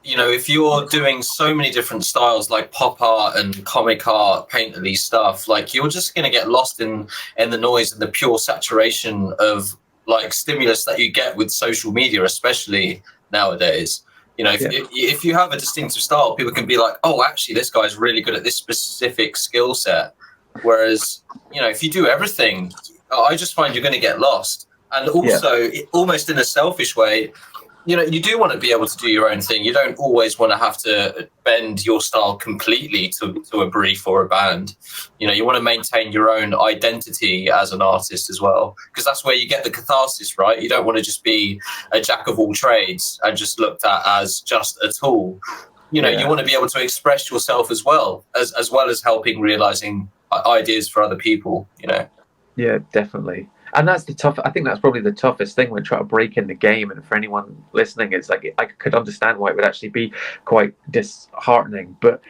You know, if you're doing so many different styles like pop art and comic art, painterly stuff, like you're just going to get lost in the noise and the pure saturation of like stimulus that you get with social media, especially nowadays. You know, if you have a distinctive style, people can be like, oh, actually, this guy's really good at this specific skill set. Whereas, you know, if you do everything, I just find you're going to get lost. And also, almost in a selfish way, you know, you do want to be able to do your own thing. You don't always want to have to bend your style completely to a brief or a band. You know, you want to maintain your own identity as an artist as well, because that's where you get the catharsis, right? You don't want to just be a jack of all trades and just looked at as just a tool. You know, you want to be able to express yourself as well as helping realizing ideas for other people, you know? Yeah, definitely. And that's I think that's probably the toughest thing when trying to break in the game. And for anyone listening, it's like, I could understand why it would actually be quite disheartening. But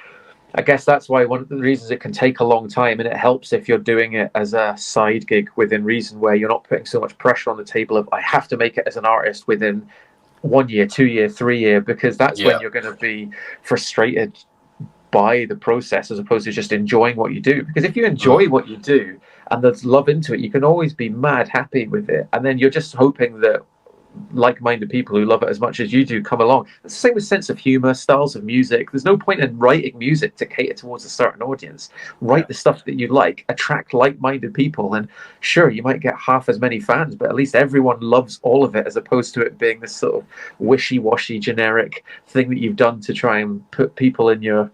I guess that's why one of the reasons it can take a long time, and it helps if you're doing it as a side gig within reason, where you're not putting so much pressure on the table of, I have to make it as an artist within 1 year, 2 year, 3 year, because that's when you're going to be frustrated by the process as opposed to just enjoying what you do. Because if you enjoy what you do and there's love into it, you can always be mad happy with it, and then you're just hoping that like-minded people who love it as much as you do come along. It's the same with sense of humor, styles of music. There's no point in writing music to cater towards a certain audience. Write the stuff that you like, attract like-minded people, and sure, you might get half as many fans, but at least everyone loves all of it, as opposed to it being this sort of wishy-washy generic thing that you've done to try and put people in your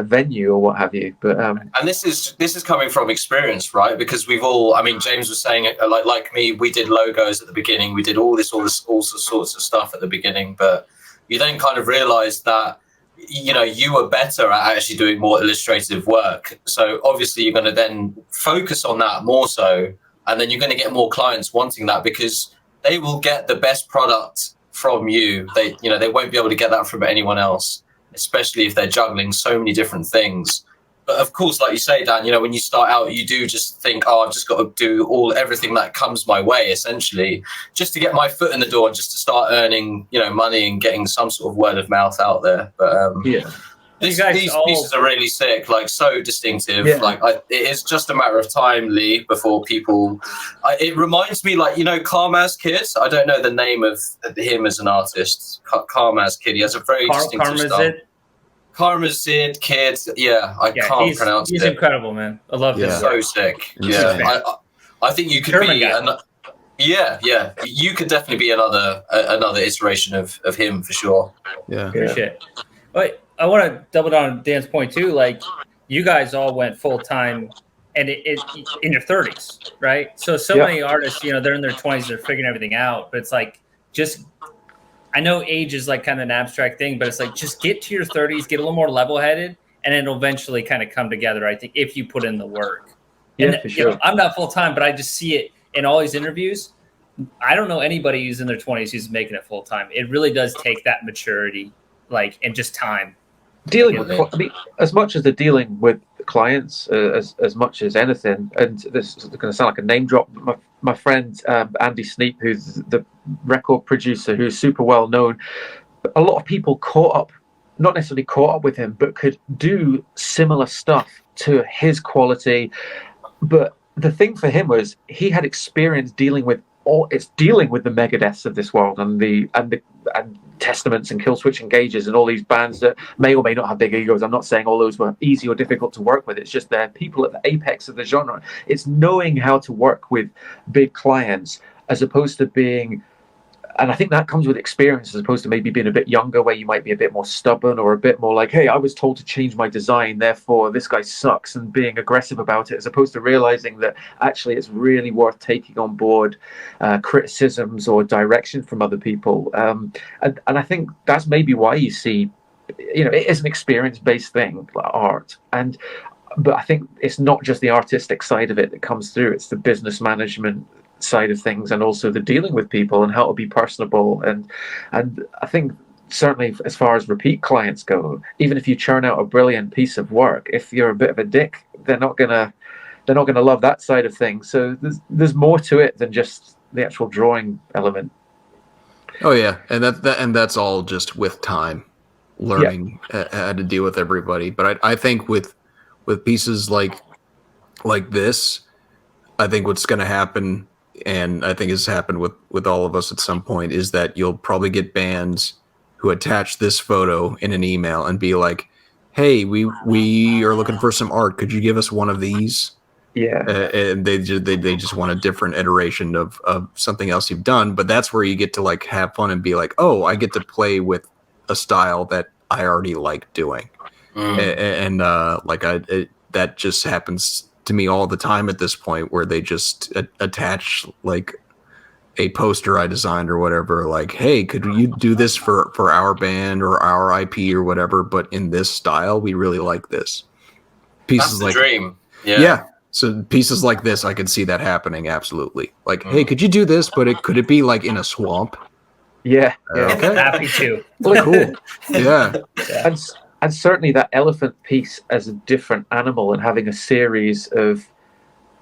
venue or what have you. But and this is coming from experience, right? Because we've all, I mean, James was saying it, like me, we did logos at the beginning, we did all sorts of stuff at the beginning, but you then kind of realize that, you know, you were better at actually doing more illustrative work, so obviously you're going to then focus on that more so, and then you're going to get more clients wanting that because they will get the best product from you. They won't be able to get that from anyone else, especially if they're juggling so many different things. But of course, like you say, Dan, you know, when you start out, you do just think, oh, I've just got to do everything that comes my way, essentially, just to get my foot in the door and just to start earning, you know, money and getting some sort of word of mouth out there. But these pieces are really sick, like so distinctive. It is just a matter of time, Lee, before people. It reminds me, like, you know, Karma's Kid. I don't know the name of him as an artist. Karma's Kid. He has a very distinctive style. Karma's Kid. Yeah, I can't pronounce it. He's incredible, man. I love him. So sick. Yeah, I think you could German be. You could definitely be another iteration of him for sure. Yeah, appreciate it. But I want to double down on Dan's point too. Like, you guys all went full time, and it in your 30s, right? So many artists, you know, they're in their 20s, they're figuring everything out. But it's like, just, I know age is like kind of an abstract thing, but it's like, just get to your 30s, get a little more level-headed, and it'll eventually kind of come together, I think, if you put in the work. Yeah, for sure. You know, I'm not full time, but I just see it in all these interviews. I don't know anybody who's in their 20s who's making it full time. It really does take that maturity, like, and just time. Dealing with, I mean, as much as the dealing with clients, as much as anything, and this is going to sound like a name drop, but my friend Andy Sneap, who's the record producer, who's super well known, a lot of people not necessarily caught up with him, but could do similar stuff to his quality. But the thing for him was he had experience dealing with the Megadeths of this world and Testaments and Killswitch Engages and all these bands that may or may not have big egos. I'm not saying all those were easy or difficult to work with. It's just they're people at the apex of the genre. It's knowing how to work with big clients as opposed to being, and I think that comes with experience as opposed to maybe being a bit younger where you might be a bit more stubborn or a bit more like, hey, I was told to change my design, therefore this guy sucks, and being aggressive about it, as opposed to realizing that actually it's really worth taking on board criticisms or direction from other people. And I think that's maybe why you see, it is an experience-based thing, like art. But I think it's not just the artistic side of it that comes through, it's the business management side of things and also the dealing with people and how to be personable. And I think certainly as far as repeat clients go, even if you churn out a brilliant piece of work, if you're a bit of a dick, they're not gonna love that side of things. So there's more to it than just the actual drawing element. Oh yeah, and that's all just with time, learning how to deal with everybody. But I think with pieces like this, I think what's going to happen, and I think has happened with all of us at some point, is that you'll probably get bands who attach this photo in an email and be like, hey, we are looking for some art. Could you give us one of these? Yeah. And they just want a different iteration of something else you've done. But that's where you get to like have fun and be like, oh, I get to play with a style that I already like doing. And that just happens to me all the time at this point, where they just attach like a poster I designed or whatever, like, hey, could you do this for our band or our IP or whatever, but in this style? We really like this. That's the dream. Yeah. So pieces like this, I could see that happening. Absolutely. Like, hey, could you do this, but could it be like in a swamp? Yeah. Okay. Happy to. Well, cool. Yeah. And certainly that elephant piece as a different animal and having a series of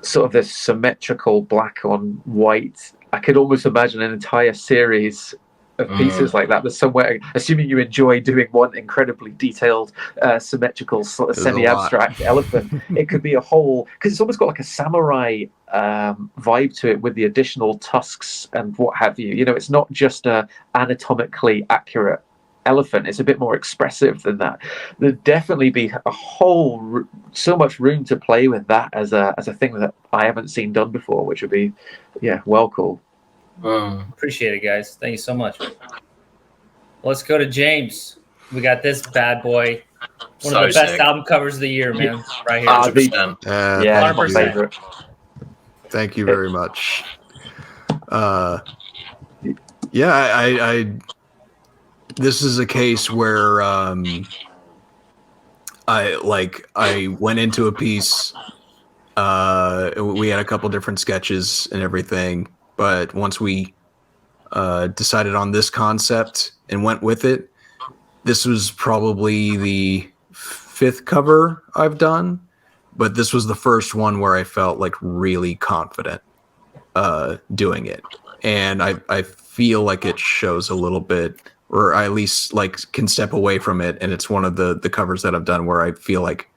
sort of this symmetrical black on white, I could almost imagine an entire series of pieces like that. There's somewhere, assuming you enjoy doing one incredibly detailed, symmetrical, sort of semi-abstract elephant, it could be a whole, because it's almost got like a samurai vibe to it with the additional tusks and what have you. It's not just a anatomically accurate elephant. It's a bit more expressive than that. There'd definitely be a whole so much room to play with that as a thing that I haven't seen done before, which would be well cool. Appreciate it, guys. Thank you so much. Let's go to James. We got this bad boy, one of the best album covers of the year, man. Right here. 100%. Yeah, my favorite. Thank you very much. I this is a case where I went into a piece. We had a couple different sketches and everything, but once we decided on this concept and went with it, this was probably the 5th cover I've done, but this was the first one where I felt like really confident doing it, and I feel like it shows a little bit, or I at least like can step away from it, and it's one of the covers that I've done where I feel like,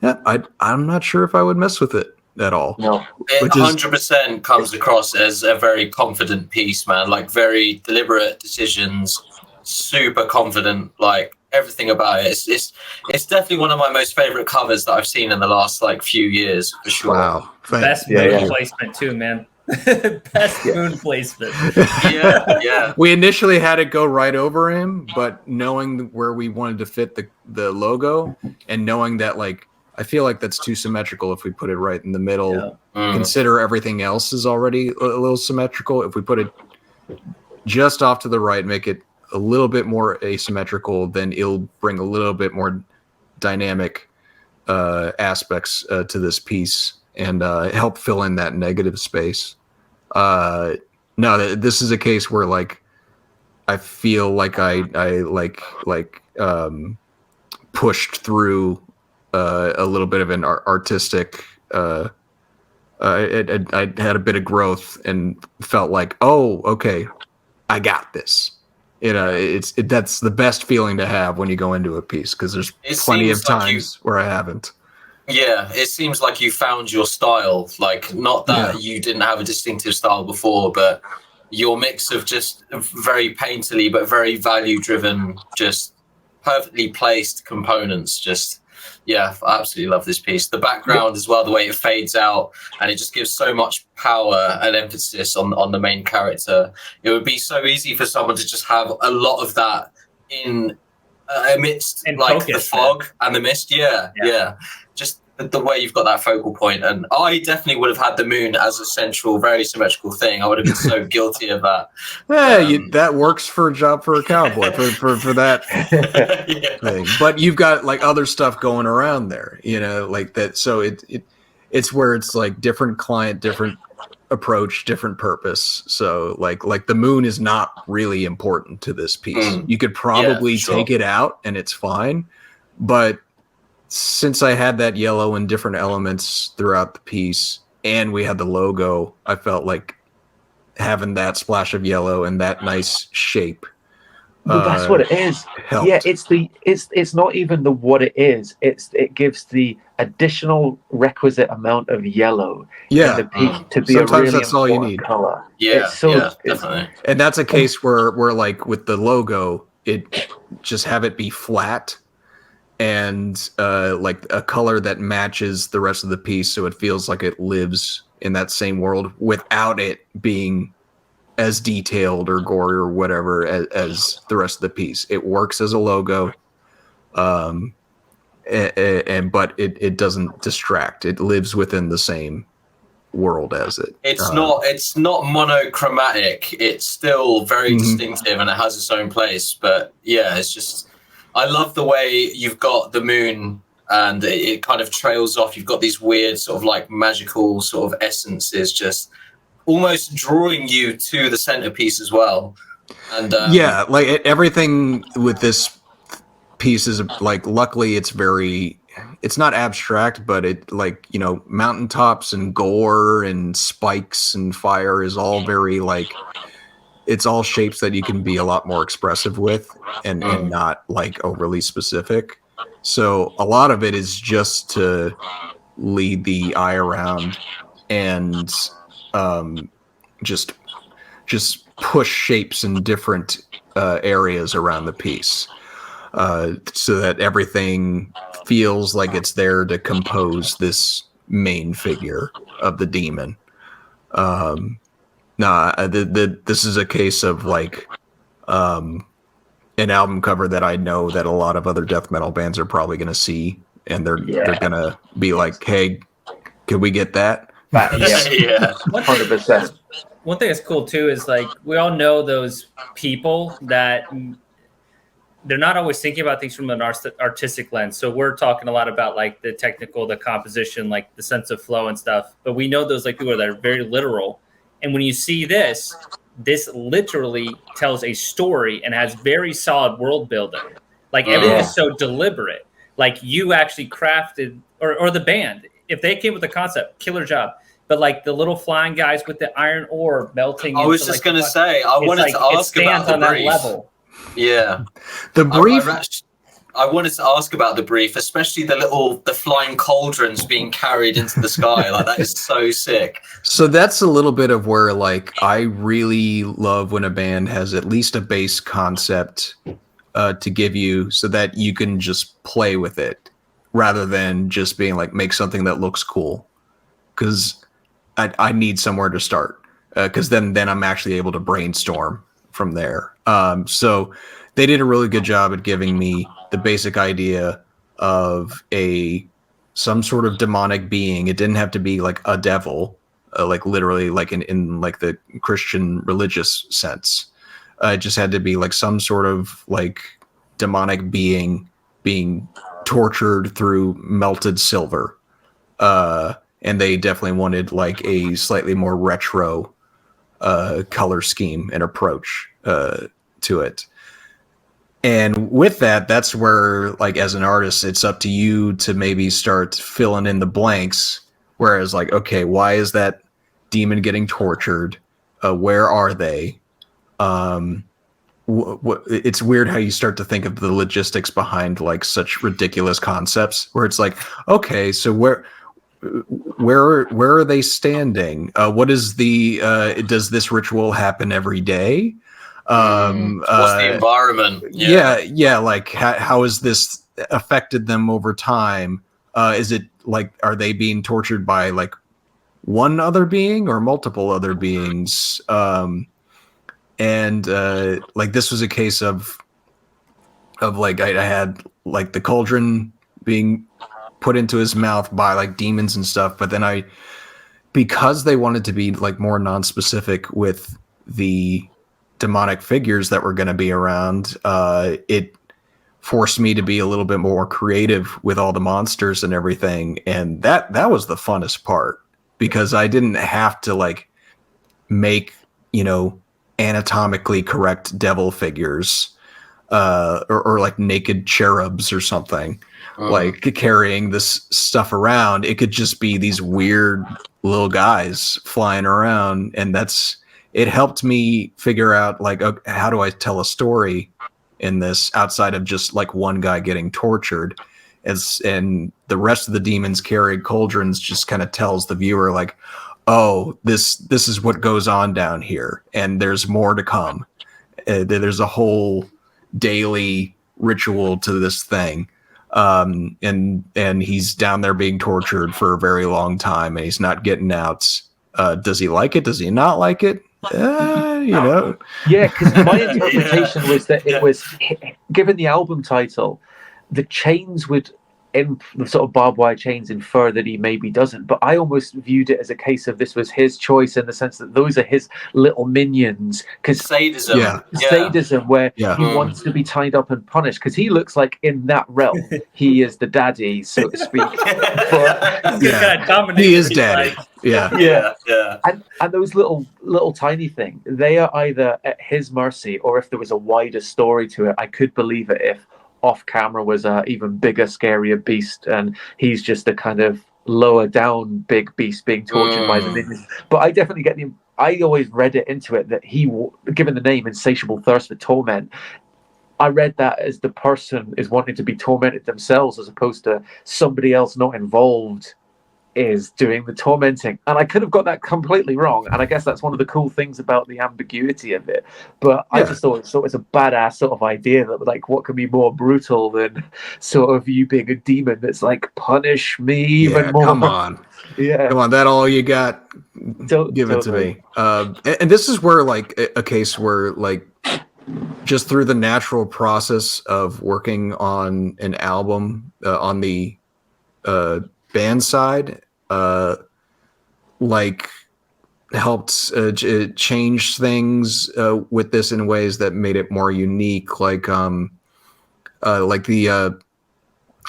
I'm not sure if I would mess with it at all. No, it 100% comes across as a very confident piece, man. Like very deliberate decisions, super confident. Like everything about it. It's definitely one of my most favorite covers that I've seen in the last few years, for sure. Wow, best moon placement too, man. Best moon placement. Yeah. We initially had it go right over him, but knowing where we wanted to fit the logo, and knowing that I feel like that's too symmetrical if we put it right in the middle. Consider everything else is already a little symmetrical. If we put it just off to the right, make it a little bit more asymmetrical, then it'll bring a little bit more dynamic aspects to this piece and help fill in that negative space. No, this is a case where I feel like I pushed through a little bit of an artistic. I had a bit of growth and felt like, oh, okay, I got this. That's the best feeling to have when you go into a piece, because there's plenty of times where I haven't. Yeah, it seems like you found your style. Not that you didn't have a distinctive style before, but your mix of just very painterly but very value driven, just perfectly placed components. Just yeah, I absolutely love this piece. The background as well, the way it fades out, and it just gives so much power and emphasis on the main character. It would be so easy for someone to just have a lot of that in amidst like focus, the fog and the mist. Yeah. Just the way you've got that focal point. And I definitely would have had the moon as a central, very symmetrical thing. I would have been so guilty of that. Yeah, that works for a job for a cowboy, for that thing. But you've got like other stuff going around there, like that. So it's where it's like different client, different approach, different purpose. So like the moon is not really important to this piece. You could probably take it out and it's fine. But since I had that yellow and different elements throughout the piece, and we had the logo, I felt like having that splash of yellow and that nice shape. Well, that's what it is. Helped. Yeah, it's not even the what it is. It gives the additional requisite amount of yellow. Yeah, in the piece to be sometimes a really that's all you need. Color. Yeah, definitely. And that's a case where like with the logo, it just have it be flat. And like a color that matches the rest of the piece, so it feels like it lives in that same world without it being as detailed or gory or whatever as the rest of the piece. It works as a logo, but it doesn't distract. It lives within the same world as it. It's not monochromatic. It's still very distinctive and it has its own place. But yeah, it's just. I love the way you've got the moon and it kind of trails off. You've got these weird sort of like magical sort of essences just almost drawing you to the centerpiece as well. And like everything with this piece is like, luckily it's not abstract, but it like, mountaintops and gore and spikes and fire is all very like, it's all shapes that you can be a lot more expressive with and not like overly specific. So a lot of it is just to lead the eye around and just push shapes in different areas around the piece so that everything feels like it's there to compose this main figure of the demon. This is a case of like an album cover that I know that a lot of other death metal bands are probably going to see, and they're going to be like, "Hey, can we get that?" Yeah, 100%. One thing that's cool too is like we all know those people that they're not always thinking about things from an artistic lens. So we're talking a lot about like the technical, the composition, like the sense of flow and stuff. But we know those like people that are very literal. And when you see this literally tells a story and has very solid world building. Like everything is so deliberate. Like you actually crafted, or the band, if they came with the concept, killer job. But like the little flying guys with the iron ore melting. I was just going to say, I wanted to ask about the brief. That level. Yeah, the brief. I wanted to ask about the brief, especially the flying cauldrons being carried into the sky. Like that is so sick. So that's a little bit of where like I really love when a band has at least a base concept to give you so that you can just play with it rather than just being like, make something that looks cool. Because I need somewhere to start because then I'm actually able to brainstorm from there. So they did a really good job at giving me the basic idea of some sort of demonic being. It didn't have to be like a devil, like literally like in like the Christian religious sense. It just had to be like some sort of like demonic being being tortured through melted silver. And they definitely wanted like a slightly more retro color scheme and approach to it. And with that, that's where, like, as an artist, it's up to you to maybe start filling in the blanks. Whereas, like, okay, why is that demon getting tortured? Where are they? It's weird how you start to think of the logistics behind, like, such ridiculous concepts. Where it's like, okay, so where are they standing? What is the does this ritual happen every day? What's the environment? Yeah. Like how has this affected them over time? Is it like, are they being tortured by like one other being or multiple other beings? And like this was a case of like I had like the cauldron being put into his mouth by like demons and stuff, but then because they wanted to be like more non-specific with the demonic figures that were going to be around, it forced me to be a little bit more creative with all the monsters and everything, and that was the funnest part, because I didn't have to like make, you know, anatomically correct devil figures or like naked cherubs or something, like carrying this stuff around. It could just be these weird little guys flying around, and it helped me figure out like, how do I tell a story in this outside of just like one guy getting tortured, and the rest of the demons carrying cauldrons just kind of tells the viewer like, oh, this is what goes on down here, and there's more to come. There's a whole daily ritual to this thing, and he's down there being tortured for a very long time, and he's not getting out. Does he like it? Does he not like it? You know. Yeah, because my interpretation was that it was, given the album title, the chains would, the sort of barbed wire chains, infer that he maybe doesn't. But I almost viewed it as a case of this was his choice, in the sense that those are his little minions. Because sadism, where he wants to be tied up and punished. Because he looks like in that realm, he is the daddy, so to speak. But, he is daddy. And those little tiny thing, they are either at his mercy, or if there was a wider story to it, I could believe it if off camera was a even bigger, scarier beast, and he's just a kind of lower down big beast being tortured by the minions. But I definitely I always read it into it that he, given the name Insatiable Thirst for Torment, I read that as the person is wanting to be tormented themselves, as opposed to somebody else not involved is doing the tormenting. And I could have got that completely wrong, and I guess that's one of the cool things about the ambiguity of it. But I just thought it was a badass sort of idea that, like, what could be more brutal than sort of you being a demon that's like, punish me even more. Come on, that all you got? Give it to me. And this is where like a case where like, just through the natural process of working on an album on the band side, like helped change things with this in ways that made it more unique. Like the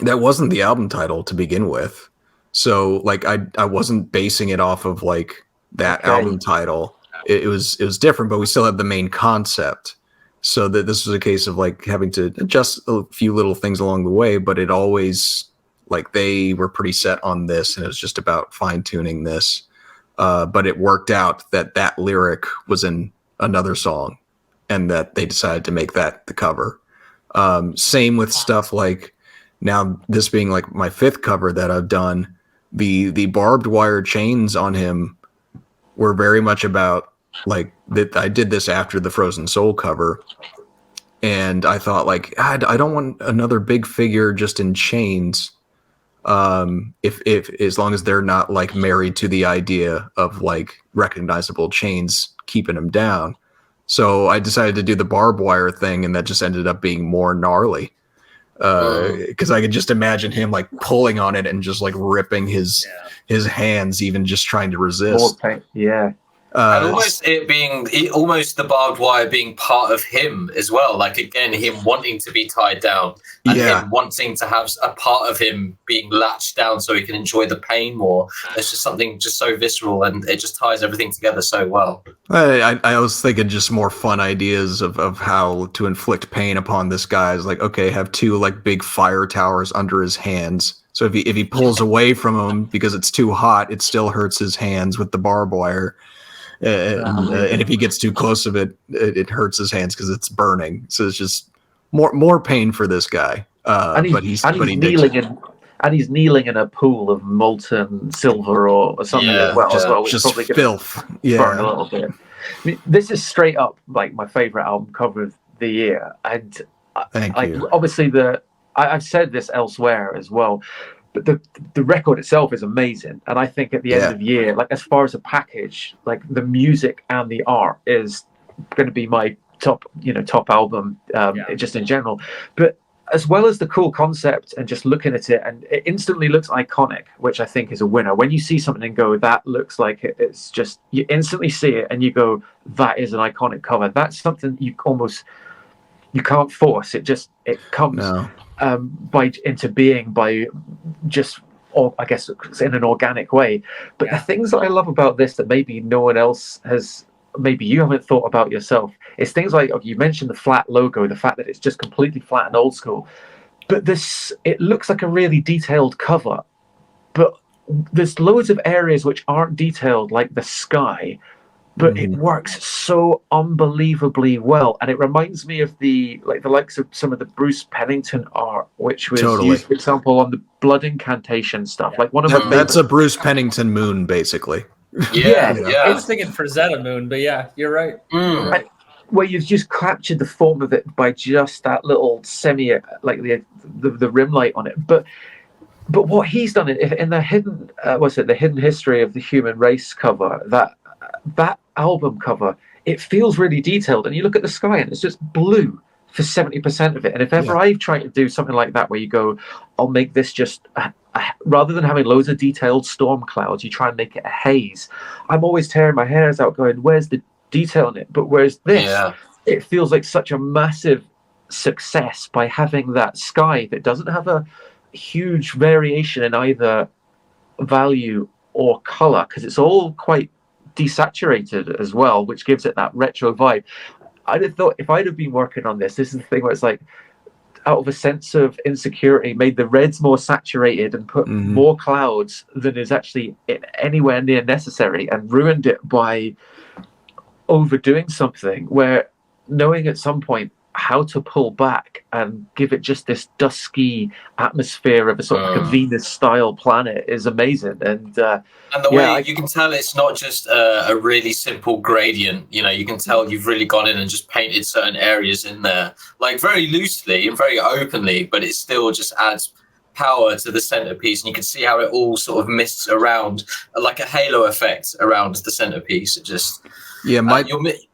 that wasn't the album title to begin with, so like I wasn't basing it off of like that album title. It was different, but we still had the main concept. So that this was a case of like having to adjust a few little things along the way, but it always, like, they were pretty set on this, and it was just about fine tuning this. But it worked out that lyric was in another song, and that they decided to make that the cover. Same with stuff like, now this being like my 5th cover that I've done, the barbed wire chains on him were very much about like that. I did this after the Frozen Soul cover, and I thought like, I don't want another big figure just in chains. If as long as they're not like married to the idea of like recognizable chains keeping them down. So I decided to do the barbed wire thing, and that just ended up being more gnarly. Because I could just imagine him like pulling on it and just like ripping his hands, even just trying to resist. And almost it being almost the barbed wire being part of him as well. Like, again, him wanting to be tied down, and him wanting to have a part of him being latched down so he can enjoy the pain more. It's just something just so visceral, and it just ties everything together so well. I was thinking just more fun ideas of how to inflict pain upon this guy. Is like, okay, have 2 like big fire towers under his hands. So if he pulls away from them because it's too hot, it still hurts his hands with the barbed wire. And if he gets too close of it, it hurts his hands because it's burning. So it's just more pain for this guy. But he's kneeling and he's kneeling in a pool of molten silver or something Yeah, as well. just- as well, which Just probably gonna filth. burn a Yeah. little bit. I mean, this is straight up like my favorite album cover of the year, and Thank like you. obviously I've said this elsewhere as well, but the record itself is amazing, and I think at the end of year, like as far as a package, like the music and the art is going to be my top album, just in general. But as well as the cool concept and just looking at it, and it instantly looks iconic, which I think is a winner. When you see something and go, that looks like it's just, you instantly see it and you go, that is an iconic cover. That's something you can't force. It comes into being by just, or I guess in an organic way. But the things that I love about this that maybe no one else has, maybe you haven't thought about yourself, is things like, you mentioned the flat logo, the fact that it's just completely flat and old school, but it looks like a really detailed cover, but there's loads of areas which aren't detailed, like the sky, but it works so unbelievably well. And it reminds me of the likes of some of the Bruce Pennington art, which was used, for example, on the blood incantation stuff. Like one of my favorites. That's a Bruce Pennington moon, basically. Yeah. I was thinking Frazetta Moon, but yeah, you're right. You're right. Where you've just captured the form of it by just that little like the rim light on it. But what he's done in the hidden, the hidden history of the human race cover, that album cover, it feels really detailed, and you look at the sky and it's just blue for 70% of it. And if ever I've tried to do something like that, where you go, I'll make this just rather than having loads of detailed storm clouds, you try and make it a haze. I'm always tearing my hairs out going, where's the detail in it? But whereas this, it feels like such a massive success by having that sky that doesn't have a huge variation in either value or color, because it's all quite desaturated as well, which gives it that retro vibe. I'd have thought, if I'd have been working on this is the thing where it's like, out of a sense of insecurity, made the reds more saturated and put more clouds than is actually anywhere near necessary, and ruined it by overdoing something, where knowing at some point how to pull back and give it just this dusky atmosphere of a sort of like a Venus style planet is amazing. And the way you can tell it's not just a really simple gradient, you can tell you've really gone in and just painted certain areas in there, like very loosely and very openly, but it still just adds power to the centerpiece, and you can see how it all sort of mists around like a halo effect around the centerpiece. It just your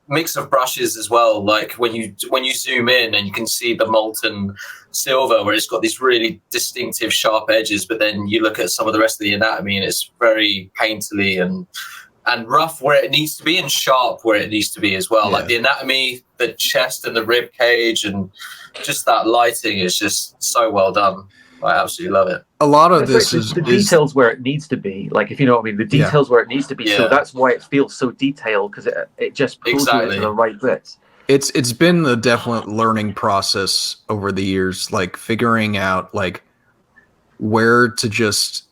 mix of brushes as well, like when you zoom in and you can see the molten silver where it's got these really distinctive sharp edges, but then you look at some of the rest of the anatomy and it's very painterly and rough where it needs to be, and sharp where it needs to be as well. Like the anatomy, the chest and the rib cage, and just that lighting is just so well done. I absolutely love it. A lot of this is the details where it needs to be, like, if you know what I mean, the details where it needs to be. So that's why it feels so detailed, because it just pulls you into the right bits. It's been a definite learning process over the years, like figuring out like where to just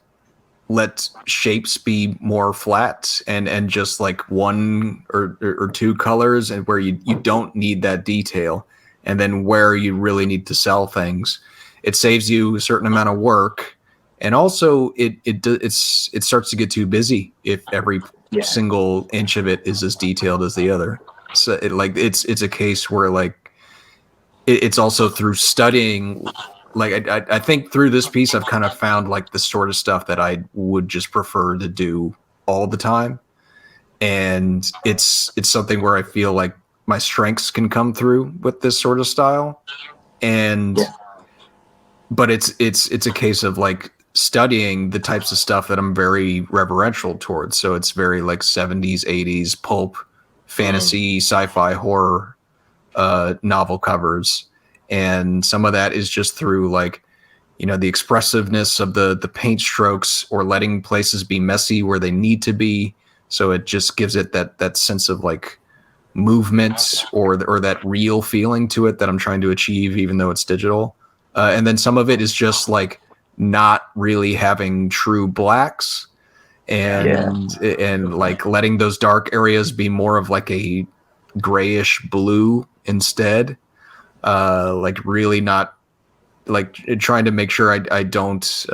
let shapes be more flat and just like one or two colors, and where you don't need that detail, and then where you really need to sell things. It saves you a certain amount of work, and also it starts to get too busy if every single inch of it is as detailed as the other. So it's a case where like it's also through studying. Like I think through this piece I've kind of found like the sort of stuff that I would just prefer to do all the time, and it's something where I feel like my strengths can come through with this sort of style, and. But it's a case of like studying the types of stuff that I'm very reverential towards. So it's very like 70s, 80s pulp, fantasy, sci-fi, horror novel covers. And some of that is just through like, the expressiveness of the paint strokes, or letting places be messy where they need to be. So it just gives it that sense of like movement or that real feeling to it that I'm trying to achieve, even though it's digital. And then some of it is just like not really having true blacks, and like letting those dark areas be more of like a grayish blue instead. Like really not like trying to make sure I don't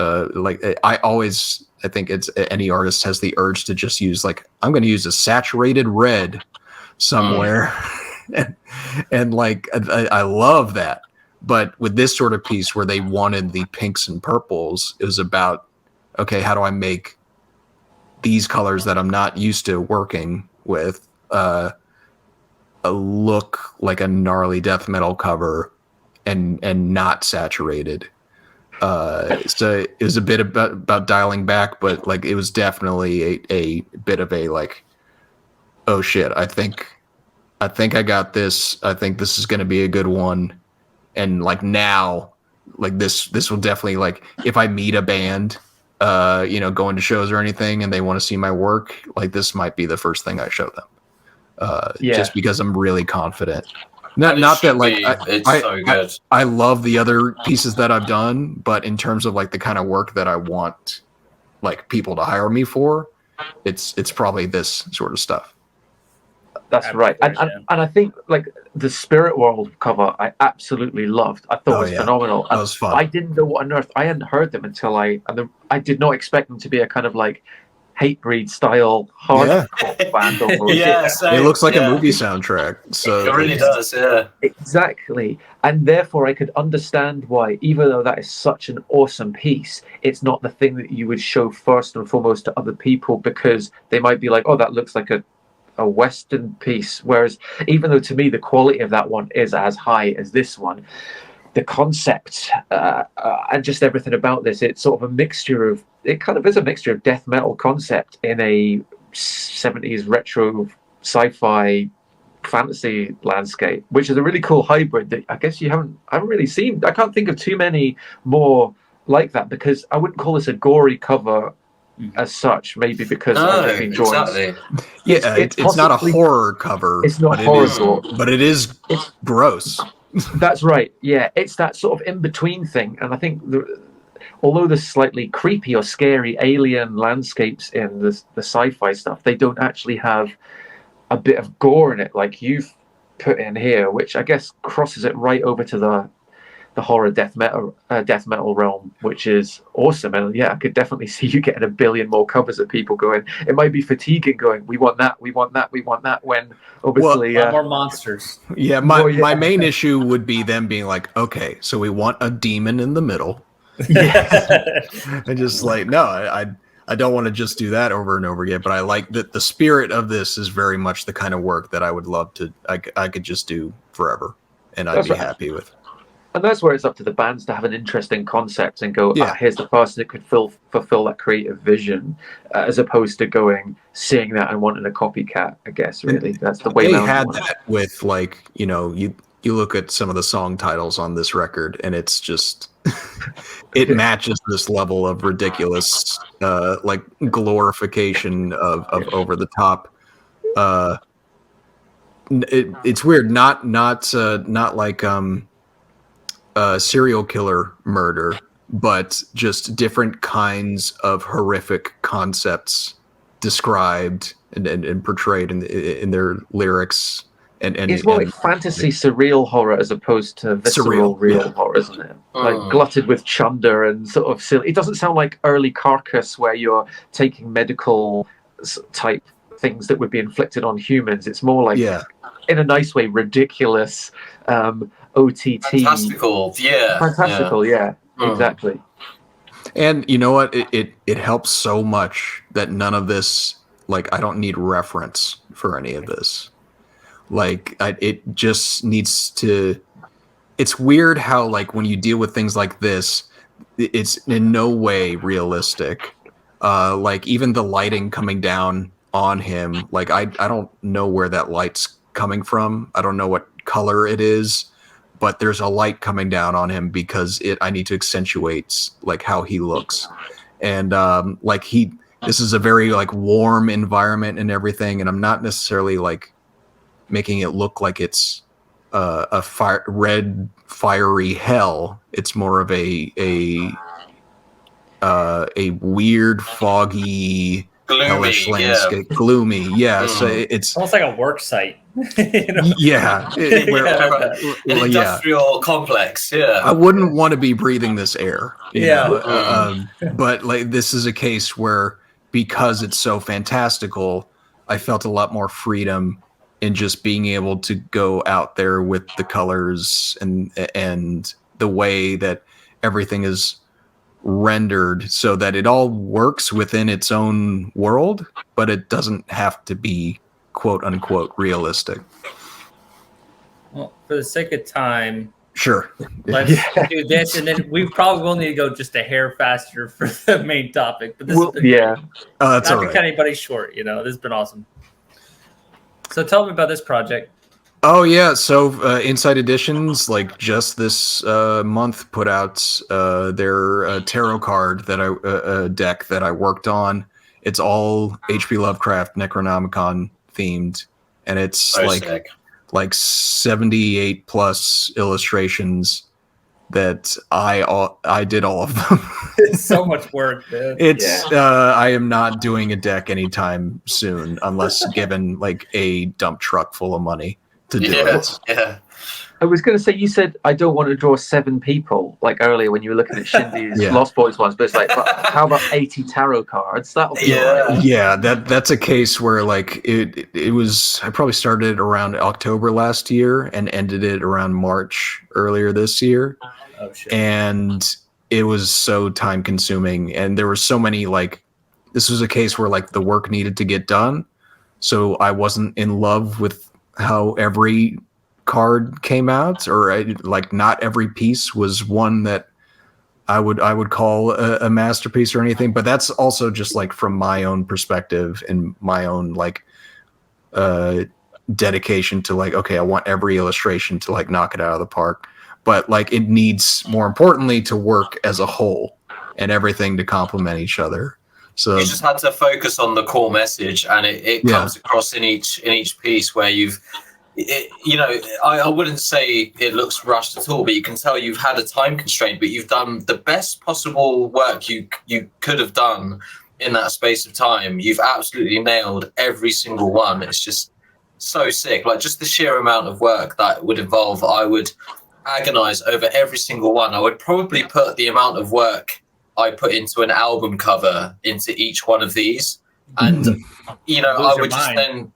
I think it's any artist has the urge to just use like, I'm going to use a saturated red somewhere. and like, I love that. But with this sort of piece where they wanted the pinks and purples, it was about, okay, how do I make these colors that I'm not used to working with look like a gnarly death metal cover and not saturated. So it was a bit about dialing back, but like it was definitely a bit of a like, oh shit, I think I got this. I think this is going to be a good one. And like now, like this will definitely, like, if I meet a band, going to shows or anything and they want to see my work, like this might be the first thing I show them. Just because I'm really confident. Not that like it's so good. I love the other pieces that I've done, but in terms of like the kind of work that I want like people to hire me for, it's probably this sort of stuff. That's right. And I think like the Spirit World cover I absolutely loved. I thought it was phenomenal. That was fun. I didn't know what on earth. I hadn't heard them until I did not expect them to be a kind of like Hatebreed style hardcore band. Almost. It looks like a movie soundtrack. So it really does, yeah. Exactly. And therefore I could understand why, even though that is such an awesome piece, it's not the thing that you would show first and foremost to other people, because they might be like, oh, that looks like a Western piece. Whereas even though to me the quality of that one is as high as this one, the concept and just everything about this, it's sort of a mixture of, it kind of is a mixture of death metal concept in a 70s retro sci-fi fantasy landscape, which is a really cool hybrid that I guess I haven't really seen. I can't think of too many more like that, because I wouldn't call this a gory cover as such, maybe because I've been enjoying. Exactly. It's not a horror cover. It's not horror, but it is gross. That's right. Yeah, it's that sort of in between thing, and I think although there's slightly creepy or scary alien landscapes in the sci-fi stuff, they don't actually have a bit of gore in it like you've put in here, which I guess crosses it right over to the horror death metal realm, which is awesome. And yeah, I could definitely see you getting a billion more covers of people going. It might be fatiguing going, we want that, we want that, we want that, when obviously more monsters. Yeah, my main issue would be them being like, okay, so we want a demon in the middle. Yes. And just like, no, I don't want to just do that over and over again, but I like that the spirit of this is very much the kind of work that I would love to, I could just do forever and I'd be happy with. And that's where it's up to the bands to have an interesting concept and go, here's the person that could fulfill that creative vision, as opposed to seeing that and wanting a copycat, I guess, really. That's the way they had that with, like, you look at some of the song titles on this record and it's just, it matches this level of ridiculous, like glorification of over the top. It's weird, not like, serial killer murder, but just different kinds of horrific concepts described and portrayed in their lyrics. And it's more like fantasy surreal horror as opposed to visceral real horror, isn't it? Like glutted with chunder and sort of silly. It doesn't sound like early Carcass where you're taking medical type things that would be inflicted on humans. It's more like, in a nice way, ridiculous. OTT. Fantastical, exactly. And you know what? It helps so much that none of this, like, I don't need reference for any of this. Like, it just needs to. It's weird how, like, when you deal with things like this, it's in no way realistic. Like, even the lighting coming down on him, like, I don't know where that light's coming from. I don't know what color it is. But there's a light coming down on him because I need to accentuate like how he looks. And this is a very like warm environment and everything. And I'm not necessarily like making it look like it's a red fiery hell. It's more of a weird, foggy, hellish landscape, gloomy. Yeah, so it's almost like a work site. You know? Yeah, an industrial complex. Yeah, I wouldn't want to be breathing this air. You Yeah. know? But like this is a case where because it's so fantastical, I felt a lot more freedom in just being able to go out there with the colors and the way that everything is rendered so that it all works within its own world, but it doesn't have to be quote unquote realistic. Well, for the sake of time, Sure, let's do this, and then we probably will need to go just a hair faster for the main topic. But this has been that's not all to right. cut anybody short. You know, this has been awesome. So tell me about this project. Oh yeah, so Inside Editions, like just this month, put out their tarot card that I deck that I worked on. It's all H.P. Lovecraft Necronomicon themed, and it's sick. like 78 plus illustrations that I did all of them. It's so much work, man. I am not doing a deck anytime soon unless given like a dump truck full of money to do it. Yeah. I was going to say, you said I don't want to draw 7 people like earlier when you were looking at Shindy's Lost Boys ones, but it's like, but how about 80 tarot cards? That'll be right. Yeah, that's a case where like it was. I probably started around October last year and ended it around March earlier this year. Oh shit! And it was so time consuming, and there were so many like. This was a case where like the work needed to get done, so I wasn't in love with how every card came out, or like not every piece was one that I would call a masterpiece or anything. But that's also just like from my own perspective and my own like dedication to like, okay, I want every illustration to like knock it out of the park, but like it needs more importantly to work as a whole and everything to complement each other. So you just had to focus on the core message, and it comes across in each piece where you've. I wouldn't say it looks rushed at all, but you can tell you've had a time constraint, but you've done the best possible work you could have done in that space of time. You've absolutely nailed every single one. It's just so sick. Like just the sheer amount of work that would involve, I would agonize over every single one. I would probably put the amount of work I put into an album cover into each one of these. And, I would just then...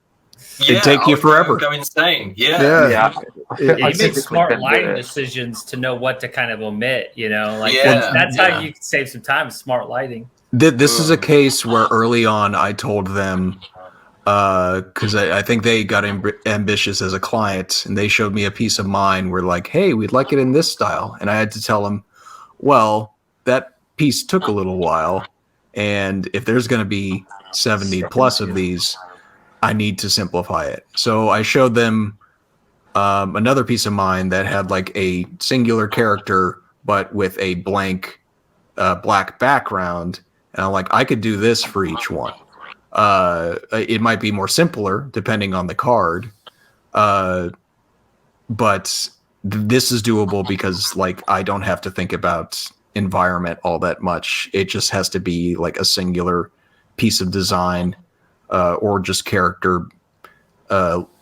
It'd take you forever. Go insane. You make smart lighting decisions to know what to kind of omit. That's how you save some time. Smart lighting. This is a case where early on I told them because I think they got ambitious as a client, and they showed me a piece of mine where like, hey, we'd like it in this style, and I had to tell them, well, that piece took a little while, and if there's going to be 70 plus of these, I need to simplify it. So I showed them another piece of mine that had like a singular character, but with a blank black background. And I'm like, I could do this for each one. It might be more simpler depending on the card. But this is doable because like I don't have to think about environment all that much. It just has to be like a singular piece of design. Or just character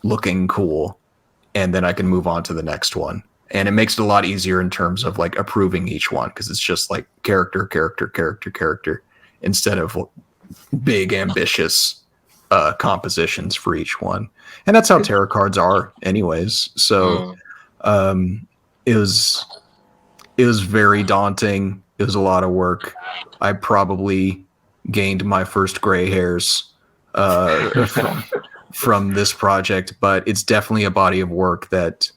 looking cool, and then I can move on to the next one. And it makes it a lot easier in terms of like approving each one, because it's just like character, instead of big ambitious compositions for each one. And that's how tarot cards are anyways. So it was very daunting. It was a lot of work. I probably gained my first gray hairs from this project, but it's definitely a body of work that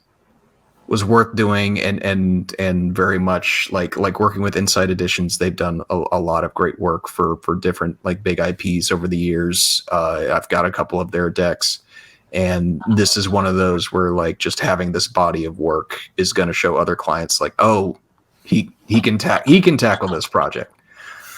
was worth doing, and very much like working with Inside Editions. They've done a lot of great work for different like big IPs over the years. I've got a couple of their decks, and this is one of those where like just having this body of work is going to show other clients like, oh, he can tackle this project.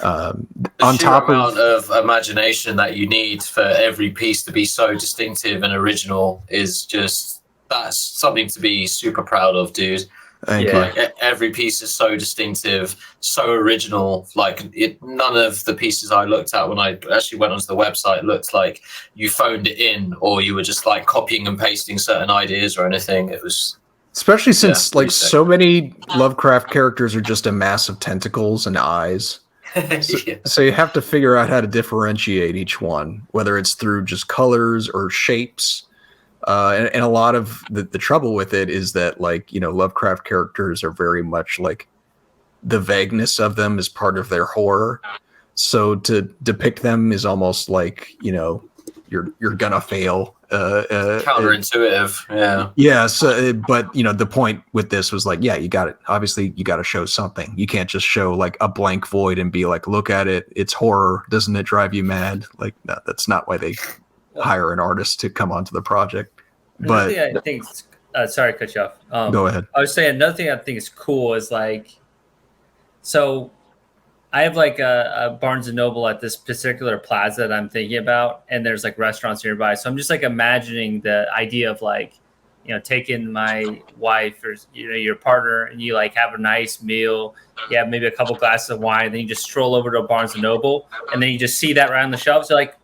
On top of imagination that you need for every piece to be so distinctive and original is just, that's something to be super proud of, dude. Thank Yeah. you. Every piece is so distinctive, so original. Like none of the pieces I looked at when I actually went onto the website looked like you phoned it in or you were just like copying and pasting certain ideas or anything. It was Especially since pretty like sick. so many Lovecraft characters are just a mass of tentacles and eyes. So, Yeah. so you have to figure out how to differentiate each one, whether it's through just colors or shapes. And a lot of the trouble with it is that, like, you know, Lovecraft characters are very much like the vagueness of them is part of their horror. So to depict them is almost like, you know, you're gonna fail. Counterintuitive. Yeah. Yeah. So, but you know, the point with this was like, yeah, you got it. Obviously, you got to show something. You can't just show like a blank void and be like, look at it. It's horror. Doesn't it drive you mad? Like, no, that's not why they hire an artist to come onto the project. Another But thing I think, sorry to cut you off. go ahead. I was saying another thing I think is cool is like, so I have like a Barnes and Noble at this particular plaza that I'm thinking about, and there's like restaurants nearby. So I'm just like imagining the idea of like, you know, taking my wife or, you know, your partner, and you like have a nice meal. You have maybe a couple glasses of wine, then you just stroll over to a Barnes and Noble, and then you just see that right on the shelves. So like,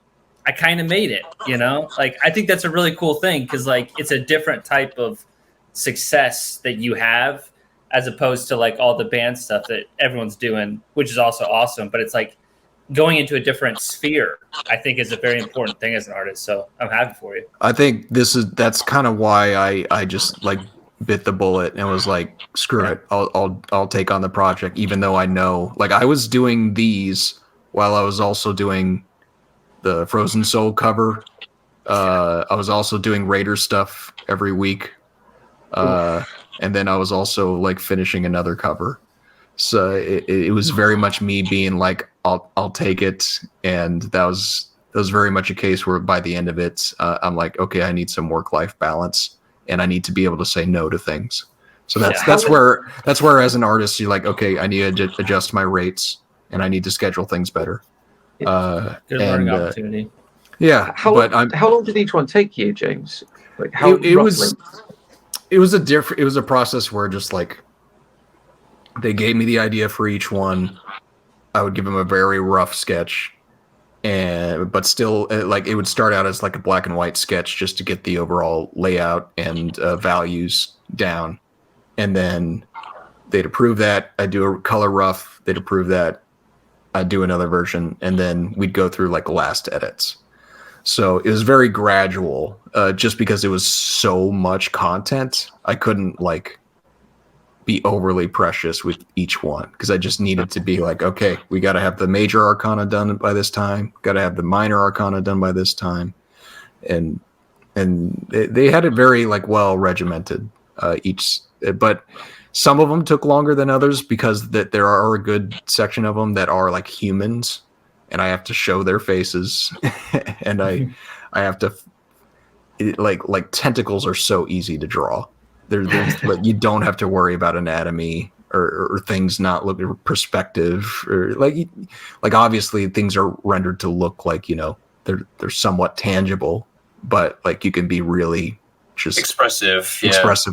I kind of made it, you know? Like, I think that's a really cool thing because like it's a different type of success that you have as opposed to like all the band stuff that everyone's doing, which is also awesome. But it's like going into a different sphere, I think, is a very important thing as an artist. So I'm happy for you. I think that's kind of why I just like bit the bullet and was like, screw it, I'll take on the project, even though I know, like, I was doing these while I was also doing the Frozen Soul cover. I was also doing Raider stuff every week. And then I was also like finishing another cover. So it was very much me being like, I'll take it. And that was very much a case where by the end of it, I'm like, okay, I need some work-life balance and I need to be able to say no to things. So that's where as an artist, you're like, okay, I need to adjust my rates and I need to schedule things better. Good learning opportunity. Yeah. How long did each one take you, James? Like how it was a process where just like they gave me the idea for each one. I would give them a very rough sketch, but still like it would start out as like a black and white sketch just to get the overall layout and values down, and then they'd approve that. I'd do a color rough. They'd approve that. I'd do another version, and then we'd go through like last edits. So it was very gradual, just because it was so much content. I couldn't like be overly precious with each one because I just needed to be like, okay, we got to have the major arcana done by this time, got to have the minor arcana done by this time, and they had it very like well regimented each, but some of them took longer than others because that there are a good section of them that are like humans. And I have to show their faces, and I have to like tentacles are so easy to draw. There's like, you don't have to worry about anatomy or things not looking perspective or like obviously things are rendered to look like, you know, they're somewhat tangible, but like you can be really just expressive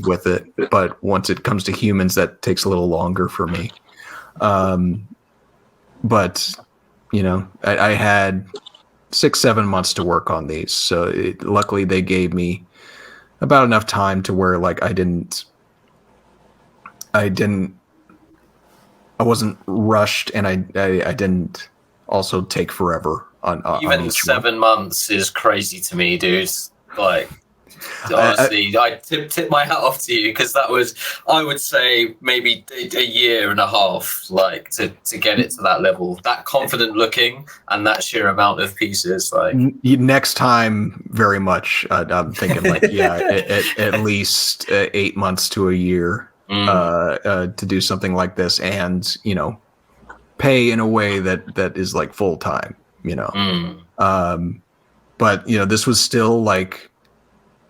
with it. But once it comes to humans, that takes a little longer for me. But you know, I had 6-7 months to work on these. So luckily they gave me about enough time to where like I wasn't rushed, and I didn't also take forever on even each 7 months is crazy to me, dude. Like honestly, I tip my hat off to you because that was, I would say, maybe a year and a half, like to get it to that level, that confident looking and that sheer amount of pieces. Like next time, very much. I'm thinking like at least 8 months to a year to do something like this, and you know, pay in a way that is like full time. You know, but you know, this was still like.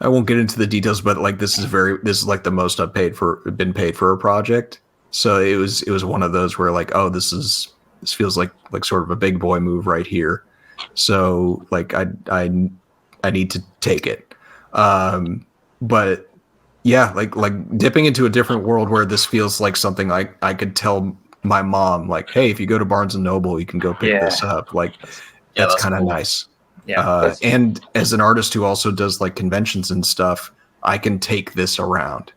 I won't get into the details, but like this is like the most I've been paid for a project. So it was one of those where like, oh, this feels like sort of a big boy move right here. So like I need to take it. But yeah, like dipping into a different world where this feels like something I could tell my mom, like, hey, if you go to Barnes and Noble, you can go pick this up. Like, that's kind of cool. nice. Yeah. And as an artist who also does like conventions and stuff, I can take this around.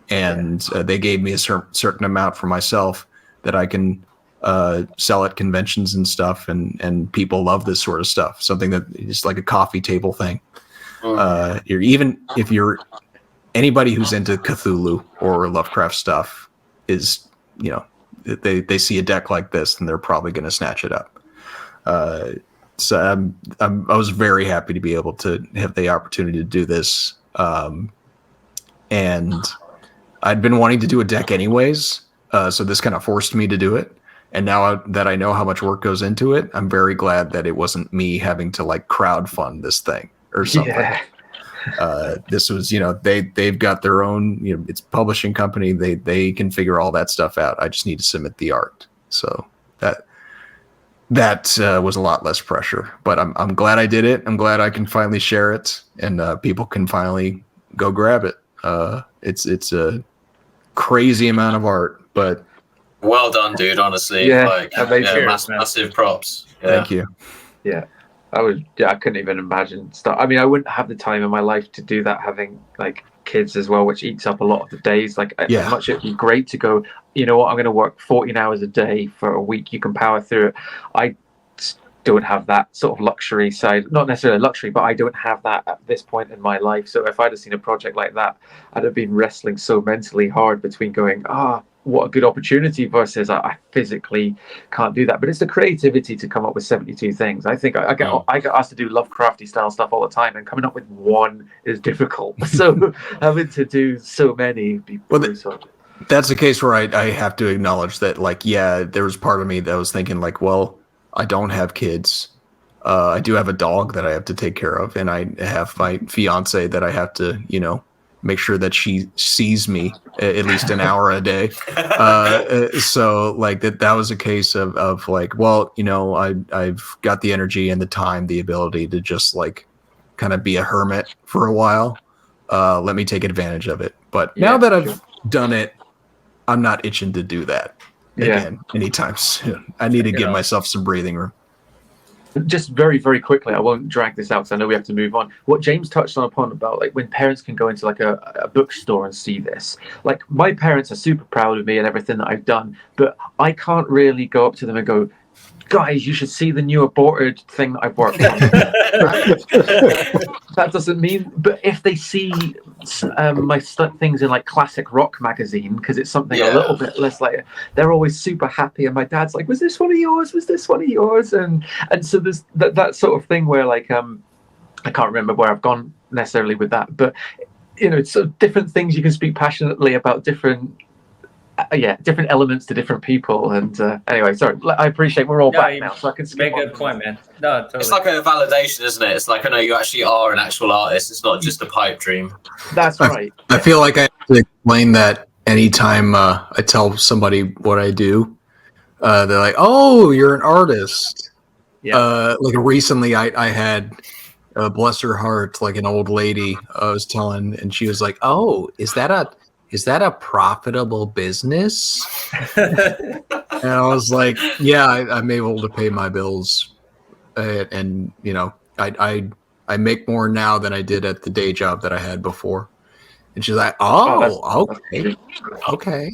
And they gave me a certain amount for myself that I can sell at conventions and stuff, and people love this sort of stuff. Something that is like a coffee table thing. If you're anybody who's into Cthulhu or Lovecraft stuff, is, you know, they see a deck like this and they're probably going to snatch it up. So I was very happy to be able to have the opportunity to do this, and I'd been wanting to do a deck anyways, so this kind of forced me to do it. And now that I know how much work goes into it, I'm very glad that it wasn't me having to like crowdfund this thing or something. Yeah. This was, you know, they've got their own, you know, it's a publishing company. They can figure all that stuff out. I just need to submit the art. So that was a lot less pressure. But I'm glad I did it. I'm glad I can finally share it, and people can finally go grab it. It's a crazy amount of art, but well done, dude. Honestly, massive props. Yeah. Thank you. Yeah, I couldn't even imagine stuff. I mean, I wouldn't have the time in my life to do that, having like kids as well, which eats up a lot of the days. Like, as much it'd be great to go, you know what, I'm going to work 14 hours a day for a week. You can power through it. I don't have that sort of luxury side, not necessarily luxury, but I don't have that at this point in my life. So if I'd have seen a project like that, I'd have been wrestling so mentally hard between going, what a good opportunity versus I physically can't do that. But it's the creativity to come up with 72 things. I think I get asked to do Lovecrafty style stuff all the time, and coming up with one is difficult. So having to do so many would be brutal. That's a case where I have to acknowledge that, like, yeah, there was part of me that was thinking like, well, I don't have kids. I do have a dog that I have to take care of, and I have my fiance that I have to, you know, make sure that she sees me at least an hour a day. So like that was a case of like, well, you know, I've got the energy and the time, the ability to just like kind of be a hermit for a while. Let me take advantage of it. But now that I've done it, I'm not itching to do that again anytime soon. I need to give myself some breathing room. Just very, very quickly, I won't drag this out because I know we have to move on. What James touched on upon about like when parents can go into like a bookstore and see this. Like, my parents are super proud of me and everything that I've done, but I can't really go up to them and go, guys, you should see the new aborted thing that I've worked on. That doesn't mean, but if they see my things in like Classic Rock magazine, because it's something a little bit less like, they're always super happy. And my dad's like, was this one of yours? Was this one of yours? And so there's that sort of thing where like, I can't remember where I've gone necessarily with that, but you know, it's sort of different things you can speak passionately about, different elements to different people. And anyway, sorry, I appreciate we're all back now, so I can make a good point, man. No, totally. It's like a validation, isn't it? It's like, I know you actually are an actual artist. It's not just a pipe dream. That's right. I feel like I have to explain that anytime I tell somebody what I do. They're like, "Oh, you're an artist." Yeah. Like recently, I had, bless her heart, like an old lady I was telling, and she was like, "Oh, is that a profitable business?" And I was like, yeah, I'm able to pay my bills. And you know, I make more now than I did at the day job that I had before. And she's like, okay.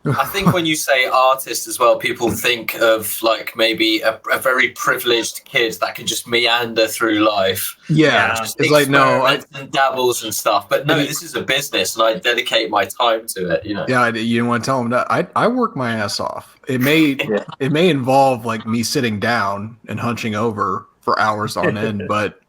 I think when you say artist as well, people think of like maybe a very privileged kid that can just meander through life. Yeah, it's like, no, and dabbles and stuff. But no, this is a business, and I dedicate my time to it. You know. Yeah, you don't want to tell them that. I work my ass off. It may involve like me sitting down and hunching over for hours on end, but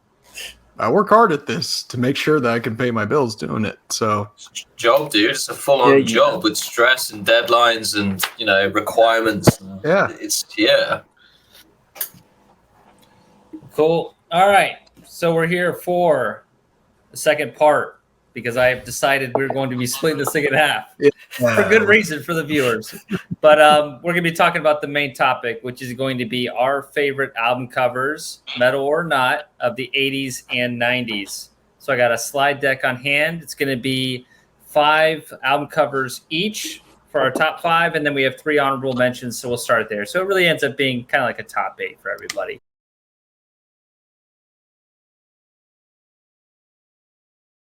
I work hard at this to make sure that I can pay my bills doing it. So, job, dude. It's a full-on job with stress and deadlines and, you know, requirements. It's cool. All right. So we're here for the second part because I have decided we're going to be splitting this thing in half for good reason for the viewers. But we're going to be talking about the main topic, which is going to be our favorite album covers, metal or not, of the 80s and 90s. So I got a slide deck on hand. It's going to be 5 album covers each for our top 5, and then we have 3 honorable mentions, so we'll start there. So it really ends up being kind of like a top 8 for everybody.